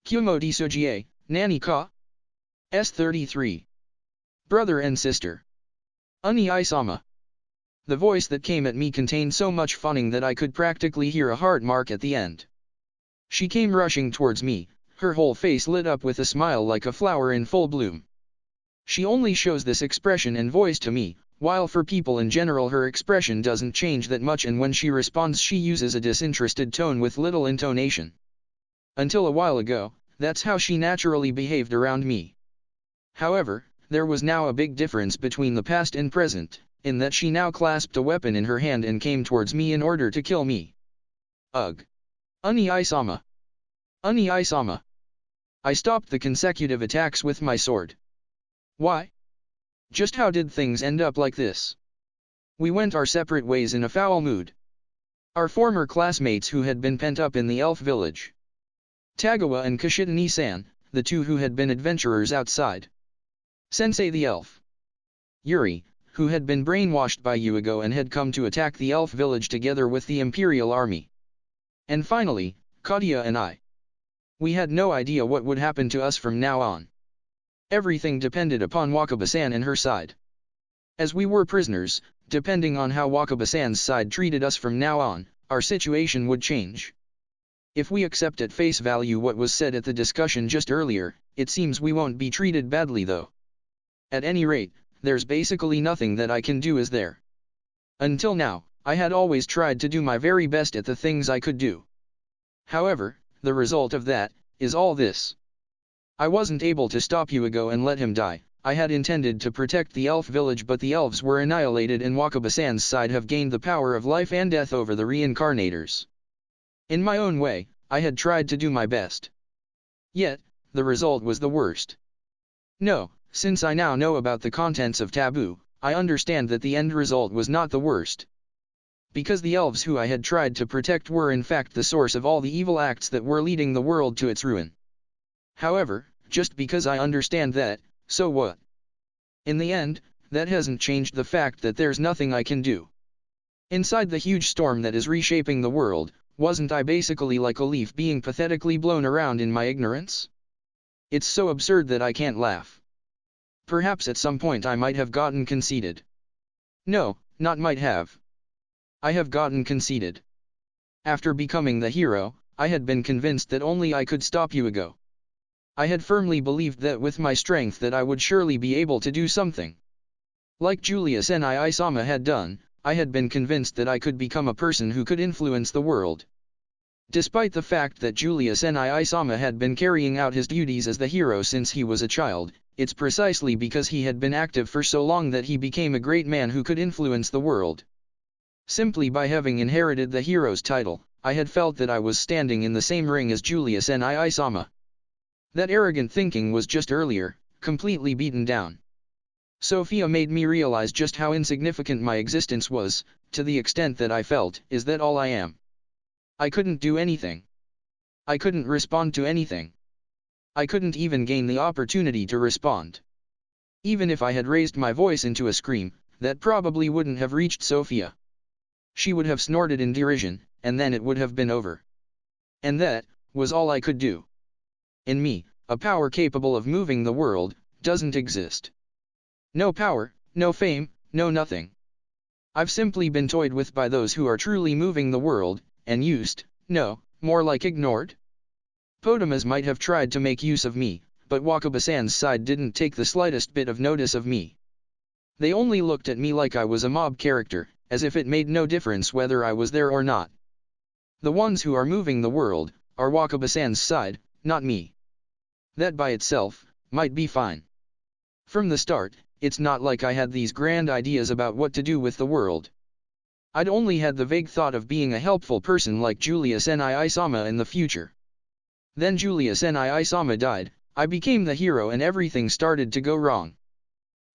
Kumo Desu, Nani ka? S33. Brother and sister. Uni I-sama. The voice that came at me contained so much funning that I could practically hear a heart mark at the end. She came rushing towards me, her whole face lit up with a smile like a flower in full bloom. She only shows this expression and voice to me, while for people in general her expression doesn't change that much, and when she responds she uses a disinterested tone with little intonation. Until a while ago, that's how she naturally behaved around me. However, there was now a big difference between the past and present, in that she now clasped a weapon in her hand and came towards me in order to kill me. Ugh. Uni I-sama. Uni I-sama. I stopped the consecutive attacks with my sword. Why? Just how did things end up like this? We went our separate ways in a foul mood. Our former classmates who had been pent up in the elf village. Tagawa and Kashitani-san, the two who had been adventurers outside. Sensei the elf. Yuri, who had been brainwashed by Yuigo and had come to attack the elf village together with the Imperial Army. And finally, Katia and I. We had no idea what would happen to us from now on. Everything depended upon Wakaba-san and her side. As we were prisoners, depending on how Wakaba-san's side treated us from now on, our situation would change. If we accept at face value what was said at the discussion just earlier, it seems we won't be treated badly though. At any rate, there's basically nothing that I can do is there. Until now, I had always tried to do my very best at the things I could do. However, the result of that, is all this. I wasn't able to stop Yuigo and let him die. I had intended to protect the elf village, but the elves were annihilated and Wakaba-san's side have gained the power of life and death over the reincarnators. In my own way, I had tried to do my best. Yet, the result was the worst. No, since I now know about the contents of Taboo, I understand that the end result was not the worst. Because the elves who I had tried to protect were in fact the source of all the evil acts that were leading the world to its ruin. However, just because I understand that, so what? In the end, that hasn't changed the fact that there's nothing I can do. Inside the huge storm that is reshaping the world, wasn't I basically like a leaf being pathetically blown around in my ignorance? It's so absurd that I can't laugh. Perhaps at some point I might have gotten conceited. No, not might have. I have gotten conceited. After becoming the hero, I had been convinced that only I could stop Yuigo. I had firmly believed that with my strength that I would surely be able to do something. Like Julius and I-sama had done, I had been convinced that I could become a person who could influence the world. Despite the fact that Julius and I-sama had been carrying out his duties as the hero since he was a child, it's precisely because he had been active for so long that he became a great man who could influence the world. Simply by having inherited the hero's title, I had felt that I was standing in the same ring as Julius and I-sama. That arrogant thinking was just earlier, completely beaten down. Sophia made me realize just how insignificant my existence was, to the extent that I felt, is that all I am? I couldn't do anything. I couldn't respond to anything. I couldn't even gain the opportunity to respond. Even if I had raised my voice into a scream, that probably wouldn't have reached Sophia. She would have snorted in derision, and then it would have been over. And that was all I could do. In me, a power capable of moving the world, doesn't exist. No power, no fame, no nothing. I've simply been toyed with by those who are truly moving the world, and used, no, more like ignored. Potamas might have tried to make use of me, but Wakaba-san's side didn't take the slightest bit of notice of me. They only looked at me like I was a mob character, as if it made no difference whether I was there or not. The ones who are moving the world, are Wakaba-san's side, not me. That by itself, might be fine. From the start, it's not like I had these grand ideas about what to do with the world. I'd only had the vague thought of being a helpful person like Julius and I-sama in the future. Then Julius and I-sama died, I became the hero and everything started to go wrong.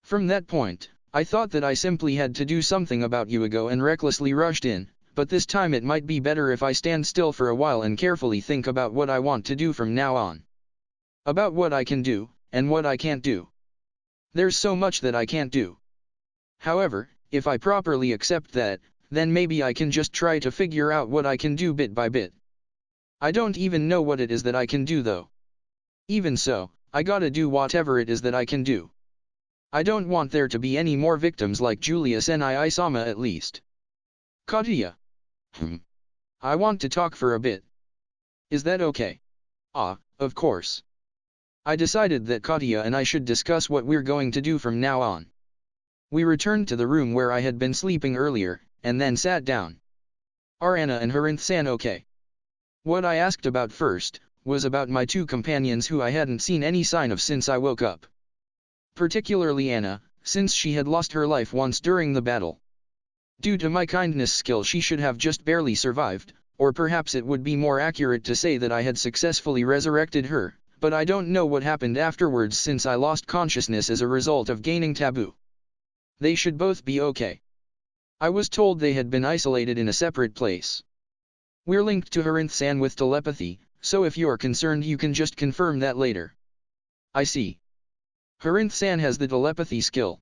From that point, I thought that I simply had to do something about Yuigo and recklessly rushed in, but this time it might be better if I stand still for a while and carefully think about what I want to do from now on. About what I can do, and what I can't do. There's so much that I can't do. However, if I properly accept that, then maybe I can just try to figure out what I can do bit by bit. I don't even know what it is that I can do though. Even so, I gotta do whatever it is that I can do. I don't want there to be any more victims like Julius and Isama at least. Katia. I want to talk for a bit. Is that okay? Ah, of course. I decided that Katia and I should discuss what we're going to do from now on. We returned to the room where I had been sleeping earlier, and then sat down. Are Anna and Harinth-san okay? What I asked about first, was about my two companions who I hadn't seen any sign of since I woke up. Particularly Anna, since she had lost her life once during the battle. Due to my kindness skill she should have just barely survived, or perhaps it would be more accurate to say that I had successfully resurrected her, but I don't know what happened afterwards since I lost consciousness as a result of gaining taboo. They should both be okay. I was told they had been isolated in a separate place. We're linked to Harinth-san with telepathy, so if you're concerned you can just confirm that later. I see. Harinth-san has the telepathy skill.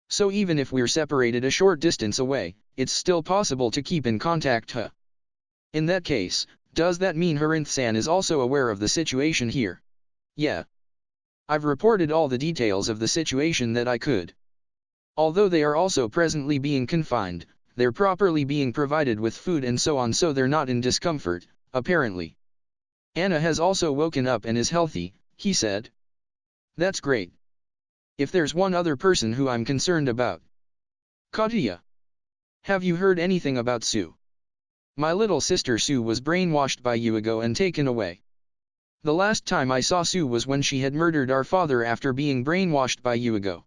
So even if we're separated a short distance away, it's still possible to keep in contact, huh? In that case, does that mean Harinth-san is also aware of the situation here? Yeah. I've reported all the details of the situation that I could. Although they are also presently being confined, they're properly being provided with food and so on, so they're not in discomfort, apparently. Anna has also woken up and is healthy, he said. That's great. If there's one other person who I'm concerned about. Katia. Have you heard anything about Sue? My little sister Sue was brainwashed by you ago and taken away. The last time I saw Sue was when she had murdered our father after being brainwashed by you ago.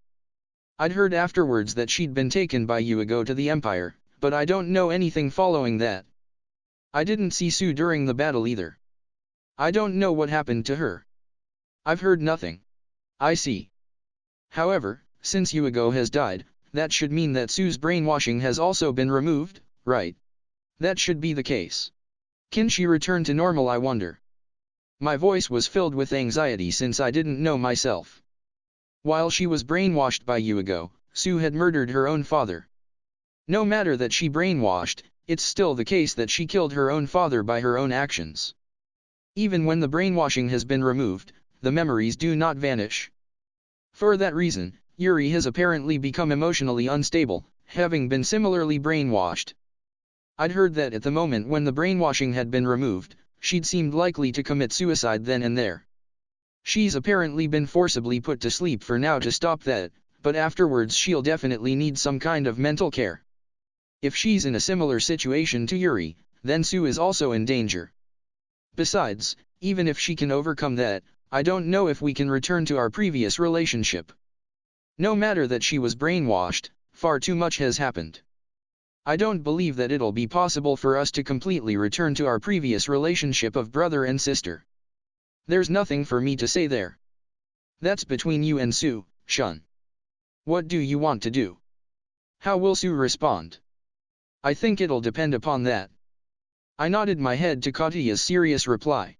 I'd heard afterwards that she'd been taken by you ago to the Empire, but I don't know anything following that. I didn't see Sue during the battle either. I don't know what happened to her. I've heard nothing. I see. However, since Yuigo has died, that should mean that Sue's brainwashing has also been removed, right? That should be the case. Can she return to normal, I wonder? My voice was filled with anxiety since I didn't know myself. While she was brainwashed by Yuigo, Sue had murdered her own father. No matter that she brainwashed, it's still the case that she killed her own father by her own actions. Even when the brainwashing has been removed, the memories do not vanish. For that reason, Yuri has apparently become emotionally unstable, having been similarly brainwashed. I'd heard that at the moment when the brainwashing had been removed, she'd seemed likely to commit suicide then and there. She's apparently been forcibly put to sleep for now to stop that, but afterwards she'll definitely need some kind of mental care. If she's in a similar situation to Yuri, then Sue is also in danger. Besides, even if she can overcome that, I don't know if we can return to our previous relationship. No matter that she was brainwashed, far too much has happened. I don't believe that it'll be possible for us to completely return to our previous relationship of brother and sister. There's nothing for me to say there. That's between you and Sue, Shun. What do you want to do? How will Sue respond? I think it'll depend upon that. I nodded my head to Katia's serious reply.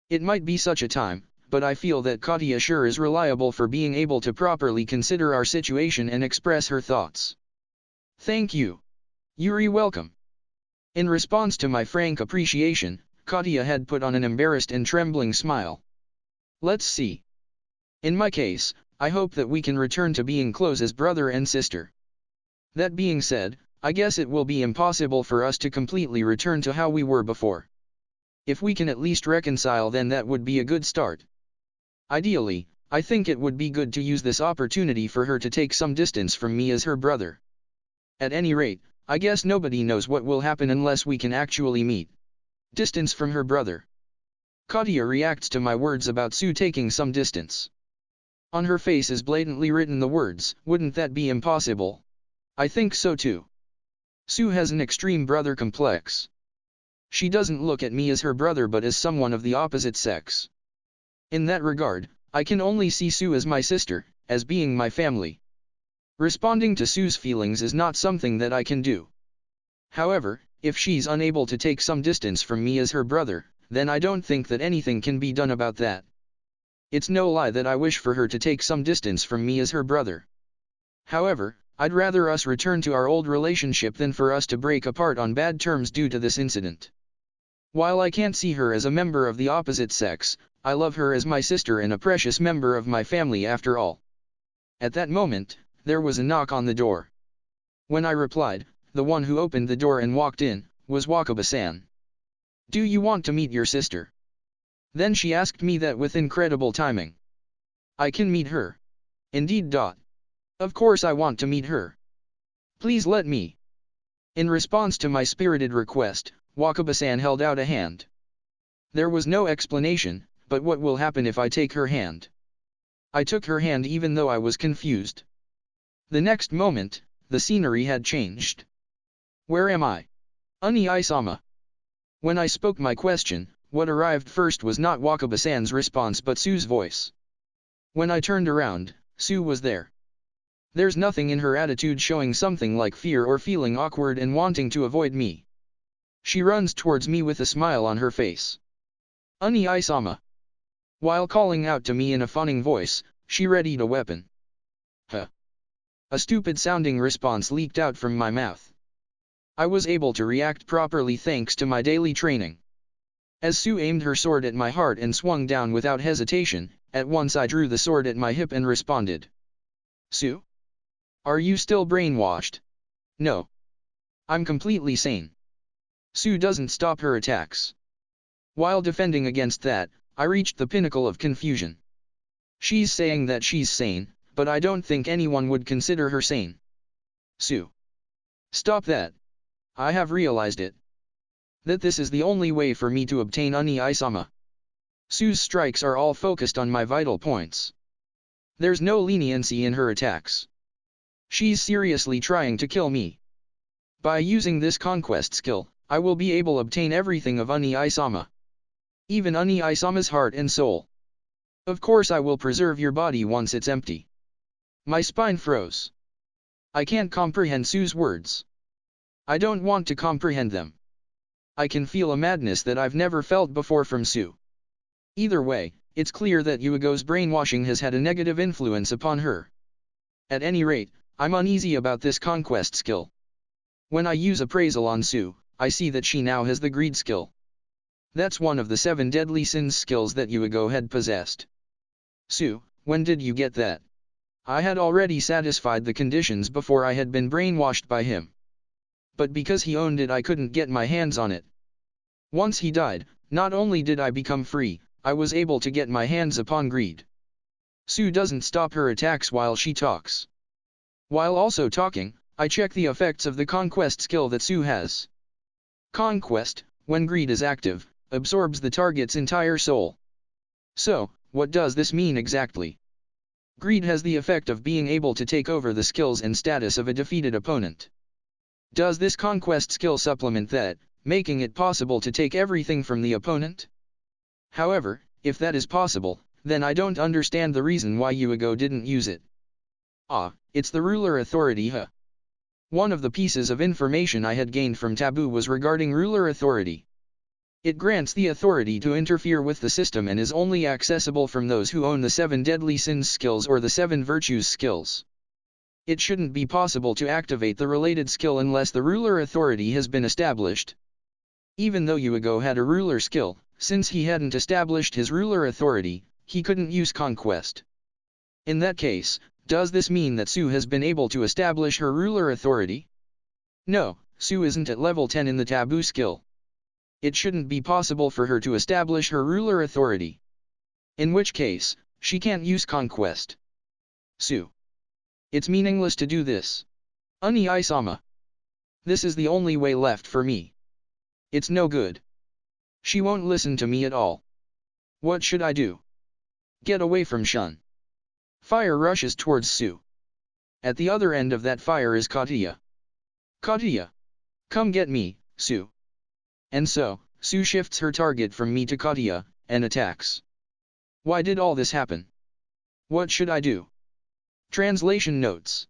It might be such a time, but I feel that Katia sure is reliable for being able to properly consider our situation and express her thoughts. Thank you. Yuri, welcome. In response to my frank appreciation, Katia had put on an embarrassed and trembling smile. Let's see. In my case, I hope that we can return to being close as brother and sister. That being said, I guess it will be impossible for us to completely return to how we were before. If we can at least reconcile, then that would be a good start. Ideally, I think it would be good to use this opportunity for her to take some distance from me as her brother. At any rate, I guess nobody knows what will happen unless we can actually meet. Distance from her brother. Katia reacts to my words about Sue taking some distance. On her face is blatantly written the words, "Wouldn't that be impossible?" I think so too. Sue has an extreme brother complex. She doesn't look at me as her brother but as someone of the opposite sex. In that regard, I can only see Sue as my sister, as being my family. Responding to Sue's feelings is not something that I can do. However, if she's unable to take some distance from me as her brother, then I don't think that anything can be done about that. It's no lie that I wish for her to take some distance from me as her brother. However, I'd rather us return to our old relationship than for us to break apart on bad terms due to this incident. While I can't see her as a member of the opposite sex, I love her as my sister and a precious member of my family after all. At that moment, there was a knock on the door. When I replied, the one who opened the door and walked in, was Wakaba-san. Do you want to meet your sister? Then she asked me that with incredible timing. I can meet her. Indeed. Of course I want to meet her. Please let me. In response to my spirited request, Wakaba-san held out a hand. There was no explanation, but what will happen if I take her hand? I took her hand even though I was confused. The next moment, the scenery had changed. Where am I? Unii-sama. When I spoke my question, what arrived first was not Wakaba-san's response but Sue's voice. When I turned around, Sue was there. There's nothing in her attitude showing something like fear or feeling awkward and wanting to avoid me. She runs towards me with a smile on her face. Unii-sama. While calling out to me in a fawning voice, she readied a weapon. Huh. A stupid-sounding response leaked out from my mouth. I was able to react properly thanks to my daily training. As Sue aimed her sword at my heart and swung down without hesitation, at once I drew the sword at my hip and responded. Sue? Are you still brainwashed? No. I'm completely sane. Sue doesn't stop her attacks. While defending against that, I reached the pinnacle of confusion. She's saying that she's sane, but I don't think anyone would consider her sane. Sue. Stop that. I have realized it. That this is the only way for me to obtain Unii-sama. Sue's strikes are all focused on my vital points. There's no leniency in her attacks. She's seriously trying to kill me. By using this conquest skill, I will be able to obtain everything of Unii-sama. Even Unii-sama's heart and soul. Of course I will preserve your body once it's empty. My spine froze. I can't comprehend Sue's words. I don't want to comprehend them. I can feel a madness that I've never felt before from Sue. Either way, it's clear that Yuigo's brainwashing has had a negative influence upon her. At any rate, I'm uneasy about this conquest skill. When I use appraisal on Sue, I see that she now has the greed skill. That's one of the 7 deadly sins skills that Yuigo had possessed. Sue, when did you get that? I had already satisfied the conditions before I had been brainwashed by him. But because he owned it I couldn't get my hands on it. Once he died, not only did I become free, I was able to get my hands upon greed. Sue doesn't stop her attacks while she talks. While also talking, I check the effects of the conquest skill that Sue has. Conquest, when greed is active, absorbs the target's entire soul. So, what does this mean exactly? Greed has the effect of being able to take over the skills and status of a defeated opponent. Does this conquest skill supplement that, making it possible to take everything from the opponent? However, if that is possible, then I don't understand the reason why Yuigo didn't use it. It's the ruler authority, huh? One of the pieces of information I had gained from Taboo was regarding ruler authority. It grants the authority to interfere with the system and is only accessible from those who own the 7 deadly sins skills or the 7 virtues skills. It shouldn't be possible to activate the related skill unless the ruler authority has been established. Even though Yuigo had a ruler skill, since he hadn't established his ruler authority, he couldn't use conquest. In that case, does this mean that Sue has been able to establish her ruler authority? No, Sue isn't at level 10 in the Taboo skill. It shouldn't be possible for her to establish her ruler authority. In which case, she can't use conquest. Sue. It's meaningless to do this. Unii-sama. This is the only way left for me. It's no good. She won't listen to me at all. What should I do? Get away from Shun. Fire rushes towards Sue. At the other end of that fire is Katia. Katia. Come get me, Sue. And so, Sue shifts her target from me to Katia, and attacks. Why did all this happen? What should I do? Translation notes.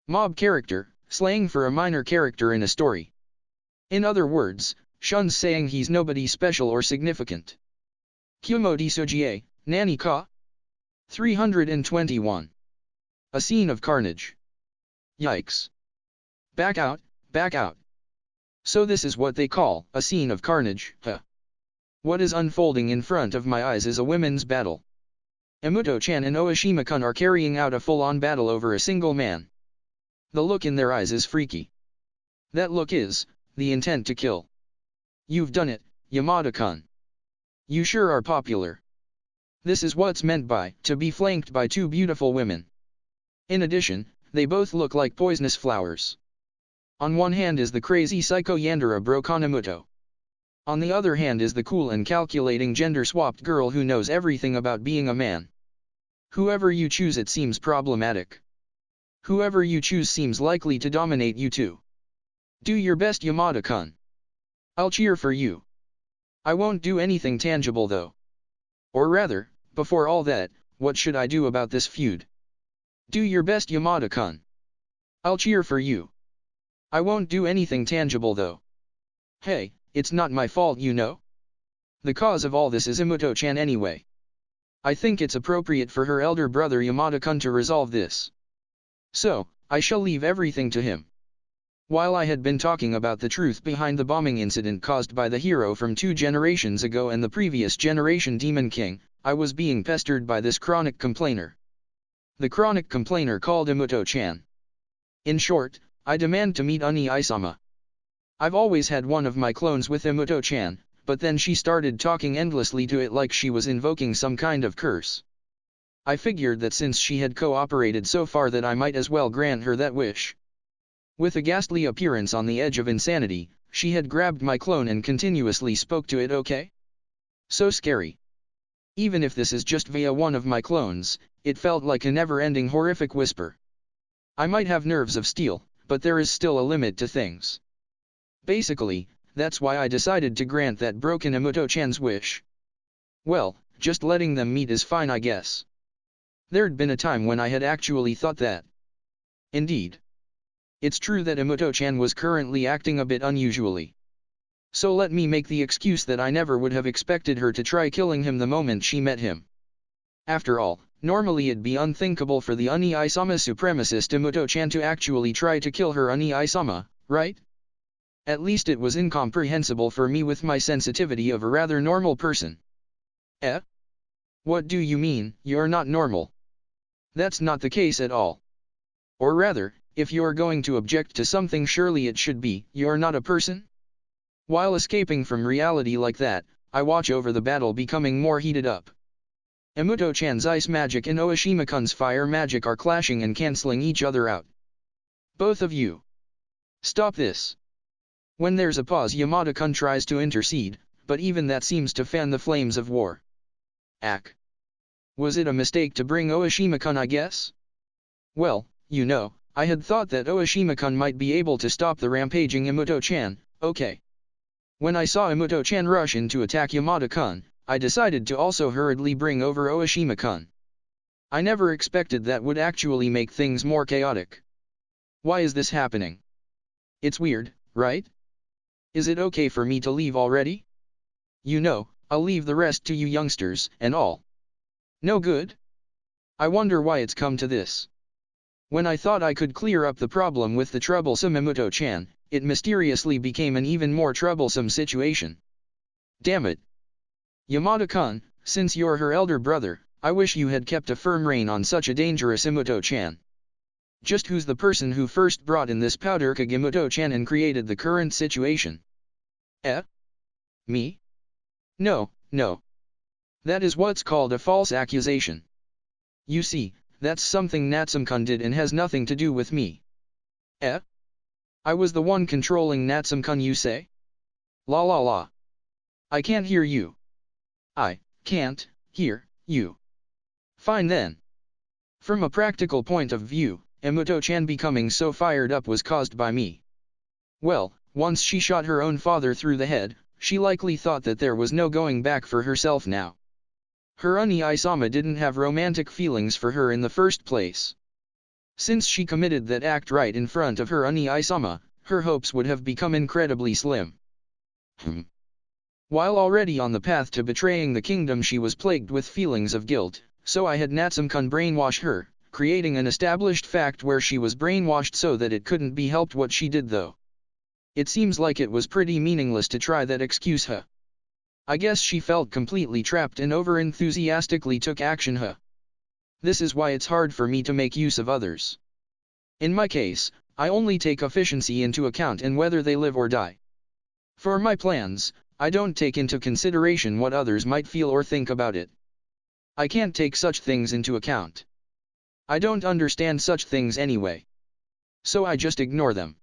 Mob character, slang for a minor character in a story. In other words, Shun's saying he's nobody special or significant. Kumo Desu, Nani ka? 321. A scene of carnage. Yikes. Back out, back out. So this is what they call a scene of carnage, huh? What is unfolding in front of my eyes is a women's battle. Emuto-chan and Oishima-kun are carrying out a full-on battle over a single man. The look in their eyes is freaky. That look is, the intent to kill. You've done it, Yamada-kun. You sure are popular. This is what's meant by, to be flanked by two beautiful women. In addition, they both look like poisonous flowers. On one hand is the crazy psycho Yandere bro Kanemoto. On the other hand is the cool and calculating gender-swapped girl who knows everything about being a man. Whoever you choose, it seems problematic. Whoever you choose seems likely to dominate you too. Do your best, Yamada-kun. I'll cheer for you. I won't do anything tangible though. Or rather, before all that, what should I do about this feud? Do your best, Yamada-kun. I'll cheer for you. I won't do anything tangible though. Hey, it's not my fault, you know. The cause of all this is Emuto-chan anyway. I think it's appropriate for her elder brother Yamada-kun to resolve this. So, I shall leave everything to him. While I had been talking about the truth behind the bombing incident caused by the hero from 2 generations ago and the previous generation Demon King, I was being pestered by this chronic complainer. The chronic complainer called Emuto-chan. In short, I demand to meet Uni Isama. I've always had one of my clones with Emuto-chan, but then she started talking endlessly to it like she was invoking some kind of curse. I figured that since she had cooperated so far that I might as well grant her that wish. With a ghastly appearance on the edge of insanity, she had grabbed my clone and continuously spoke to it. Okay? So scary. Even if this is just via one of my clones, it felt like a never-ending horrific whisper. I might have nerves of steel, but there is still a limit to things. Basically, that's why I decided to grant that broken Emuto-chan's wish. Well, just letting them meet is fine, I guess. There'd been a time when I had actually thought that. Indeed. It's true that Emuto-chan was currently acting a bit unusually. So let me make the excuse that I never would have expected her to try killing him the moment she met him. After all, normally it'd be unthinkable for the Uni Isama supremacist Emuto-chan to actually try to kill her Uni Isama, right? At least it was incomprehensible for me with my sensitivity of a rather normal person. Eh? What do you mean, you're not normal? That's not the case at all. Or rather, if you're going to object to something, surely it should be, you're not a person? While escaping from reality like that, I watch over the battle becoming more heated up. Emuto-chan's ice magic and Oishima-kun's fire magic are clashing and cancelling each other out. Both of you. Stop this. When there's a pause, Yamada-kun tries to intercede, but even that seems to fan the flames of war. Ack. Was it a mistake to bring Oishima-kun, I guess? Well, you know, I had thought that Oishima-kun might be able to stop the rampaging Emuto-chan, okay. When I saw Emuto-chan rush in to attack Yamada-kun, I decided to also hurriedly bring over Oishima-kun. I never expected that would actually make things more chaotic. Why is this happening? It's weird, right? Is it okay for me to leave already? You know, I'll leave the rest to you youngsters, and all. No good? I wonder why it's come to this. When I thought I could clear up the problem with the troublesome Emuto-chan, it mysteriously became an even more troublesome situation. Damn it. Yamada-kun, since you're her elder brother, I wish you had kept a firm rein on such a dangerous Emuto-chan. Just who's the person who first brought in this powder-keg Emuto-chan and created the current situation? Eh? Me? No, no. That is what's called a false accusation. You see, that's something Natsum-kun did and has nothing to do with me. Eh? I was the one controlling Natsum-kun, you say? La la la. I can't hear you. I can't hear you. Fine then. From a practical point of view, Emuto-chan becoming so fired up was caused by me. Well, once she shot her own father through the head, she likely thought that there was no going back for herself now. Her Uni Isama didn't have romantic feelings for her in the first place. Since she committed that act right in front of her Uni Isama, her hopes would have become incredibly slim. While already on the path to betraying the kingdom, she was plagued with feelings of guilt, so I had Natsum-kun brainwash her, creating an established fact where she was brainwashed so that it couldn't be helped what she did though. It seems like it was pretty meaningless to try that excuse, huh? I guess she felt completely trapped and over-enthusiastically took action. This is why it's hard for me to make use of others. In my case, I only take efficiency into account and whether they live or die. For my plans, I don't take into consideration what others might feel or think about it. I can't take such things into account. I don't understand such things anyway. So I just ignore them.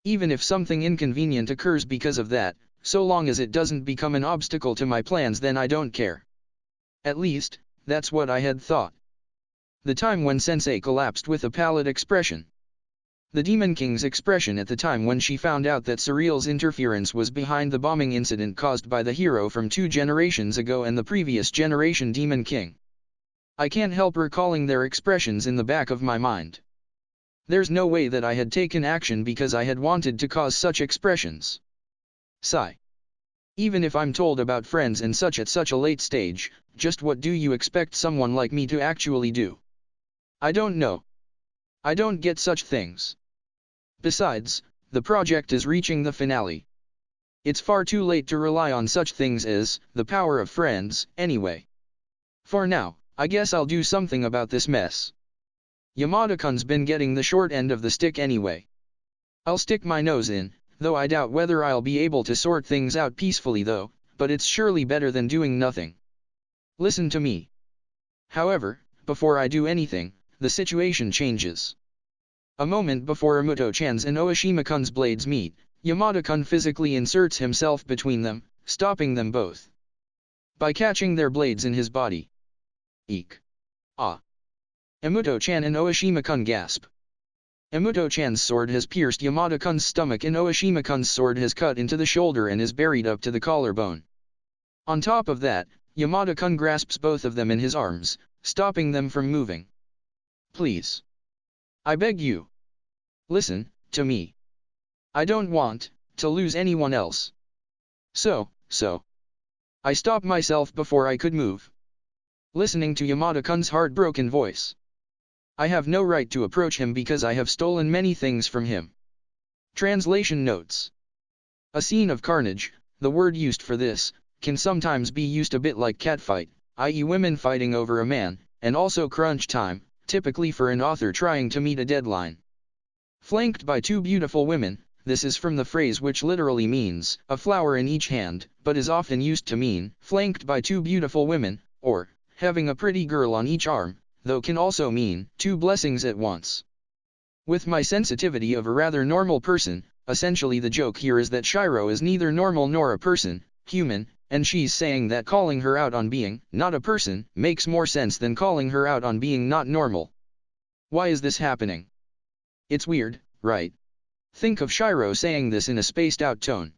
Even if something inconvenient occurs because of that, so long as it doesn't become an obstacle to my plans, then I don't care. At least, that's what I had thought. The time when Sensei collapsed with a pallid expression. The Demon King's expression at the time when she found out that Surreal's interference was behind the bombing incident caused by the hero from 2 generations ago and the previous generation Demon King. I can't help recalling their expressions in the back of my mind. There's no way that I had taken action because I had wanted to cause such expressions. Sigh. Even if I'm told about friends and such at such a late stage, just what do you expect someone like me to actually do? I don't know. I don't get such things. Besides, the project is reaching the finale. It's far too late to rely on such things as the power of friends, anyway. For now, I guess I'll do something about this mess. Yamada-kun's been getting the short end of the stick anyway. I'll stick my nose in, though I doubt whether I'll be able to sort things out peacefully though, but it's surely better than doing nothing. Listen to me. However, before I do anything, the situation changes. A moment before Amuto-chan's and Oishima-kun's blades meet, Yamada-kun physically inserts himself between them, stopping them both. By catching their blades in his body. Eek. Ah. Amuto-chan and Oishima-kun gasp. Amuto-chan's sword has pierced Yamada-kun's stomach and Oishima-kun's sword has cut into the shoulder and is buried up to the collarbone. On top of that, Yamada-kun grasps both of them in his arms, stopping them from moving. Please. I beg you. Listen to me. I don't want to lose anyone else. So. I stop myself before I could move. Listening to Yamada-kun's heartbroken voice. I have no right to approach him because I have stolen many things from him. Translation notes. A scene of carnage, the word used for this, can sometimes be used a bit like catfight, i.e. women fighting over a man, and also crunch time, typically for an author trying to meet a deadline. Flanked by 2 beautiful women, this is from the phrase which literally means, a flower in each hand, but is often used to mean, flanked by 2 beautiful women, or, having a pretty girl on each arm, though can also mean, 2 blessings at once. With my sensitivity of a rather normal person, essentially the joke here is that Shiro is neither normal nor a person, human, and she's saying that calling her out on being, not a person, makes more sense than calling her out on being not normal. Why is this happening? It's weird, right? Think of Shiro saying this in a spaced-out tone.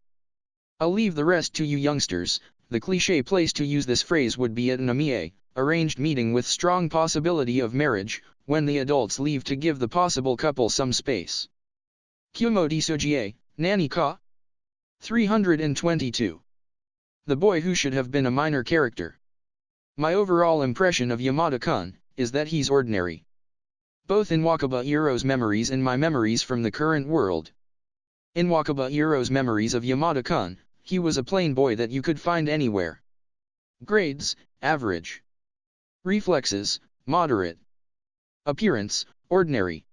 I'll leave the rest to you youngsters. The cliché place to use this phrase would be at an amié, arranged meeting with strong possibility of marriage, when the adults leave to give the possible couple some space. Kumo Desu, Nani ka? 322. The boy who should have been a minor character. My overall impression of Yamada-kun is that he's ordinary. Both in Wakaba Iro's memories and my memories from the current world. In Wakaba Iro's memories of Yamada-kun, he was a plain boy that you could find anywhere. Grades, average. Reflexes, moderate. Appearance, ordinary.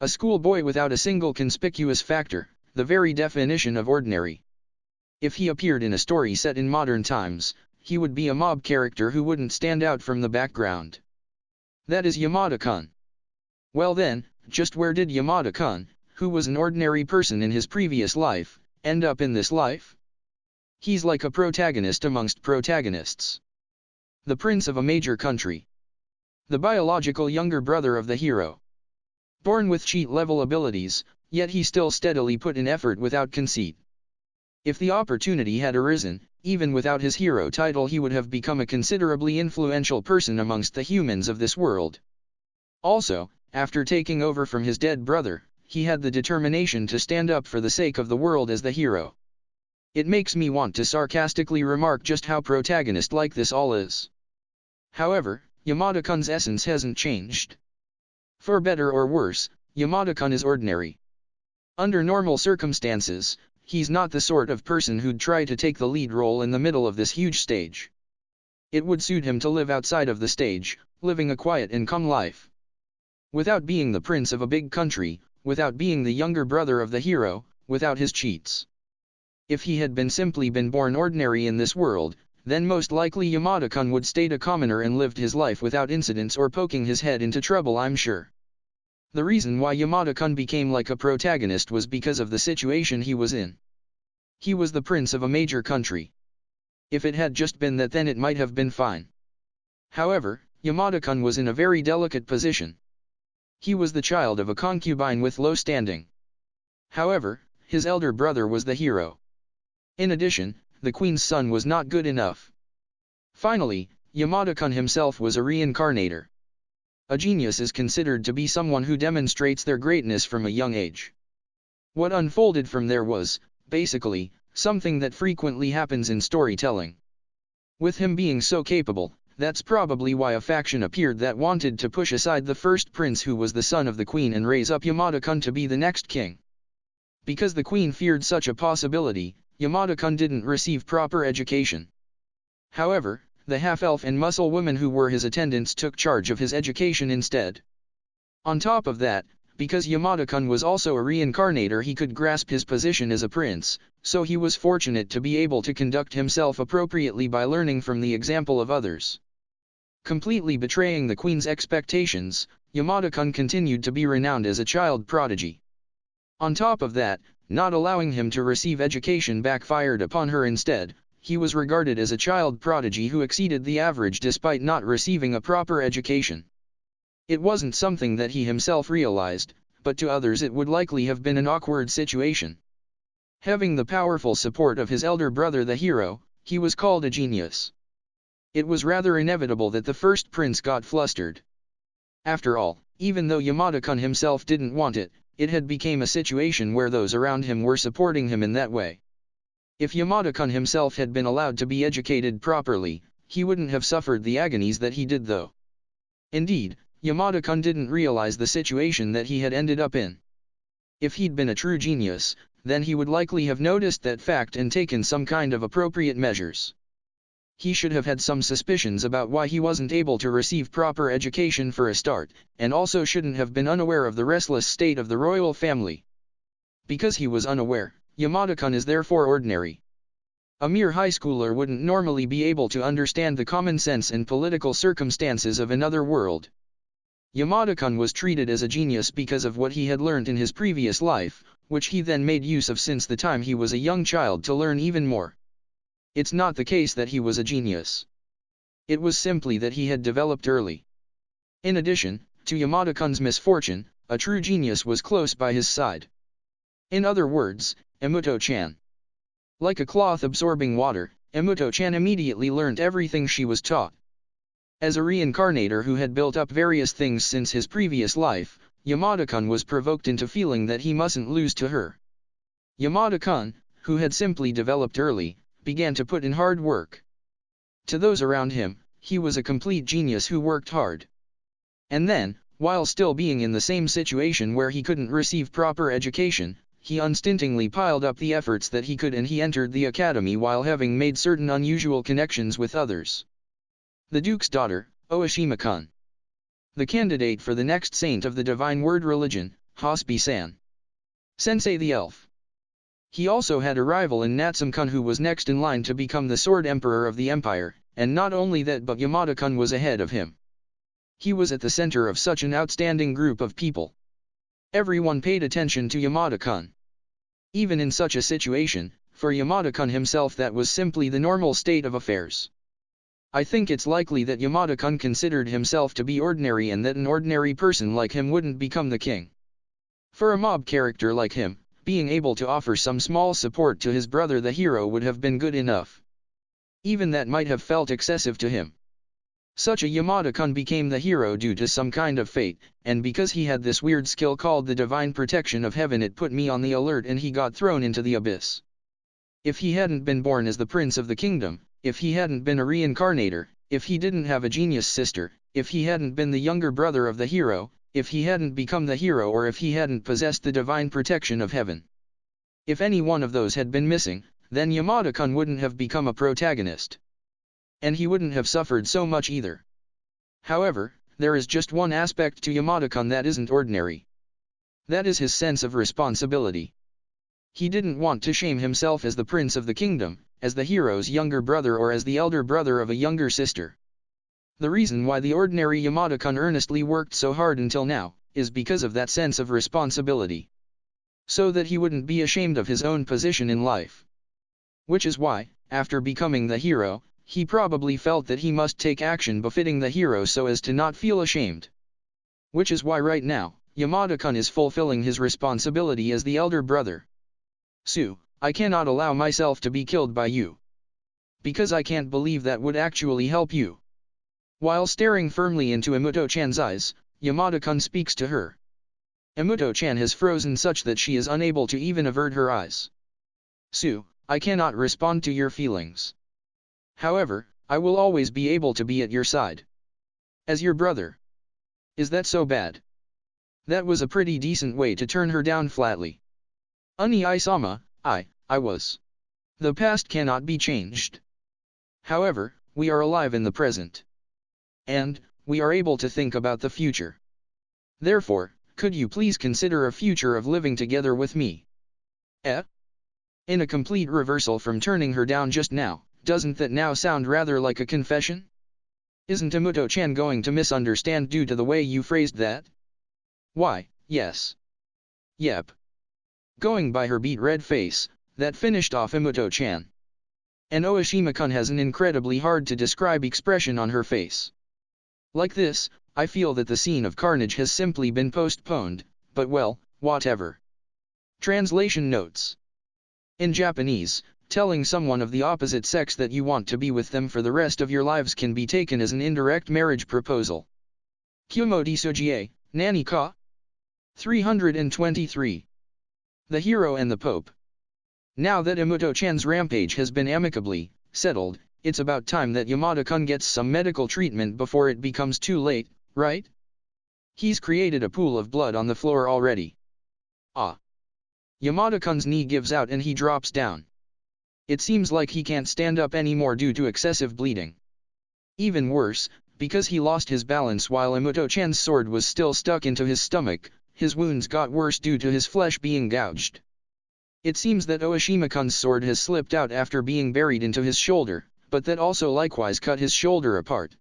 A schoolboy without a single conspicuous factor, the very definition of ordinary. If he appeared in a story set in modern times, he would be a mob character who wouldn't stand out from the background. That is Yamada-kun. Well then, just where did Yamada-kun, who was an ordinary person in his previous life, end up in this life? He's like a protagonist amongst protagonists. The prince of a major country. The biological younger brother of the hero. Born with cheat-level abilities, yet he still steadily put in effort without conceit. If the opportunity had arisen, even without his hero title he would have become a considerably influential person amongst the humans of this world. Also, after taking over from his dead brother, he had the determination to stand up for the sake of the world as the hero. It makes me want to sarcastically remark just how protagonist-like this all is. However, Yamada-kun's essence hasn't changed. For better or worse, Yamada-kun is ordinary. Under normal circumstances, he's not the sort of person who'd try to take the lead role in the middle of this huge stage. It would suit him to live outside of the stage, living a quiet and calm life. Without being the prince of a big country, without being the younger brother of the hero, without his cheats. If he had simply been born ordinary in this world, then most likely Yamada-kun would stayed a commoner and lived his life without incidents or poking his head into trouble, I'm sure. The reason why Yamada-kun became like a protagonist was because of the situation he was in. He was the prince of a major country. If it had just been that, then it might have been fine. However, Yamada-kun was in a very delicate position. He was the child of a concubine with low standing. However, his elder brother was the hero. In addition, the queen's son was not good enough. Finally, Yamada-kun himself was a reincarnator. A genius is considered to be someone who demonstrates their greatness from a young age. What unfolded from there was, basically, something that frequently happens in storytelling. With him being so capable, that's probably why a faction appeared that wanted to push aside the first prince who was the son of the queen and raise up Yamada-kun to be the next king. Because the queen feared such a possibility, Yamada-kun didn't receive proper education. However, the half-elf and muscle women who were his attendants took charge of his education instead. On top of that, because Yamada-kun was also a reincarnator, he could grasp his position as a prince, so he was fortunate to be able to conduct himself appropriately by learning from the example of others. Completely betraying the queen's expectations, Yamada-kun continued to be renowned as a child prodigy. On top of that, not allowing him to receive education backfired upon her instead. He was regarded as a child prodigy who exceeded the average despite not receiving a proper education. It wasn't something that he himself realized, but to others it would likely have been an awkward situation. Having the powerful support of his elder brother the hero, he was called a genius. It was rather inevitable that the first prince got flustered. After all, even though Yamada-kun himself didn't want it, it had become a situation where those around him were supporting him in that way. If Yamada-kun himself had been allowed to be educated properly, he wouldn't have suffered the agonies that he did though. Indeed, Yamada-kun didn't realize the situation that he had ended up in. If he'd been a true genius, then he would likely have noticed that fact and taken some kind of appropriate measures. He should have had some suspicions about why he wasn't able to receive proper education for a start, and also shouldn't have been unaware of the restless state of the royal family. Because he was unaware, Yamada-kun is therefore ordinary. A mere high schooler wouldn't normally be able to understand the common sense and political circumstances of another world. Yamada-kun was treated as a genius because of what he had learned in his previous life, which he then made use of since the time he was a young child to learn even more. It's not the case that he was a genius. It was simply that he had developed early. In addition, to Yamada-kun's misfortune, a true genius was close by his side. In other words, Emuto-chan. Like a cloth absorbing water, Emuto-chan immediately learned everything she was taught. As a reincarnator who had built up various things since his previous life, Yamada-kun was provoked into feeling that he mustn't lose to her. Yamada-kun, who had simply developed early, began to put in hard work. To those around him, he was a complete genius who worked hard. And then, while still being in the same situation where he couldn't receive proper education, he unstintingly piled up the efforts that he could, and he entered the academy while having made certain unusual connections with others. The Duke's daughter, Oashima-kun. The candidate for the next saint of the Divine Word religion, Hospi-san. Sensei the Elf. He also had a rival in Natsum-kun who was next in line to become the Sword Emperor of the Empire, and not only that but Yamada-kun was ahead of him. He was at the center of such an outstanding group of people. Everyone paid attention to Yamada-kun. Even in such a situation, for Yamada-kun himself that was simply the normal state of affairs. I think it's likely that Yamada-kun considered himself to be ordinary and that an ordinary person like him wouldn't become the king. For a mob character like him, being able to offer some small support to his brother the hero would have been good enough. Even that might have felt excessive to him. Such a Yamada-kun became the hero due to some kind of fate, and because he had this weird skill called the divine protection of heaven, it put me on the alert and he got thrown into the abyss. If he hadn't been born as the prince of the kingdom, if he hadn't been a reincarnator, if he didn't have a genius sister, if he hadn't been the younger brother of the hero, if he hadn't become the hero, or if he hadn't possessed the divine protection of heaven, If any one of those had been missing, then Yamada-kun wouldn't have become a protagonist. And he wouldn't have suffered so much either. However, there is just one aspect to Yamada-kun that isn't ordinary. That is his sense of responsibility. He didn't want to shame himself as the prince of the kingdom, as the hero's younger brother or as the elder brother of a younger sister. The reason why the ordinary Yamada-kun earnestly worked so hard until now, is because of that sense of responsibility. So that he wouldn't be ashamed of his own position in life. Which is why, after becoming the hero, he probably felt that he must take action befitting the hero so as to not feel ashamed. Which is why right now, Yamada-kun is fulfilling his responsibility as the elder brother. Su, I cannot allow myself to be killed by you. Because I can't believe that would actually help you. While staring firmly into Imuto-chan's eyes, Yamada-kun speaks to her. Imuto-chan has frozen such that she is unable to even avert her eyes. Su, I cannot respond to your feelings. However, I will always be able to be at your side. As your brother. Is that so bad? That was a pretty decent way to turn her down flatly. Ani-sama, I was. The past cannot be changed. However, we are alive in the present. And, we are able to think about the future. Therefore, could you please consider a future of living together with me? In a complete reversal from turning her down just now, doesn't that now sound rather like a confession? Isn't Imuto-chan going to misunderstand due to the way you phrased that? Why, yes. Yep. Going by her beet red face, that finished off Imuto-chan. And Oishima-kun has an incredibly hard to describe expression on her face. Like this, I feel that the scene of carnage has simply been postponed, but well, whatever. Translation notes. In Japanese, telling someone of the opposite sex that you want to be with them for the rest of your lives can be taken as an indirect marriage proposal. Kumo Desu, Nani ka? 323. The Hero and the Pope. Now that Imuto-chan's rampage has been amicably settled, it's about time that Yamada-kun gets some medical treatment before it becomes too late, right? He's created a pool of blood on the floor already. Yamada-kun's knee gives out and he drops down. It seems like he can't stand up anymore due to excessive bleeding. Even worse, because he lost his balance while Imuto-chan's sword was still stuck into his stomach, his wounds got worse due to his flesh being gouged. It seems that Oishima-kun's sword has slipped out after being buried into his shoulder, but that also likewise cut his shoulder apart.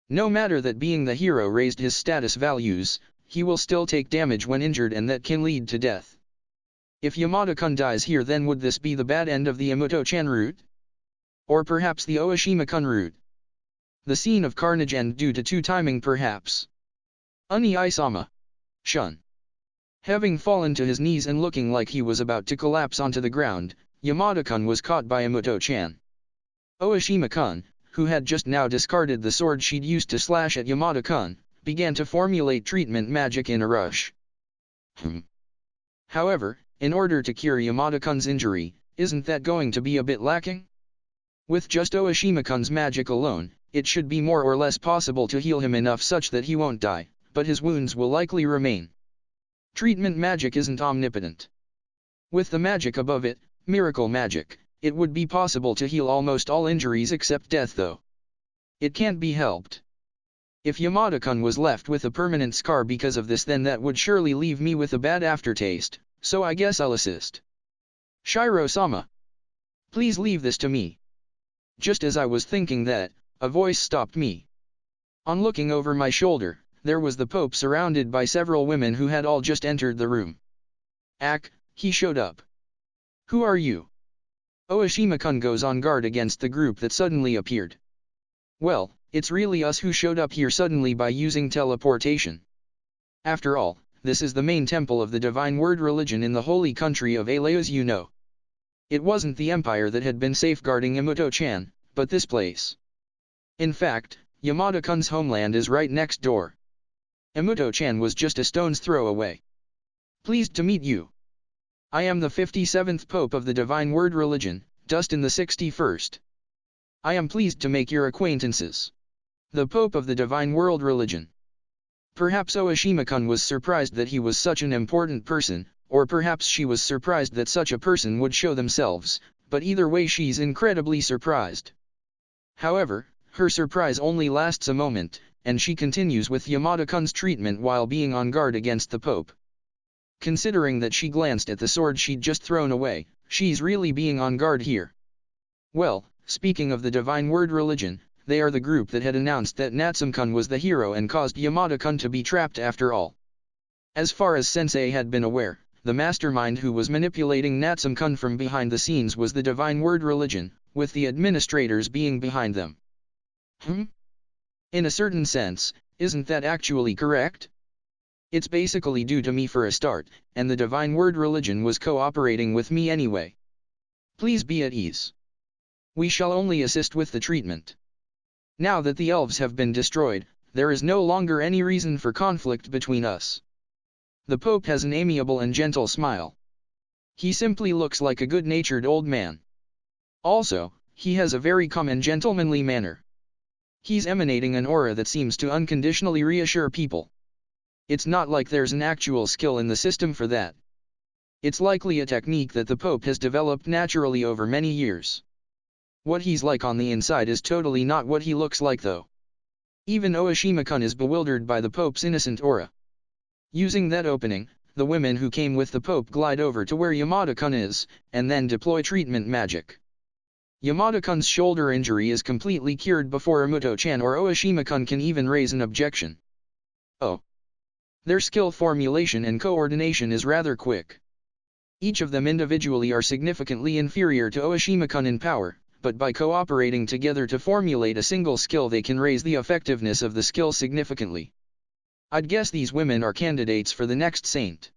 No matter that being the hero raised his status values, he will still take damage when injured and that can lead to death. If Yamada-kun dies here, then would this be the bad end of the Imuto-chan route? Or perhaps the Oishima-kun route? The scene of carnage end due to timing perhaps. Ani-sama. Shun. Having fallen to his knees and looking like he was about to collapse onto the ground, Yamada-kun was caught by Imuto-chan. Oishima-kun, who had just now discarded the sword she'd used to slash at Yamada-kun, began to formulate treatment magic in a rush. However, in order to cure Yamada-kun's injury, isn't that going to be a bit lacking? With just Oishima-kun's magic alone, it should be more or less possible to heal him enough such that he won't die, but his wounds will likely remain. Treatment magic isn't omnipotent. With the magic above it, miracle magic, it would be possible to heal almost all injuries except death though. It can't be helped. If Yamada-kun was left with a permanent scar because of this, then that would surely leave me with a bad aftertaste, so I guess I'll assist. Shiro-sama. Please leave this to me. Just as I was thinking that, a voice stopped me. On looking over my shoulder, there was the Pope surrounded by several women who had all just entered the room. He showed up. Who are you? Oishima-kun goes on guard against the group that suddenly appeared. Well, it's really us who showed up here suddenly by using teleportation. After all, this is the main temple of the Divine Word religion in the holy country of Aleos, you know. It wasn't the Empire that had been safeguarding Imuto-chan, but this place. In fact, Yamada-kun's homeland is right next door. Imuto-chan was just a stone's throw away. Pleased to meet you. I am the 57th Pope of the Divine Word religion, Dustin the 61st. I am pleased to make your acquaintances. The Pope of the Divine World religion. Perhaps Oishima-kun was surprised that he was such an important person, or perhaps she was surprised that such a person would show themselves, but either way she's incredibly surprised. However, her surprise only lasts a moment, and she continues with Yamada-kun's treatment while being on guard against the Pope. Considering that she glanced at the sword she'd just thrown away, she's really being on guard here. Well, speaking of the Divine Word Religion, they are the group that had announced that Natsume-kun was the hero and caused Yamada-kun to be trapped after all. As far as Sensei had been aware, the mastermind who was manipulating Natsume-kun from behind the scenes was the Divine Word Religion, with the administrators being behind them. In a certain sense, isn't that actually correct? It's basically due to me for a start, and the Divine Word Religion was cooperating with me anyway. Please be at ease. We shall only assist with the treatment. Now that the elves have been destroyed, there is no longer any reason for conflict between us. The Pope has an amiable and gentle smile. He simply looks like a good-natured old man. Also, he has a very calm and gentlemanly manner. He's emanating an aura that seems to unconditionally reassure people. It's not like there's an actual skill in the system for that. It's likely a technique that the Pope has developed naturally over many years. What he's like on the inside is totally not what he looks like though. Even Oashima-kun is bewildered by the Pope's innocent aura. Using that opening, the women who came with the Pope glide over to where Yamada-kun is, and then deploy treatment magic. Yamada-kun's shoulder injury is completely cured before Amuto-chan or Oashima-kun can even raise an objection. Oh. Their skill formulation and coordination is rather quick. Each of them individually are significantly inferior to Oashima-kun in power, but by cooperating together to formulate a single skill they can raise the effectiveness of the skill significantly. I'd guess these women are candidates for the next saint.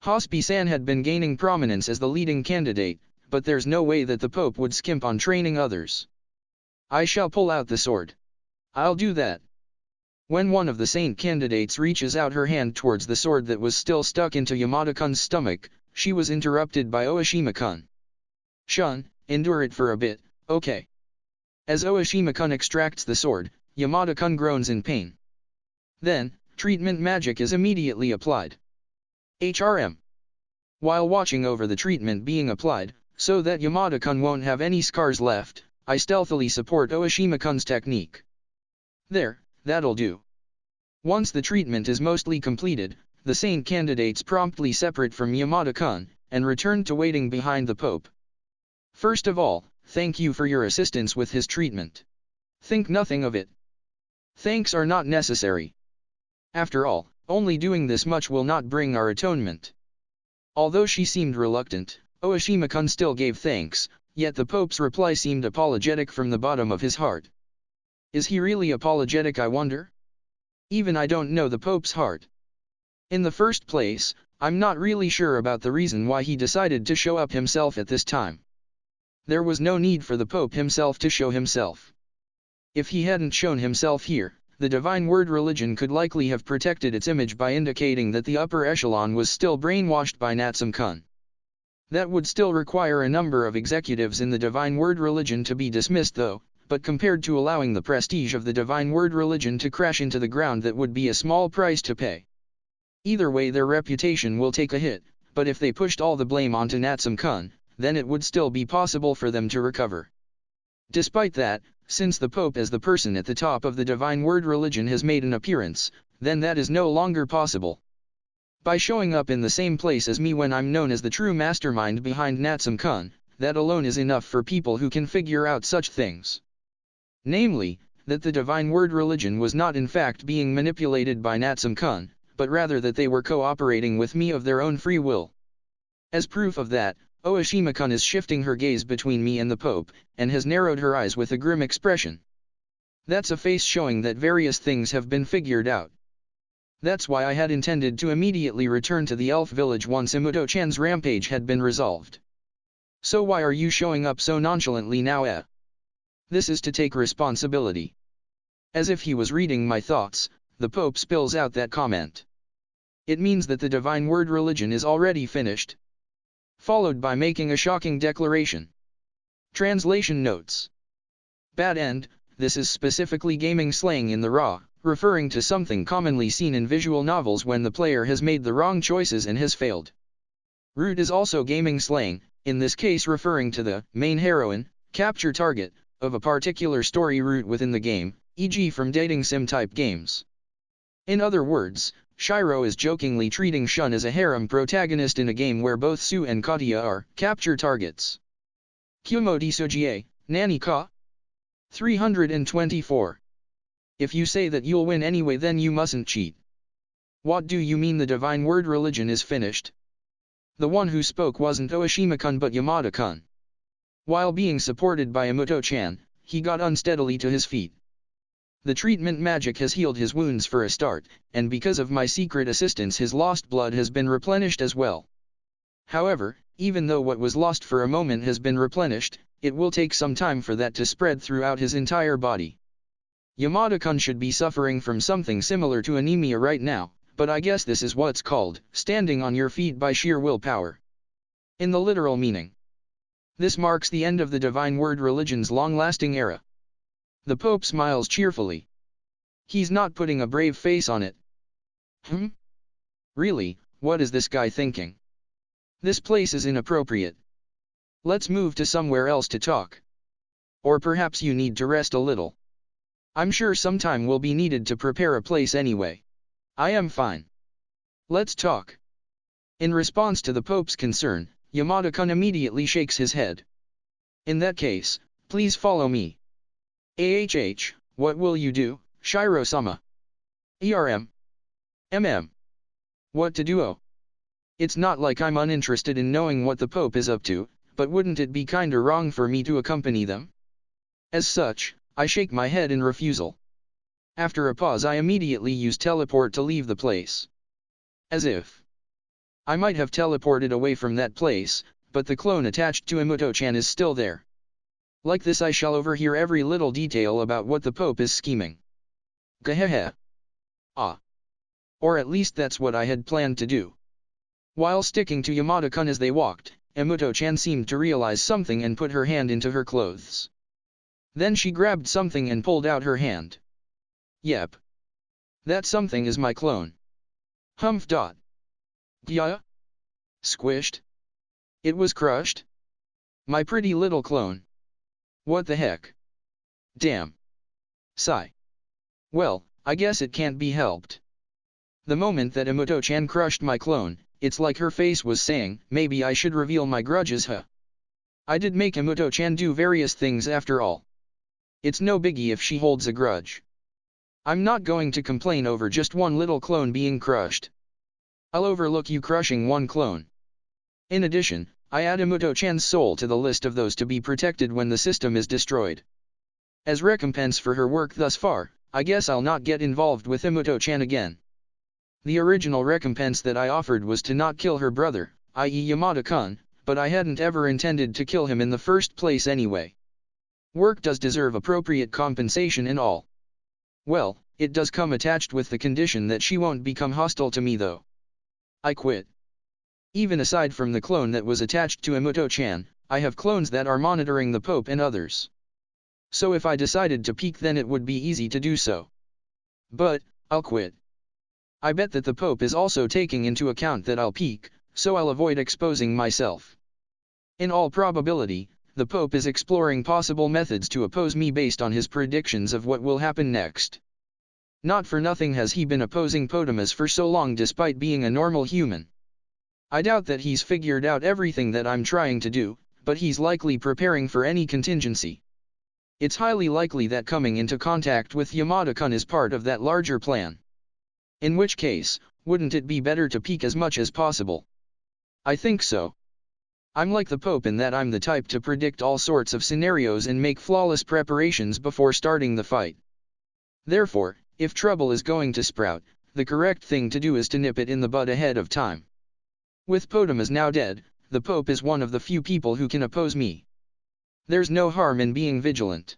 Hospi-san had been gaining prominence as the leading candidate, but there's no way that the Pope would skimp on training others. I shall pull out the sword. I'll do that. When one of the saint candidates reaches out her hand towards the sword that was still stuck into Yamada-kun's stomach, she was interrupted by Oashima-kun. Shun, endure it for a bit, okay. As Oashima-kun extracts the sword, Yamada-kun groans in pain. Then, treatment magic is immediately applied. HRM. While watching over the treatment being applied, so that Yamada-kun won't have any scars left, I stealthily support Oashima-kun's technique. There, that'll do. Once the treatment is mostly completed, the saint candidates promptly separate from Yamada-kun, and return to waiting behind the Pope. First of all, thank you for your assistance with his treatment. Think nothing of it. Thanks are not necessary. After all, only doing this much will not bring our atonement. Although she seemed reluctant, Oashima-kun still gave thanks, yet the Pope's reply seemed apologetic from the bottom of his heart. Is he really apologetic, I wonder? Even I don't know the Pope's heart. In the first place, I'm not really sure about the reason why he decided to show up himself at this time. There was no need for the Pope himself to show himself. If he hadn't shown himself here, the Divine Word Religion could likely have protected its image by indicating that the upper echelon was still brainwashed by Natsume-kun. That would still require a number of executives in the Divine Word Religion to be dismissed though, but compared to allowing the prestige of the Divine Word Religion to crash into the ground, that would be a small price to pay. Either way their reputation will take a hit, but if they pushed all the blame onto Natsume-kun, then it would still be possible for them to recover. Despite that, since the Pope as the person at the top of the Divine Word Religion has made an appearance, then that is no longer possible. By showing up in the same place as me when I'm known as the true mastermind behind Natsume-kun, that alone is enough for people who can figure out such things. Namely, that the Divine Word Religion was not in fact being manipulated by Natsume-kun, but rather that they were cooperating with me of their own free will. As proof of that, Oashima-kun is shifting her gaze between me and the Pope, and has narrowed her eyes with a grim expression. That's a face showing that various things have been figured out. That's why I had intended to immediately return to the elf village once Amuto-chan's rampage had been resolved. So why are you showing up so nonchalantly now, eh? This is to take responsibility. As if he was reading my thoughts, the Pope spills out that comment. It means that the Divine Word Religion is already finished. Followed by making a shocking declaration. Translation notes. Bad end, this is specifically gaming slang in the raw, referring to something commonly seen in visual novels when the player has made the wrong choices and has failed. Root is also gaming slang, in this case referring to the main heroine, capture target, of a particular story route within the game, e.g. from dating sim type games. In other words, Shiro is jokingly treating Shun as a harem protagonist in a game where both Su and Katia are capture targets. Kumo Desu Nani ka? 324. If you say that you'll win anyway, then you mustn't cheat. What do you mean the divine word religion is finished? The one who spoke wasn't Oishima-kun but Yamada-kun. While being supported by Amuto-chan, he got unsteadily to his feet. The treatment magic has healed his wounds for a start, and because of my secret assistance his lost blood has been replenished as well. However, even though what was lost for a moment has been replenished, it will take some time for that to spread throughout his entire body. Yamada-kun should be suffering from something similar to anemia right now, but I guess this is what's called standing on your feet by sheer willpower. In the literal meaning. This marks the end of the divine word religion's long-lasting era. The Pope smiles cheerfully. He's not putting a brave face on it. Really, what is this guy thinking? This place is inappropriate. Let's move to somewhere else to talk. Or perhaps you need to rest a little. I'm sure some time will be needed to prepare a place anyway. I am fine. Let's talk. In response to the Pope's concern, Yamada-kun immediately shakes his head. In that case, please follow me. What will you do, Shiro-sama? What to do? Oh? It's not like I'm uninterested in knowing what the Pope is up to, but wouldn't it be kinda wrong for me to accompany them? As such, I shake my head in refusal. After a pause I immediately use teleport to leave the place. As if I might have teleported away from that place, but the clone attached to Amuto-chan is still there. Like this I shall overhear every little detail about what the Pope is scheming. Gahehe. Ah. Or at least that's what I had planned to do. While sticking to Yamada-kun as they walked, Amuto-chan seemed to realize something and put her hand into her clothes. Then she grabbed something and pulled out her hand. Yep. That something is my clone. Humph. Yeah? Squished? It was crushed? My pretty little clone. What the heck? Damn. Sigh. Well, I guess it can't be helped. The moment that Amuto-chan crushed my clone, it's like her face was saying, maybe I should reveal my grudges, huh? I did make Amuto-chan do various things after all. It's no biggie if she holds a grudge. I'm not going to complain over just one little clone being crushed. I'll overlook you crushing one clone. In addition, I add Amuto-chan's soul to the list of those to be protected when the system is destroyed. As recompense for her work thus far, I guess I'll not get involved with Amuto-chan again. The original recompense that I offered was to not kill her brother, i.e. Yamada-kun, but I hadn't ever intended to kill him in the first place anyway. Work does deserve appropriate compensation and all. Well, it does come attached with the condition that she won't become hostile to me though. I quit. Even aside from the clone that was attached to Amuto-chan, I have clones that are monitoring the Pope and others. So if I decided to peek then it would be easy to do so. But, I'll quit. I bet that the Pope is also taking into account that I'll peek, so I'll avoid exposing myself. In all probability, the Pope is exploring possible methods to oppose me based on his predictions of what will happen next. Not for nothing has he been opposing Potamus for so long despite being a normal human. I doubt that he's figured out everything that I'm trying to do, but he's likely preparing for any contingency. It's highly likely that coming into contact with Yamada-kun is part of that larger plan. In which case, wouldn't it be better to peek as much as possible? I think so. I'm like the Pope in that I'm the type to predict all sorts of scenarios and make flawless preparations before starting the fight. Therefore, if trouble is going to sprout, the correct thing to do is to nip it in the bud ahead of time. With Potamus now dead, the Pope is one of the few people who can oppose me. There's no harm in being vigilant.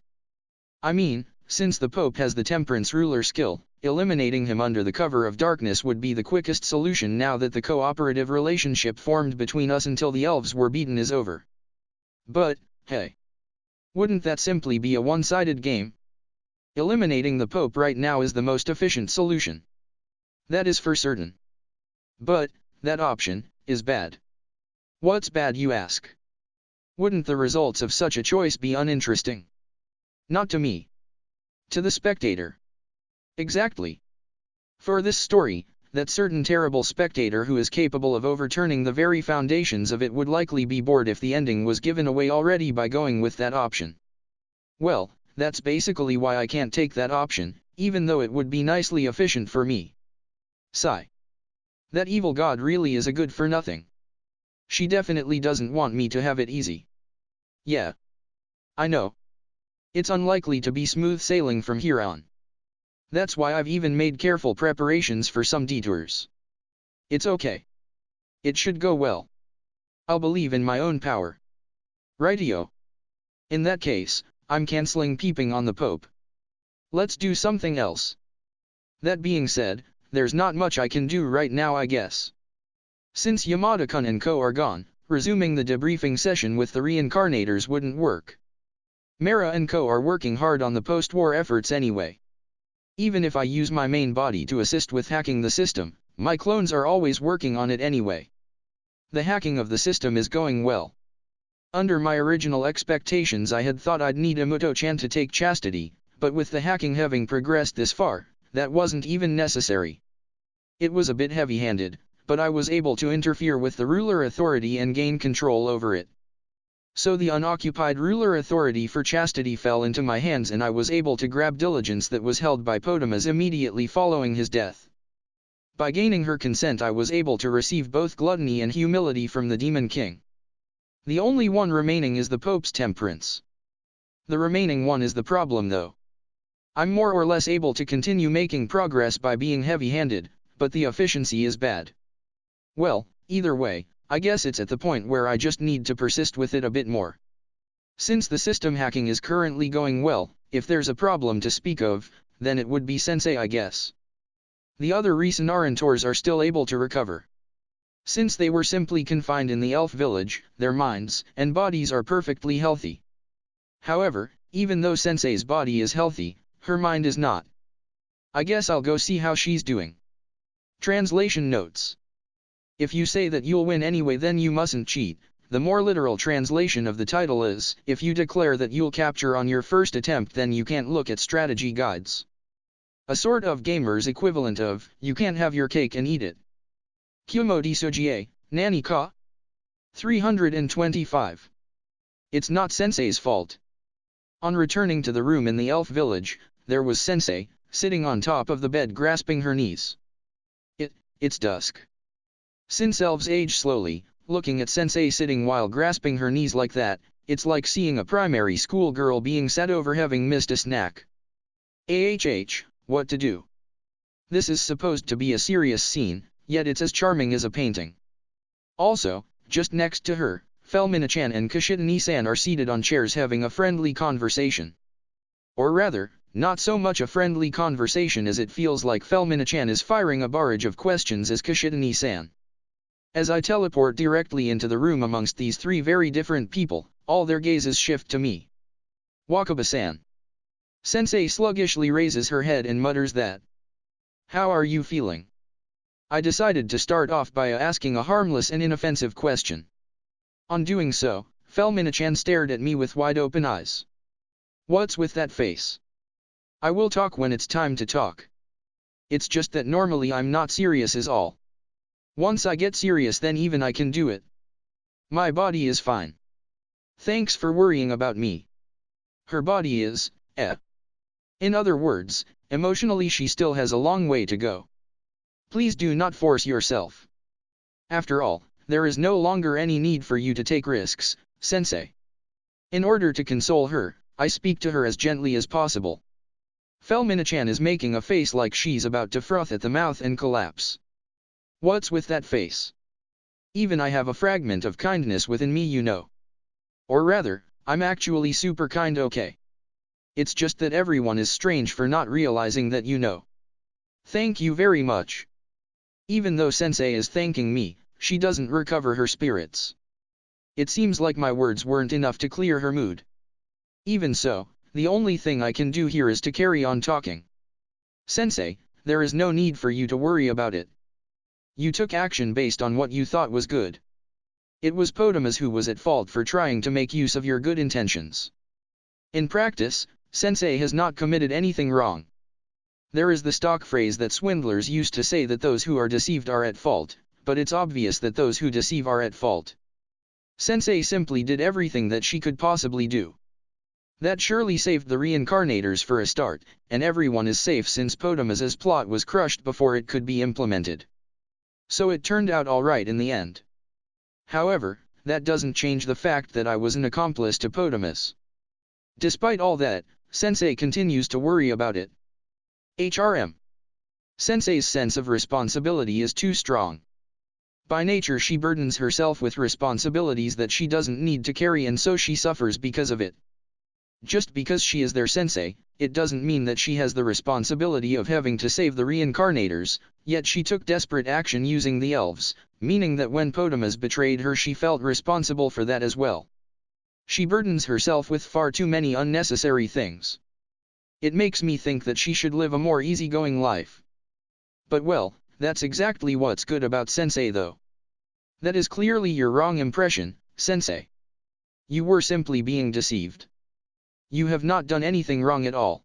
I mean, since the Pope has the Temperance Ruler skill, eliminating him under the cover of darkness would be the quickest solution now that the cooperative relationship formed between us until the elves were beaten is over. But, hey. Wouldn't that simply be a one-sided game? Eliminating the Pope right now is the most efficient solution. That is for certain. But, that option is bad. What's bad, you ask? Wouldn't the results of such a choice be uninteresting? Not to me. To the spectator. Exactly. For this story, that certain terrible spectator who is capable of overturning the very foundations of it would likely be bored if the ending was given away already by going with that option. Well, that's basically why I can't take that option, even though it would be nicely efficient for me. Sigh. That evil god really is a good for nothing. She definitely doesn't want me to have it easy. Yeah. I know. It's unlikely to be smooth sailing from here on. That's why I've even made careful preparations for some detours. It's okay. It should go well. I'll believe in my own power. Rightio. In that case, I'm canceling peeping on the Pope. Let's do something else. That being said, there's not much I can do right now, I guess. Since Yamada-kun and co are gone, resuming the debriefing session with the reincarnators wouldn't work. Mara and co are working hard on the post-war efforts anyway. Even if I use my main body to assist with hacking the system, my clones are always working on it anyway. The hacking of the system is going well. Under my original expectations, I had thought I'd need Imuto-chan to take Chastity, but with the hacking having progressed this far, that wasn't even necessary. It was a bit heavy-handed, but I was able to interfere with the ruler authority and gain control over it. So the unoccupied ruler authority for Chastity fell into my hands and I was able to grab diligence that was held by Potamus immediately following his death. By gaining her consent, I was able to receive both gluttony and humility from the Demon King. The only one remaining is the Pope's temperance. The remaining one is the problem though. I'm more or less able to continue making progress by being heavy-handed, but the efficiency is bad. Well, either way, I guess it's at the point where I just need to persist with it a bit more. Since the system hacking is currently going well, if there's a problem to speak of, then it would be Sensei, I guess. The other recent Arentors are still able to recover. Since they were simply confined in the elf village, their minds and bodies are perfectly healthy. However, even though Sensei's body is healthy, her mind is not. I guess I'll go see how she's doing. Translation notes. If you say that you'll win anyway, then you mustn't cheat. The more literal translation of the title is, if you declare that you'll capture on your first attempt, then you can't look at strategy guides. A sort of gamer's equivalent of, you can't have your cake and eat it. Kumo Desu, Nani ka? 325. It's not Sensei's fault. On returning to the room in the elf village, there was Sensei, sitting on top of the bed grasping her knees. It's dusk. Since elves age slowly, looking at Sensei sitting while grasping her knees like that, it's like seeing a primary school girl being sad over having missed a snack. What to do? This is supposed to be a serious scene, yet it's as charming as a painting. Also, just next to her, Felmina-chan and Kashitani-san are seated on chairs having a friendly conversation. Or rather, not so much a friendly conversation as it feels like Felmina-chan is firing a barrage of questions as Kashitani-san. As I teleport directly into the room amongst these three very different people, all their gazes shift to me. Wakaba-san. Sensei sluggishly raises her head and mutters that. How are you feeling? I decided to start off by asking a harmless and inoffensive question. On doing so, Felmina-chan stared at me with wide-open eyes. What's with that face? I will talk when it's time to talk. It's just that normally I'm not serious is all. Once I get serious, then even I can do it. My body is fine. Thanks for worrying about me. Her body is, In other words, emotionally she still has a long way to go. Please do not force yourself. After all, there is no longer any need for you to take risks, Sensei. In order to console her, I speak to her as gently as possible. Felmina-chan is making a face like she's about to froth at the mouth and collapse. What's with that face? Even I have a fragment of kindness within me, you know. Or rather, I'm actually super kind, okay? It's just that everyone is strange for not realizing that, you know. Thank you very much. Even though Sensei is thanking me, she doesn't recover her spirits. It seems like my words weren't enough to clear her mood. Even so, the only thing I can do here is to carry on talking. Sensei, there is no need for you to worry about it. You took action based on what you thought was good. It was Potamus who was at fault for trying to make use of your good intentions. In practice, Sensei has not committed anything wrong. There is the stock phrase that swindlers used to say that those who are deceived are at fault, but it's obvious that those who deceive are at fault. Sensei simply did everything that she could possibly do. That surely saved the reincarnators for a start, and everyone is safe since Potamus's plot was crushed before it could be implemented. So it turned out alright in the end. However, that doesn't change the fact that I was an accomplice to Potamus. Despite all that, Sensei continues to worry about it. HRM. Sensei's sense of responsibility is too strong. By nature she burdens herself with responsibilities that she doesn't need to carry, and so she suffers because of it. Just because she is their sensei, it doesn't mean that she has the responsibility of having to save the reincarnators, yet she took desperate action using the elves, meaning that when Potamus betrayed her she felt responsible for that as well. She burdens herself with far too many unnecessary things. It makes me think that she should live a more easygoing life. But well, that's exactly what's good about Sensei though. That is clearly your wrong impression, Sensei. You were simply being deceived. You have not done anything wrong at all.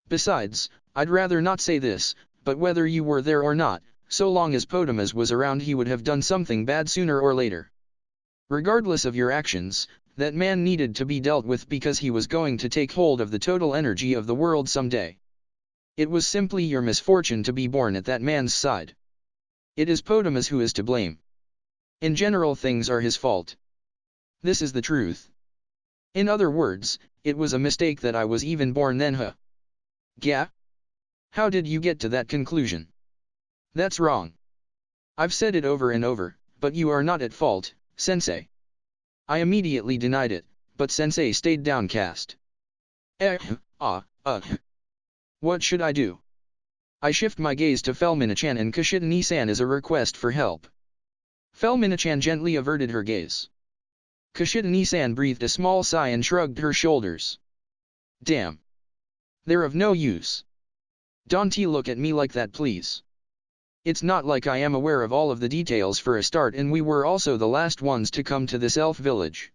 Besides, I'd rather not say this, but whether you were there or not, so long as Potamus was around he would have done something bad sooner or later. Regardless of your actions, that man needed to be dealt with because he was going to take hold of the total energy of the world someday. It was simply your misfortune to be born at that man's side. It is Potamus who is to blame. In general, things are his fault. This is the truth. In other words, it was a mistake that I was even born then, huh? Gah? How did you get to that conclusion? That's wrong. I've said it over and over, but you are not at fault, Sensei. I immediately denied it, but Sensei stayed downcast. What should I do? I shift my gaze to Felmina-chan and Kushitani-san as a request for help. Felmina-chan gently averted her gaze. Kushitani-san breathed a small sigh and shrugged her shoulders. Damn. They're of no use. Don't look at me like that, please. It's not like I am aware of all of the details for a start, and we were also the last ones to come to this elf village.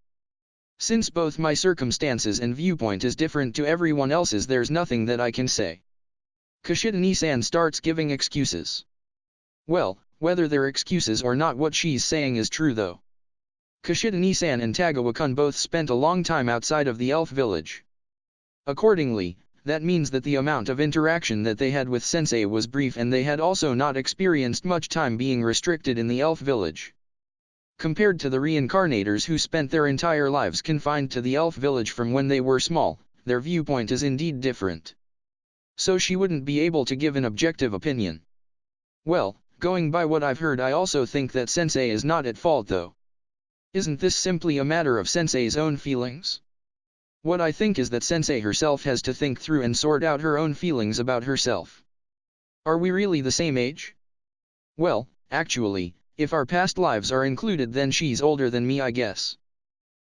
Since both my circumstances and viewpoint is different to everyone else's, there's nothing that I can say. Kushitani-san starts giving excuses. Well, whether they're excuses or not, what she's saying is true though. Kushitani-san and Tagawa-kun both spent a long time outside of the elf village. Accordingly, that means that the amount of interaction that they had with Sensei was brief, and they had also not experienced much time being restricted in the elf village. Compared to the reincarnators who spent their entire lives confined to the elf village from when they were small, their viewpoint is indeed different. So she wouldn't be able to give an objective opinion. Well, going by what I've heard, I also think that Sensei is not at fault though. Isn't this simply a matter of Sensei's own feelings? What I think is that Sensei herself has to think through and sort out her own feelings about herself. Are we really the same age? Well, actually, if our past lives are included, then she's older than me, I guess.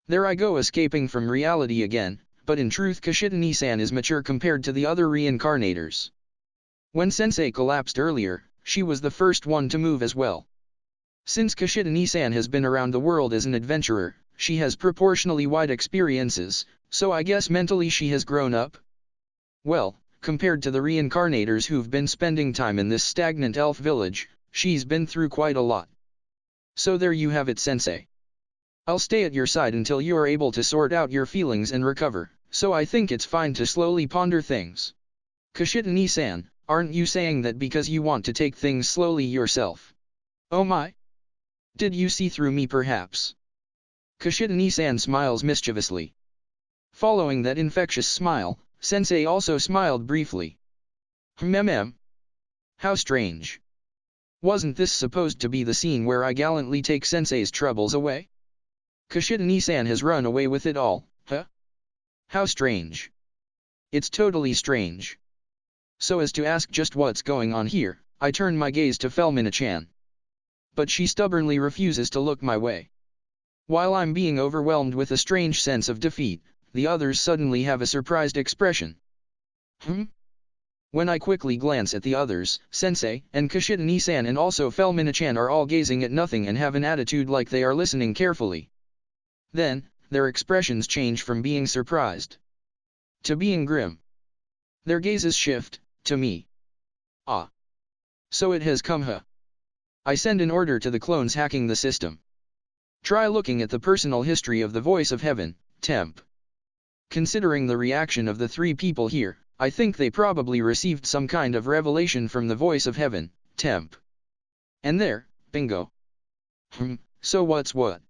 There I go, escaping from reality again, but in truth Kushitani-san is mature compared to the other reincarnators. When Sensei collapsed earlier, she was the first one to move as well. Since Kushitani-san has been around the world as an adventurer, she has proportionally wide experiences, so I guess mentally she has grown up. Well, compared to the reincarnators who've been spending time in this stagnant elf village, she's been through quite a lot. So there you have it, Sensei. I'll stay at your side until you are able to sort out your feelings and recover, so I think it's fine to slowly ponder things. Kushitani-san, aren't you saying that because you want to take things slowly yourself? Oh my? Did you see through me perhaps? Kushitani-san smiles mischievously. Following that infectious smile, Sensei also smiled briefly. How strange. Wasn't this supposed to be the scene where I gallantly take Sensei's troubles away? Kushitani-san has run away with it all, huh? How strange. It's totally strange. So as to ask just what's going on here, I turn my gaze to Felmina-chan. But she stubbornly refuses to look my way. While I'm being overwhelmed with a strange sense of defeat, the others suddenly have a surprised expression. When I quickly glance at the others, Sensei and Kashitani-san and also Felmina-chan are all gazing at nothing and have an attitude like they are listening carefully. Then, their expressions change from being surprised to being grim. Their gazes shift to me. Ah. So it has come, huh? I send an order to the clones hacking the system. Try looking at the personal history of the Voice of Heaven, Temp. Considering the reaction of the three people here, I think they probably received some kind of revelation from the Voice of Heaven, Temp. And there, bingo. So what's what?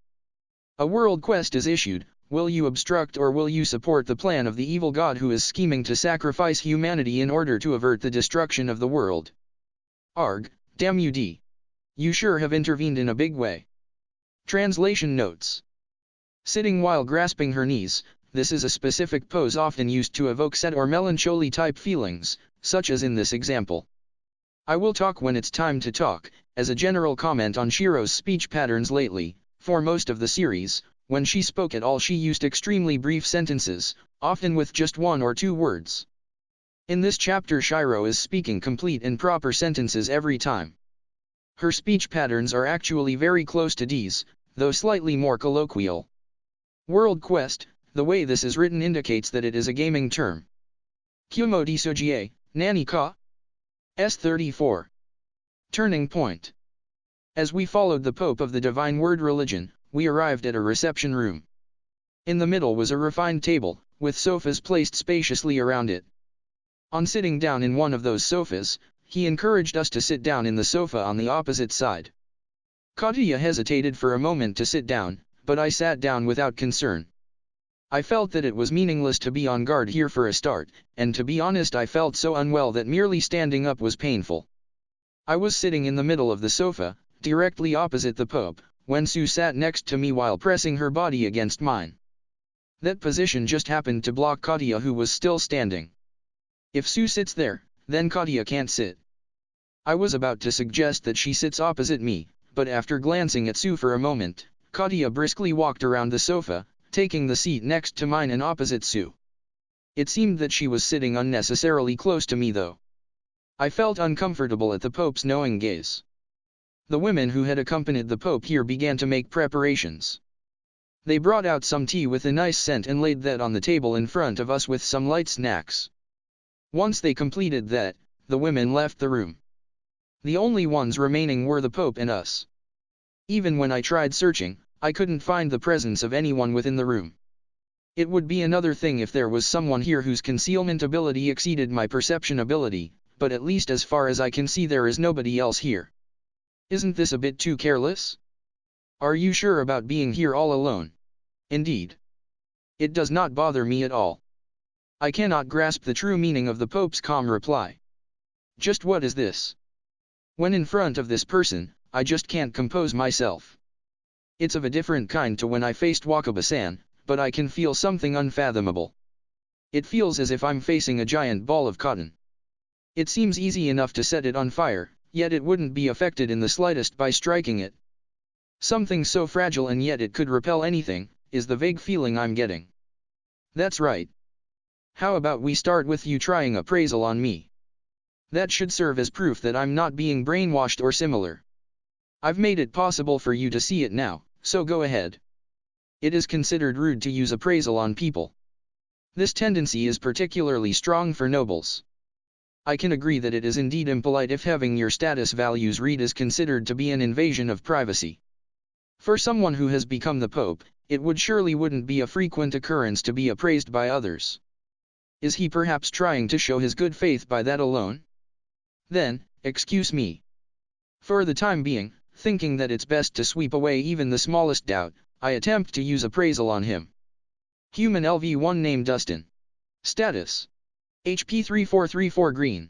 A world quest is issued. Will you obstruct or will you support the plan of the evil god who is scheming to sacrifice humanity in order to avert the destruction of the world? Arg, damn you D. You sure have intervened in a big way. Translation notes. Sitting while grasping her knees, this is a specific pose often used to evoke sad or melancholy type feelings, such as in this example. I will talk when it's time to talk, as a general comment on Shiro's speech patterns lately. For most of the series, when she spoke at all she used extremely brief sentences, often with just one or two words. In this chapter Shiro is speaking complete and proper sentences every time. Her speech patterns are actually very close to D's, though slightly more colloquial. World Quest, the way this is written indicates that it is a gaming term. Kumo Desu Nani ka? S34. Turning point. As we followed the Pope of the Divine Word religion, we arrived at a reception room. In the middle was a refined table, with sofas placed spaciously around it. On sitting down in one of those sofas, he encouraged us to sit down in the sofa on the opposite side. Katya hesitated for a moment to sit down, but I sat down without concern. I felt that it was meaningless to be on guard here for a start, and to be honest I felt so unwell that merely standing up was painful. I was sitting in the middle of the sofa, directly opposite the Pope, when Sue sat next to me while pressing her body against mine. That position just happened to block Katya who was still standing. If Sue sits there, then Katya can't sit. I was about to suggest that she sits opposite me, but after glancing at Sue for a moment, Katya briskly walked around the sofa, taking the seat next to mine and opposite Sue. It seemed that she was sitting unnecessarily close to me though. I felt uncomfortable at the Pope's knowing gaze. The women who had accompanied the Pope here began to make preparations. They brought out some tea with a nice scent and laid that on the table in front of us with some light snacks. Once they completed that, the women left the room. The only ones remaining were the Pope and us. Even when I tried searching, I couldn't find the presence of anyone within the room. It would be another thing if there was someone here whose concealment ability exceeded my perception ability, but at least as far as I can see there is nobody else here. Isn't this a bit too careless? Are you sure about being here all alone? Indeed. It does not bother me at all. I cannot grasp the true meaning of the Pope's calm reply. Just what is this? When in front of this person, I just can't compose myself. It's of a different kind to when I faced Wakaba-san, but I can feel something unfathomable. It feels as if I'm facing a giant ball of cotton. It seems easy enough to set it on fire, yet it wouldn't be affected in the slightest by striking it. Something so fragile and yet it could repel anything, is the vague feeling I'm getting. That's right. How about we start with you trying appraisal on me? That should serve as proof that I'm not being brainwashed or similar. I've made it possible for you to see it now, so go ahead. It is considered rude to use appraisal on people. This tendency is particularly strong for nobles. I can agree that it is indeed impolite if having your status values read is considered to be an invasion of privacy. For someone who has become the Pope, it wouldn't be a frequent occurrence to be appraised by others. Is he perhaps trying to show his good faith by that alone? Then, excuse me. For the time being, thinking that it's best to sweep away even the smallest doubt, I attempt to use appraisal on him. Human LV1 name Dustin. Status: HP 3434 green.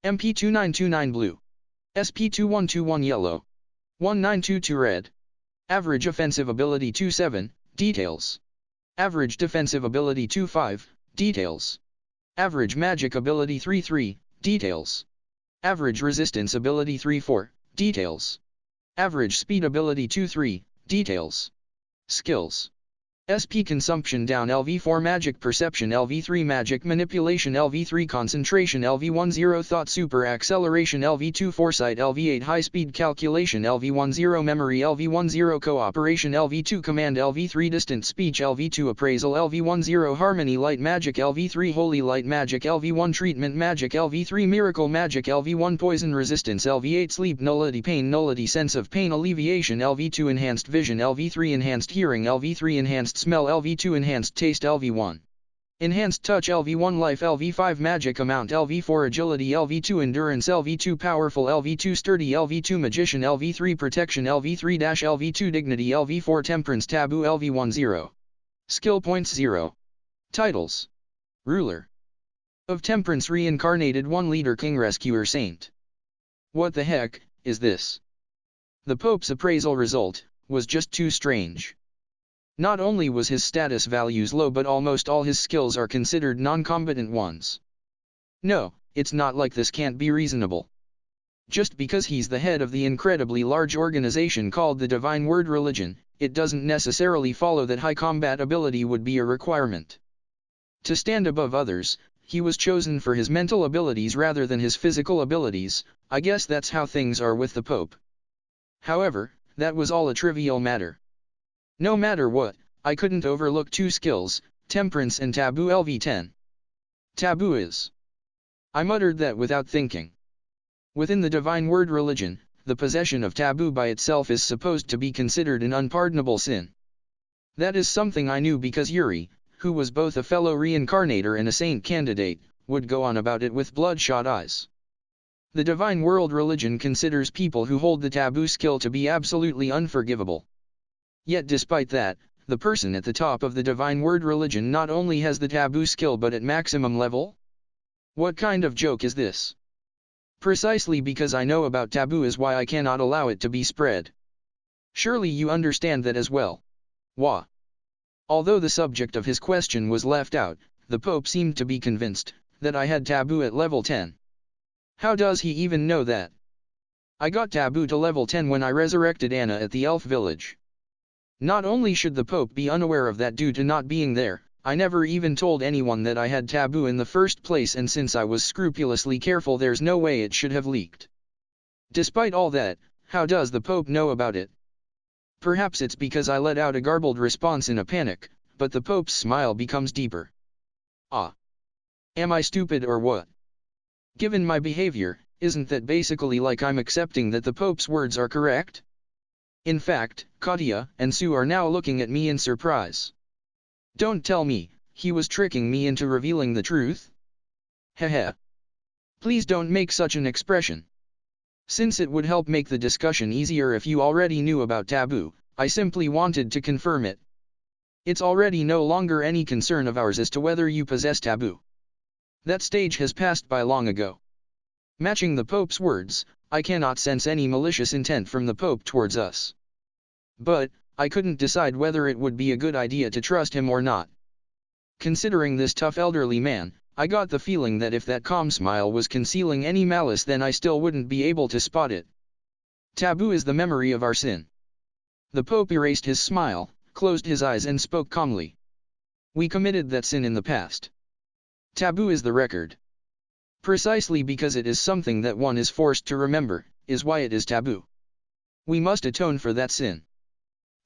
MP 2929 blue. SP 2121 yellow. 1922 red. Average offensive ability 27, details. Average defensive ability 25, details. Average magic ability 33, details. Average resistance ability 34, details. Average speed ability 23, details. Skills. SP consumption down, LV4 magic perception, LV3 magic manipulation, LV3 concentration, LV10 thought super acceleration, LV2 foresight, LV8 high speed calculation, LV10 memory, LV10 cooperation, LV2 command, LV3 distant speech, LV2 appraisal, LV10 harmony light magic, LV3 holy light magic, LV1 treatment magic, LV3 miracle magic, LV1 poison resistance, LV8 sleep nullity pain nullity sense of pain alleviation, LV2 enhanced vision, LV3 enhanced hearing, LV3 enhanced smell, LV2 enhanced taste, LV1 enhanced touch, LV1 life, LV5 magic amount, LV4 agility, LV2 endurance, LV2 powerful, LV2 sturdy, LV2 magician, LV3 protection, LV3-LV2 dignity, LV4 temperance, taboo, LV1 0 skill points 0 titles ruler of temperance, reincarnated 1 leader, king, rescuer, saint. What the heck is this? The Pope's appraisal result was just too strange. Not only was his status values low, but almost all his skills are considered non-combatant ones. No, it's not like this can't be reasonable. Just because he's the head of the incredibly large organization called the Divine Word Religion, it doesn't necessarily follow that high combat ability would be a requirement. To stand above others, he was chosen for his mental abilities rather than his physical abilities. I guess that's how things are with the Pope. However, that was all a trivial matter. No matter what, I couldn't overlook 2 skills, temperance and taboo, LV10. Taboo is. I muttered that without thinking. Within the Divine Word Religion, the possession of taboo by itself is supposed to be considered an unpardonable sin. That is something I knew because Yuri, who was both a fellow reincarnator and a saint candidate, would go on about it with bloodshot eyes. The Divine World Religion considers people who hold the taboo skill to be absolutely unforgivable. Yet despite that, the person at the top of the Divine Word Religion not only has the taboo skill but at maximum level? What kind of joke is this? Precisely because I know about taboo is why I cannot allow it to be spread. Surely you understand that as well. Wah. Although the subject of his question was left out, the Pope seemed to be convinced that I had taboo at level 10. How does he even know that? I got taboo to level 10 when I resurrected Anna at the elf village. Not only should the Pope be unaware of that due to not being there, I never even told anyone that I had taboo in the first place, and since I was scrupulously careful, there's no way it should have leaked. Despite all that, how does the Pope know about it? Perhaps it's because I let out a garbled response in a panic, but the Pope's smile becomes deeper. Ah. Am I stupid or what? Given my behavior, isn't that basically like I'm accepting that the Pope's words are correct? In fact, Katya and Sue are now looking at me in surprise. Don't tell me, he was tricking me into revealing the truth? Heh. Please don't make such an expression. Since it would help make the discussion easier if you already knew about taboo, I simply wanted to confirm it. It's already no longer any concern of ours as to whether you possess taboo. That stage has passed by long ago. Matching the Pope's words, I cannot sense any malicious intent from the Pope towards us. But, I couldn't decide whether it would be a good idea to trust him or not. Considering this tough elderly man, I got the feeling that if that calm smile was concealing any malice, then I still wouldn't be able to spot it. Taboo is the memory of our sin. The Pope erased his smile, closed his eyes and spoke calmly. We committed that sin in the past. Taboo is the record. Precisely because it is something that one is forced to remember, is why it is taboo. We must atone for that sin.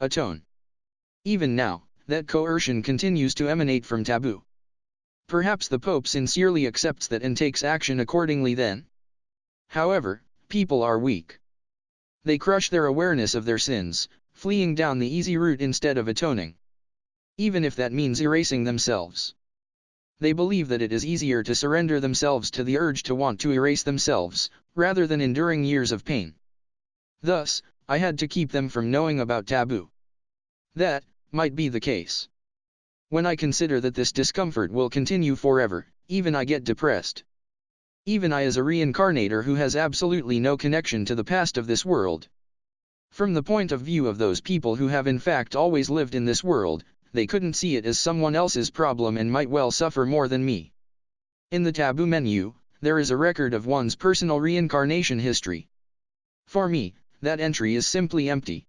Atone. Even now, that coercion continues to emanate from taboo. Perhaps the Pope sincerely accepts that and takes action accordingly then. However, people are weak. They crush their awareness of their sins, fleeing down the easy route instead of atoning. Even if that means erasing themselves. They believe that it is easier to surrender themselves to the urge to want to erase themselves, rather than enduring years of pain. Thus, I had to keep them from knowing about taboo. That might be the case. When I consider that this discomfort will continue forever, even I get depressed. Even I, as a reincarnator who has absolutely no connection to the past of this world. From the point of view of those people who have in fact always lived in this world, they couldn't see it as someone else's problem and might well suffer more than me. In the taboo menu, there is a record of one's personal reincarnation history. For me, that entry is simply empty.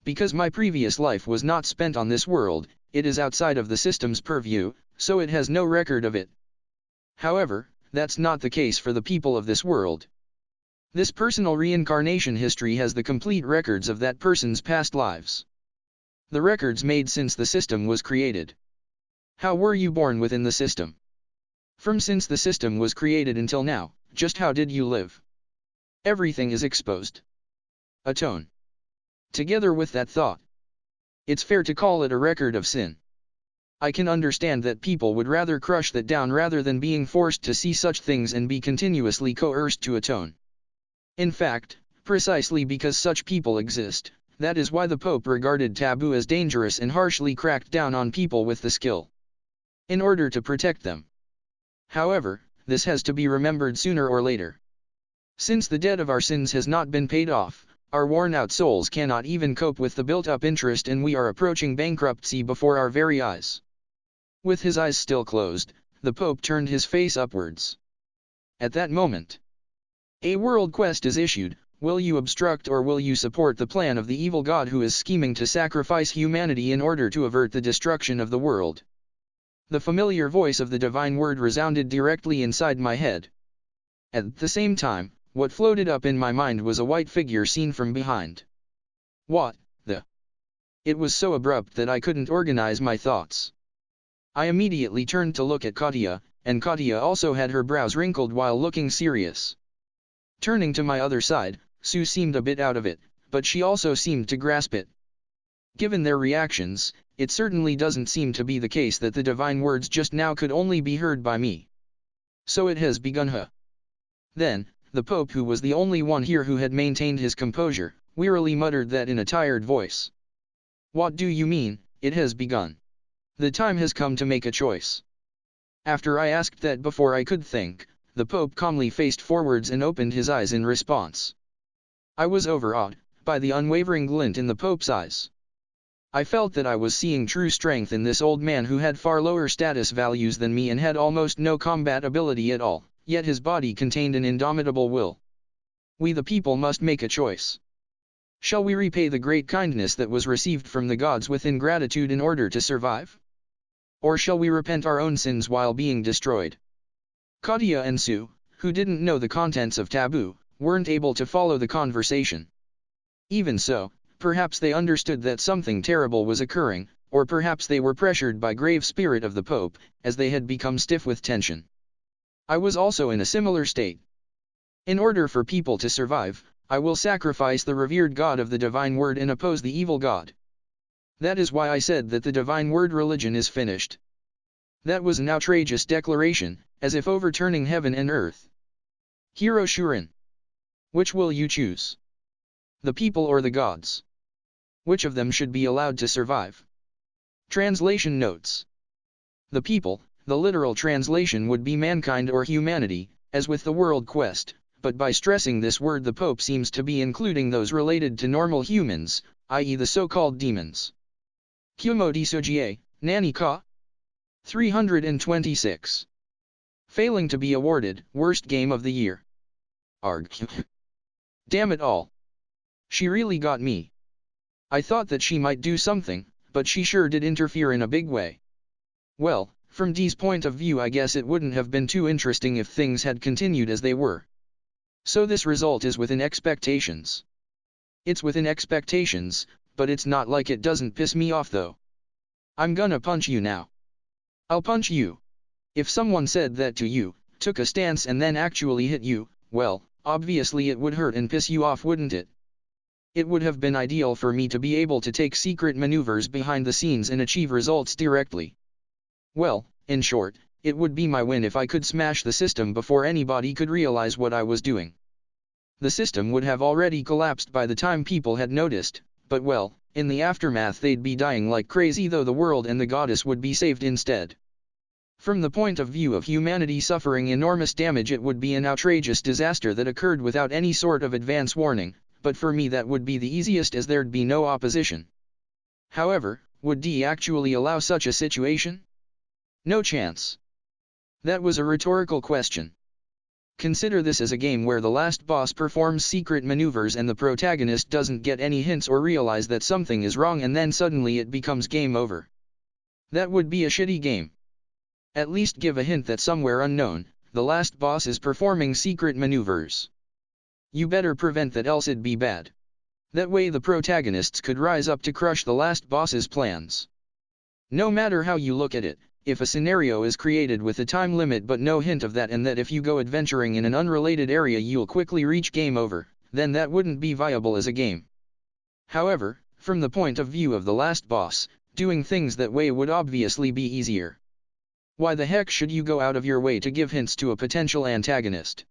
Because my previous life was not spent on this world, it is outside of the system's purview, so it has no record of it. However, that's not the case for the people of this world. This personal reincarnation history has the complete records of that person's past lives. The records made since the system was created. How were you born within the system? From since the system was created until now, just how did you live? Everything is exposed. Atone. Together with that thought, it's fair to call it a record of sin. I can understand that people would rather crush that down rather than being forced to see such things and be continuously coerced to atone. In fact, precisely because such people exist, that is why the Pope regarded taboo as dangerous and harshly cracked down on people with the skill. In order to protect them. However, this has to be remembered sooner or later. Since the debt of our sins has not been paid off, our worn-out souls cannot even cope with the built-up interest and we are approaching bankruptcy before our very eyes. With his eyes still closed, the Pope turned his face upwards. At that moment, a world quest is issued: will you obstruct or will you support the plan of the evil God who is scheming to sacrifice humanity in order to avert the destruction of the world? The familiar voice of the divine word resounded directly inside my head. At the same time, what floated up in my mind was a white figure seen from behind. What the? It was so abrupt that I couldn't organize my thoughts. I immediately turned to look at Katya, and Katya also had her brows wrinkled while looking serious. Turning to my other side, Sue seemed a bit out of it, but she also seemed to grasp it. Given their reactions, it certainly doesn't seem to be the case that the divine words just now could only be heard by me. So it has begun, huh? Then, the Pope, who was the only one here who had maintained his composure, wearily muttered that in a tired voice. What do you mean, it has begun? The time has come to make a choice. After I asked that before I could think, the Pope calmly faced forwards and opened his eyes in response. I was overawed by the unwavering glint in the Pope's eyes. I felt that I was seeing true strength in this old man who had far lower status values than me and had almost no combat ability at all, yet his body contained an indomitable will. We the people must make a choice. Shall we repay the great kindness that was received from the gods with ingratitude in order to survive? Or shall we repent our own sins while being destroyed? Katya and Sue, who didn't know the contents of taboo, weren't able to follow the conversation. Even so, perhaps they understood that something terrible was occurring, or perhaps they were pressured by grave spirit of the Pope, as they had become stiff with tension. I was also in a similar state. In order for people to survive, I will sacrifice the revered God of the divine word and oppose the evil God. That is why I said that the divine word religion is finished. That was an outrageous declaration, as if overturning heaven and earth. Hiro Shurin. Which will you choose? The people or the gods? Which of them should be allowed to survive? Translation notes. The people, the literal translation would be mankind or humanity, as with the world quest, but by stressing this word the Pope seems to be including those related to normal humans, i.e. the so-called demons. Kumo Desu, Nani ka? 326. Failing to be awarded, worst game of the year. Arg. Damn it all. She really got me. I thought that she might do something, but she sure did interfere in a big way. Well, from Dee's point of view I guess it wouldn't have been too interesting if things had continued as they were. So this result is within expectations. It's within expectations, but it's not like it doesn't piss me off though. I'm gonna punch you now. I'll punch you. If someone said that to you, took a stance and then actually hit you, well, obviously it would hurt and piss you off, wouldn't it? It would have been ideal for me to be able to take secret maneuvers behind the scenes and achieve results directly. Well, in short, it would be my win if I could smash the system before anybody could realize what I was doing. The system would have already collapsed by the time people had noticed, but well, in the aftermath they'd be dying like crazy though the world and the goddess would be saved instead. From the point of view of humanity suffering enormous damage, it would be an outrageous disaster that occurred without any sort of advance warning, but for me that would be the easiest as there'd be no opposition. However, would D actually allow such a situation? No chance. That was a rhetorical question. Consider this as a game where the last boss performs secret maneuvers and the protagonist doesn't get any hints or realize that something is wrong and then suddenly it becomes game over. That would be a shitty game. At least give a hint that somewhere unknown, the last boss is performing secret maneuvers. You better prevent that, else it'd be bad. That way the protagonists could rise up to crush the last boss's plans. No matter how you look at it, if a scenario is created with a time limit but no hint of that, and that if you go adventuring in an unrelated area you'll quickly reach game over, then that wouldn't be viable as a game. However, from the point of view of the last boss, doing things that way would obviously be easier. Why the heck should you go out of your way to give hints to a potential antagonist?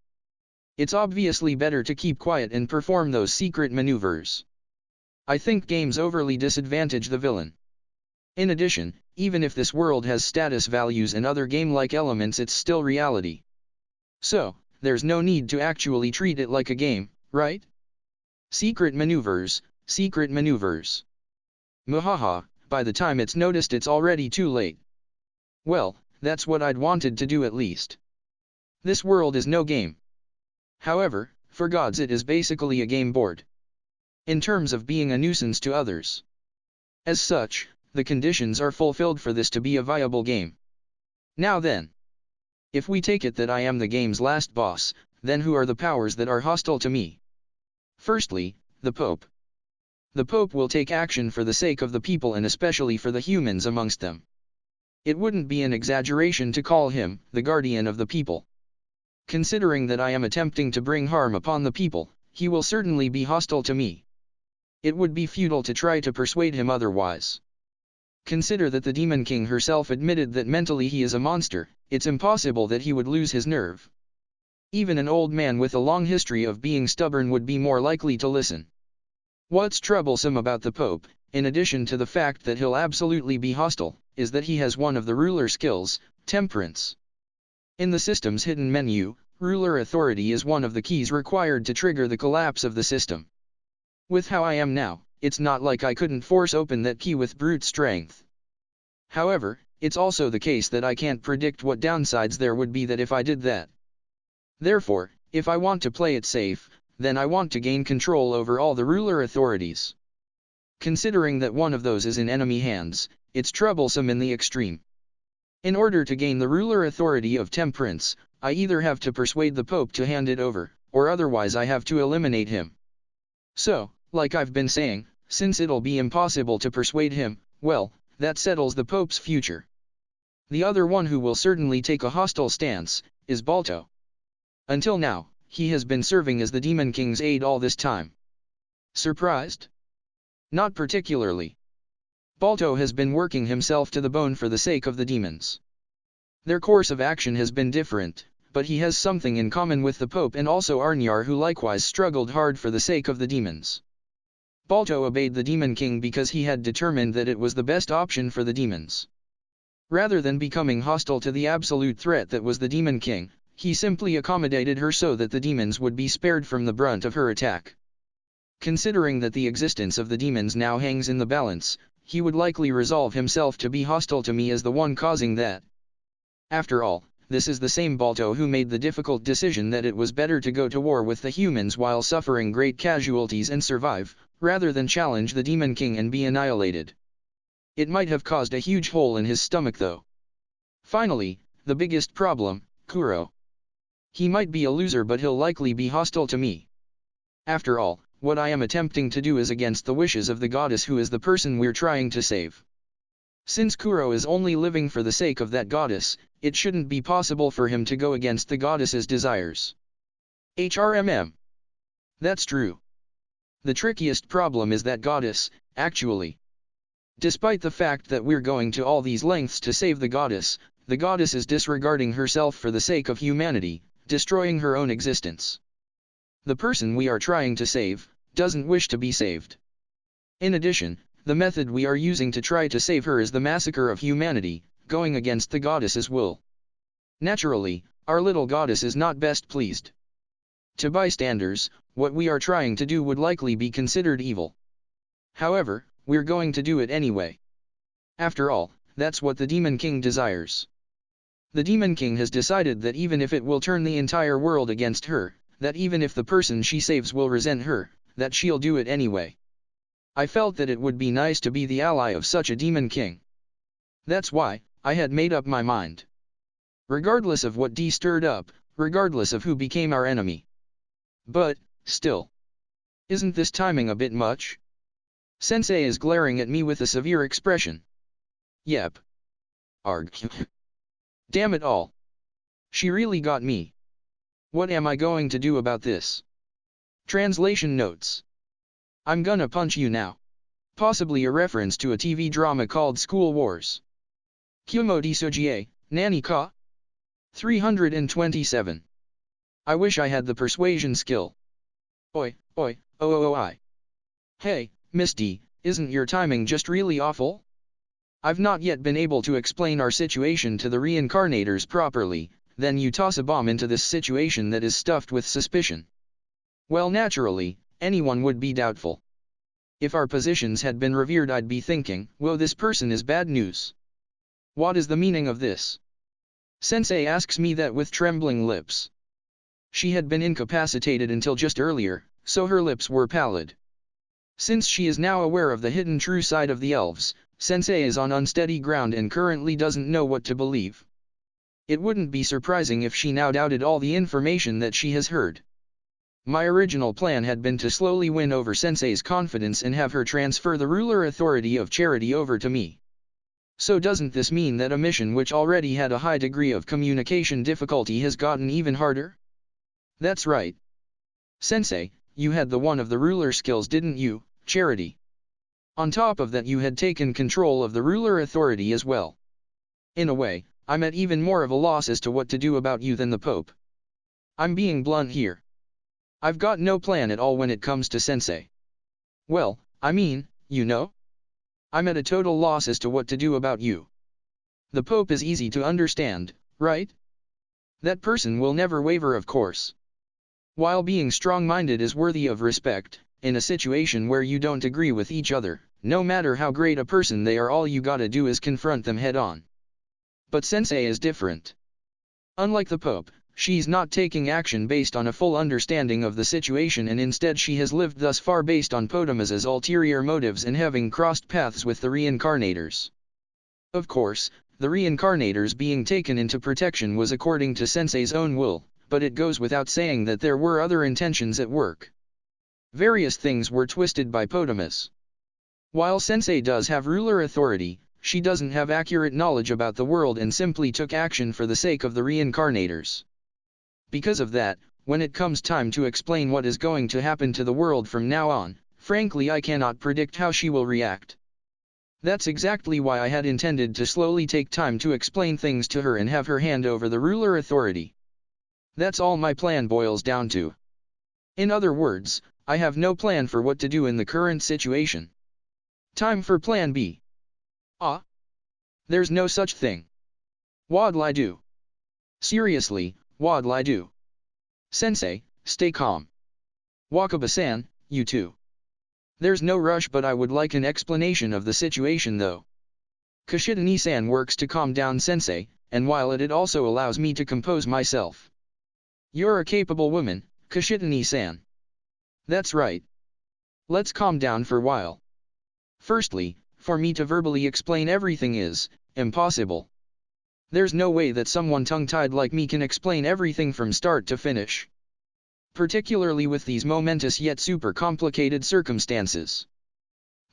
It's obviously better to keep quiet and perform those secret maneuvers. I think games overly disadvantage the villain. In addition, even if this world has status values and other game-like elements, it's still reality. So, there's no need to actually treat it like a game, right? Secret maneuvers, secret maneuvers. Muhaha, by the time it's noticed it's already too late. Well, that's what I'd wanted to do at least. This world is no game. However, for gods it is basically a game board. In terms of being a nuisance to others. As such, the conditions are fulfilled for this to be a viable game. Now then. If we take it that I am the game's last boss, then who are the powers that are hostile to me? Firstly, the Pope. The Pope will take action for the sake of the people and especially for the humans amongst them. It wouldn't be an exaggeration to call him the guardian of the people. Considering that I am attempting to bring harm upon the people, he will certainly be hostile to me. It would be futile to try to persuade him otherwise. Consider that the Demon King herself admitted that mentally he is a monster, it's impossible that he would lose his nerve. Even an old man with a long history of being stubborn would be more likely to listen. What's troublesome about the Pope, in addition to the fact that he'll absolutely be hostile, is that he has one of the ruler skills, temperance. In the system's hidden menu, ruler authority is one of the keys required to trigger the collapse of the system. With how I am now, it's not like I couldn't force open that key with brute strength. However, it's also the case that I can't predict what downsides there would be that if I did that. Therefore, if I want to play it safe, then I want to gain control over all the ruler authorities. Considering that one of those is in enemy hands, it's troublesome in the extreme. In order to gain the ruler authority of temperance, I either have to persuade the Pope to hand it over, or otherwise I have to eliminate him. So, like I've been saying, since it'll be impossible to persuade him, well, that settles the Pope's future. The other one who will certainly take a hostile stance, is Balto. Until now, he has been serving as the Demon King's aide all this time. Surprised? Not particularly. Balto has been working himself to the bone for the sake of the demons. Their course of action has been different, but he has something in common with the Pope and also Arnyar, who likewise struggled hard for the sake of the demons. Balto obeyed the Demon King because he had determined that it was the best option for the demons. Rather than becoming hostile to the absolute threat that was the Demon King, he simply accommodated her so that the demons would be spared from the brunt of her attack. Considering that the existence of the demons now hangs in the balance, he would likely resolve himself to be hostile to me as the one causing that. After all, this is the same Balto who made the difficult decision that it was better to go to war with the humans while suffering great casualties and survive, rather than challenge the Demon King and be annihilated. It might have caused a huge hole in his stomach though. Finally, the biggest problem, Kuro. He might be a loser but he'll likely be hostile to me. After all, what I am attempting to do is against the wishes of the goddess who is the person we're trying to save. Since Kuro is only living for the sake of that goddess, it shouldn't be possible for him to go against the goddess's desires. HRMM. That's true. The trickiest problem is that goddess, actually. Despite the fact that we're going to all these lengths to save the goddess is disregarding herself for the sake of humanity, destroying her own existence. The person we are trying to save, doesn't wish to be saved. In addition, the method we are using to try to save her is the massacre of humanity, going against the goddess's will. Naturally, our little goddess is not best pleased. To bystanders, what we are trying to do would likely be considered evil. However, we're going to do it anyway. After all, that's what the Demon King desires. The Demon King has decided that even if it will turn the entire world against her, that even if the person she saves will resent her, that she'll do it anyway. I felt that it would be nice to be the ally of such a Demon King. That's why, I had made up my mind. Regardless of what D stirred up, regardless of who became our enemy. But, still. Isn't this timing a bit much? Sensei is glaring at me with a severe expression. Yep. Arg. Damn it all. She really got me. What am I going to do about this? Translation notes. I'm gonna punch you now. Possibly a reference to a TV drama called School Wars. Kumo Desu, Nani ka? 327. I wish I had the persuasion skill. Oi, oi, I. Hey, Miss D, isn't your timing just really awful? I've not yet been able to explain our situation to the reincarnators properly, then you toss a bomb into this situation that is stuffed with suspicion. Well, naturally, anyone would be doubtful. If our positions had been revered, I'd be thinking, whoa, this person is bad news. What is the meaning of this? Sensei asks me that with trembling lips. She had been incapacitated until just earlier, so her lips were pallid. Since she is now aware of the hidden true side of the elves, Sensei is on unsteady ground and currently doesn't know what to believe. It wouldn't be surprising if she now doubted all the information that she has heard. My original plan had been to slowly win over Sensei's confidence and have her transfer the ruler authority of charity over to me. So doesn't this mean that a mission which already had a high degree of communication difficulty has gotten even harder? That's right. Sensei, you had the one of the ruler skills, didn't you, charity? On top of that, you had taken control of the ruler authority as well. In a way, I'm at even more of a loss as to what to do about you than the Pope. I'm being blunt here. I've got no plan at all when it comes to Sensei. Well, I mean, you know? I'm at a total loss as to what to do about you. The Pope is easy to understand, right? That person will never waver, of course. While being strong-minded is worthy of respect, in a situation where you don't agree with each other, no matter how great a person they are, all you gotta do is confront them head-on. But Sensei is different. Unlike the Pope, she's not taking action based on a full understanding of the situation, and instead she has lived thus far based on Potamus's ulterior motives and having crossed paths with the reincarnators. Of course, the reincarnators being taken into protection was according to Sensei's own will, but it goes without saying that there were other intentions at work. Various things were twisted by Potamus. While Sensei does have ruler authority, she doesn't have accurate knowledge about the world and simply took action for the sake of the reincarnators. Because of that, when it comes time to explain what is going to happen to the world from now on, frankly I cannot predict how she will react. That's exactly why I had intended to slowly take time to explain things to her and have her hand over the ruler authority. That's all my plan boils down to. In other words, I have no plan for what to do in the current situation. Time for plan B. Ah? There's no such thing. What'll I do? Seriously, what'll I do? Sensei, stay calm. Wakaba-san, you too. There's no rush, but I would like an explanation of the situation though. Kashitani-san works to calm down Sensei, and while it also allows me to compose myself. You're a capable woman, Kashitani-san. That's right. Let's calm down for a while. Firstly, for me to verbally explain everything is impossible. There's no way that someone tongue-tied like me can explain everything from start to finish. Particularly with these momentous yet super complicated circumstances.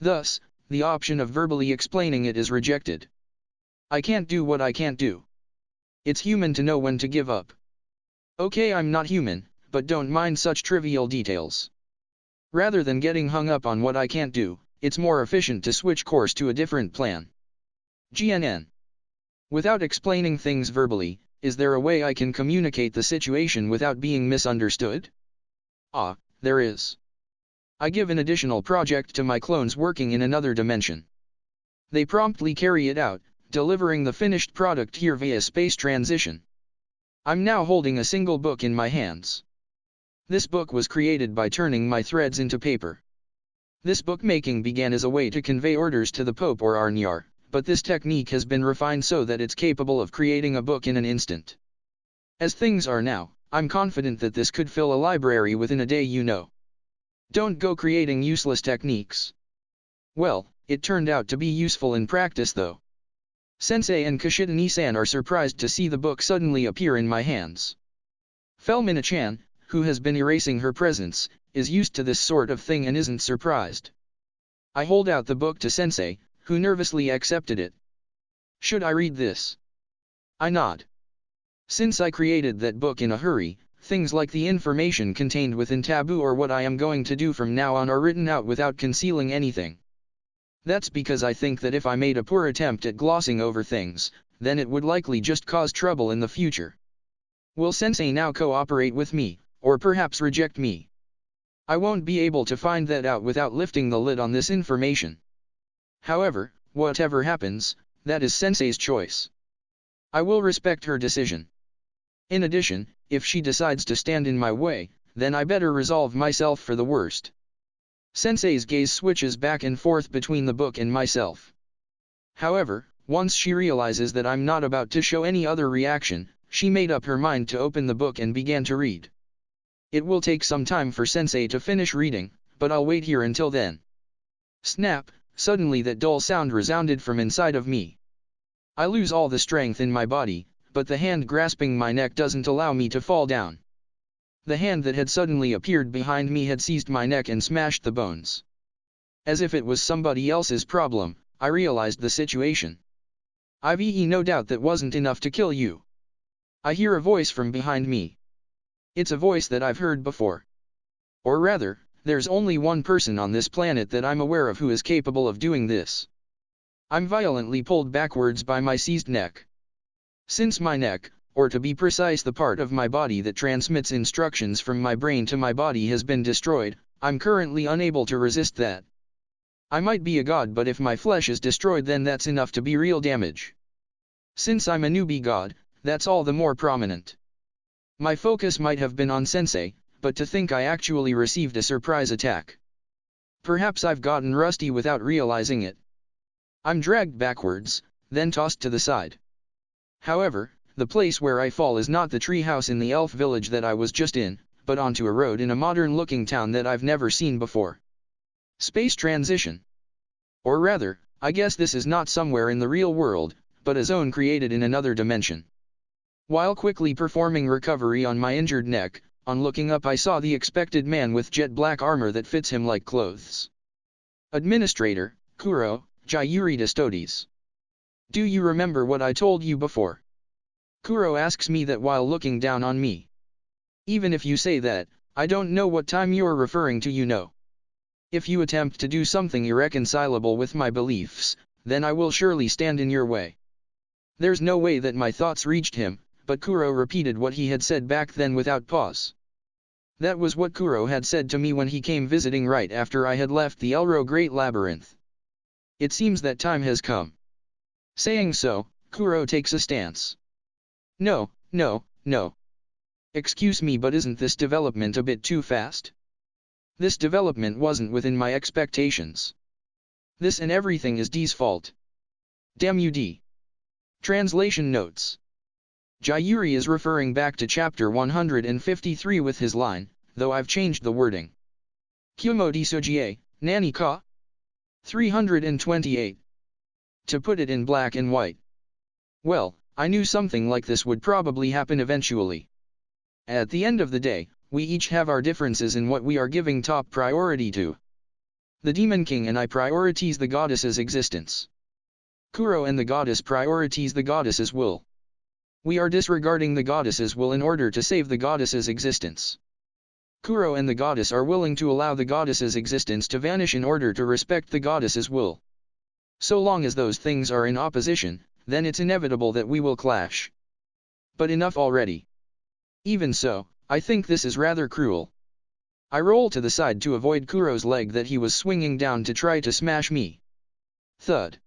Thus, the option of verbally explaining it is rejected. I can't do what I can't do. It's human to know when to give up. Okay, I'm not human, but don't mind such trivial details. Rather than getting hung up on what I can't do, it's more efficient to switch course to a different plan. GNN. Without explaining things verbally, is there a way I can communicate the situation without being misunderstood? Ah, there is. I give an additional project to my clones working in another dimension. They promptly carry it out, delivering the finished product here via space transition. I'm now holding a single book in my hands. This book was created by turning my threads into paper. This bookmaking began as a way to convey orders to the Pope or Arnyar, but this technique has been refined so that it's capable of creating a book in an instant. As things are now, I'm confident that this could fill a library within a day, you know. Don't go creating useless techniques. Well, it turned out to be useful in practice though. Sensei and Kashitani-san are surprised to see the book suddenly appear in my hands. Felmina-chan, who has been erasing her presence, is used to this sort of thing and isn't surprised. I hold out the book to Sensei, who nervously accepted it. Should I read this? I nod. Since I created that book in a hurry, things like the information contained within taboo or what I am going to do from now on are written out without concealing anything. That's because I think that if I made a poor attempt at glossing over things, then it would likely just cause trouble in the future. Will Sensei now cooperate with me, or perhaps reject me? I won't be able to find that out without lifting the lid on this information. However, whatever happens, that is Sensei's choice. I will respect her decision. In addition, if she decides to stand in my way, then I better resolve myself for the worst. Sensei's gaze switches back and forth between the book and myself. However, once she realizes that I'm not about to show any other reaction, she made up her mind to open the book and began to read. It will take some time for Sensei to finish reading, but I'll wait here until then. Snap, suddenly that dull sound resounded from inside of me. I lose all the strength in my body, but the hand grasping my neck doesn't allow me to fall down. The hand that had suddenly appeared behind me had seized my neck and smashed the bones. As if it was somebody else's problem, I realized the situation. I've no doubt that wasn't enough to kill you. I hear a voice from behind me. It's a voice that I've heard before. Or rather, there's only one person on this planet that I'm aware of who is capable of doing this. I'm violently pulled backwards by my seized neck. Since my neck, or to be precise the part of my body that transmits instructions from my brain to my body has been destroyed, I'm currently unable to resist that. I might be a god, but if my flesh is destroyed, then that's enough to be real damage. Since I'm a newbie god, that's all the more prominent. My focus might have been on Sensei, but to think I actually received a surprise attack. Perhaps I've gotten rusty without realizing it. I'm dragged backwards, then tossed to the side. However, the place where I fall is not the treehouse in the elf village that I was just in, but onto a road in a modern-looking town that I've never seen before. Space transition. Or rather, I guess this is not somewhere in the real world, but a zone created in another dimension. While quickly performing recovery on my injured neck, on looking up I saw the expected man with jet black armor that fits him like clothes. Administrator, Kuro, Jayuri Destodes. Do you remember what I told you before? Kuro asks me that while looking down on me. Even if you say that, I don't know what time you're referring to, you know. If you attempt to do something irreconcilable with my beliefs, then I will surely stand in your way. There's no way that my thoughts reached him, but Kuro repeated what he had said back then without pause. That was what Kuro had said to me when he came visiting right after I had left the Elro Great Labyrinth. It seems that time has come. Saying so, Kuro takes a stance. No. Excuse me, but isn't this development a bit too fast? This development wasn't within my expectations. This and everything is D's fault. Damn you, D. Translation notes. Jayuri is referring back to chapter 153 with his line, though I've changed the wording. Kumo Desu, Nani ka? 328. To put it in black and white. Well, I knew something like this would probably happen eventually. At the end of the day, we each have our differences in what we are giving top priority to. The Demon King and I prioritize the goddess's existence. Kuro and the goddess prioritize the goddess's will. We are disregarding the goddess's will in order to save the goddess's existence. Kuro and the goddess are willing to allow the goddess's existence to vanish in order to respect the goddess's will. So long as those things are in opposition, then it's inevitable that we will clash. But enough already. Even so, I think this is rather cruel. I roll to the side to avoid Kuro's leg that he was swinging down to try to smash me. Thud.